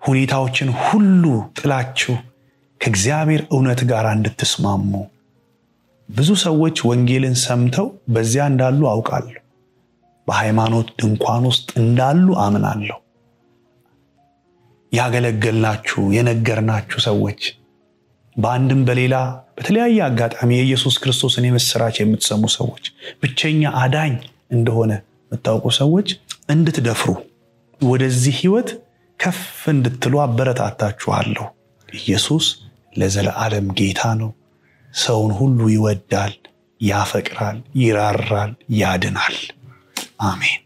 ሁኔታዎችን ሁሉ ጥላችሁ ከእግዚአብሔር እውነት ጋር እንድትስማሙ። ብዙ ሰዎች ወንጌልን ሰምተው በዚያ እንዳሉ አውቃለሁ፣ በሃይማኖት ድንኳን ውስጥ እንዳሉ አምናለሁ። ያገለገልናችሁ የነገርናችሁ ሰዎች በአንድም በሌላ በተለያየ አጋጣሚ የኢየሱስ ክርስቶስን የምስራች የምትሰሙ ሰዎች ብቸኛ አዳኝ እንደሆነ የምታውቁ ሰዎች እንድትደፍሩ ወደዚህ ህይወት ከፍ እንድትሉ አበረታታችኋለሁ። ኢየሱስ ለዘላለም ጌታ ነው። ሰውን ሁሉ ይወዳል፣ ያፈቅራል፣ ይራራል፣ ያድናል። አሜን።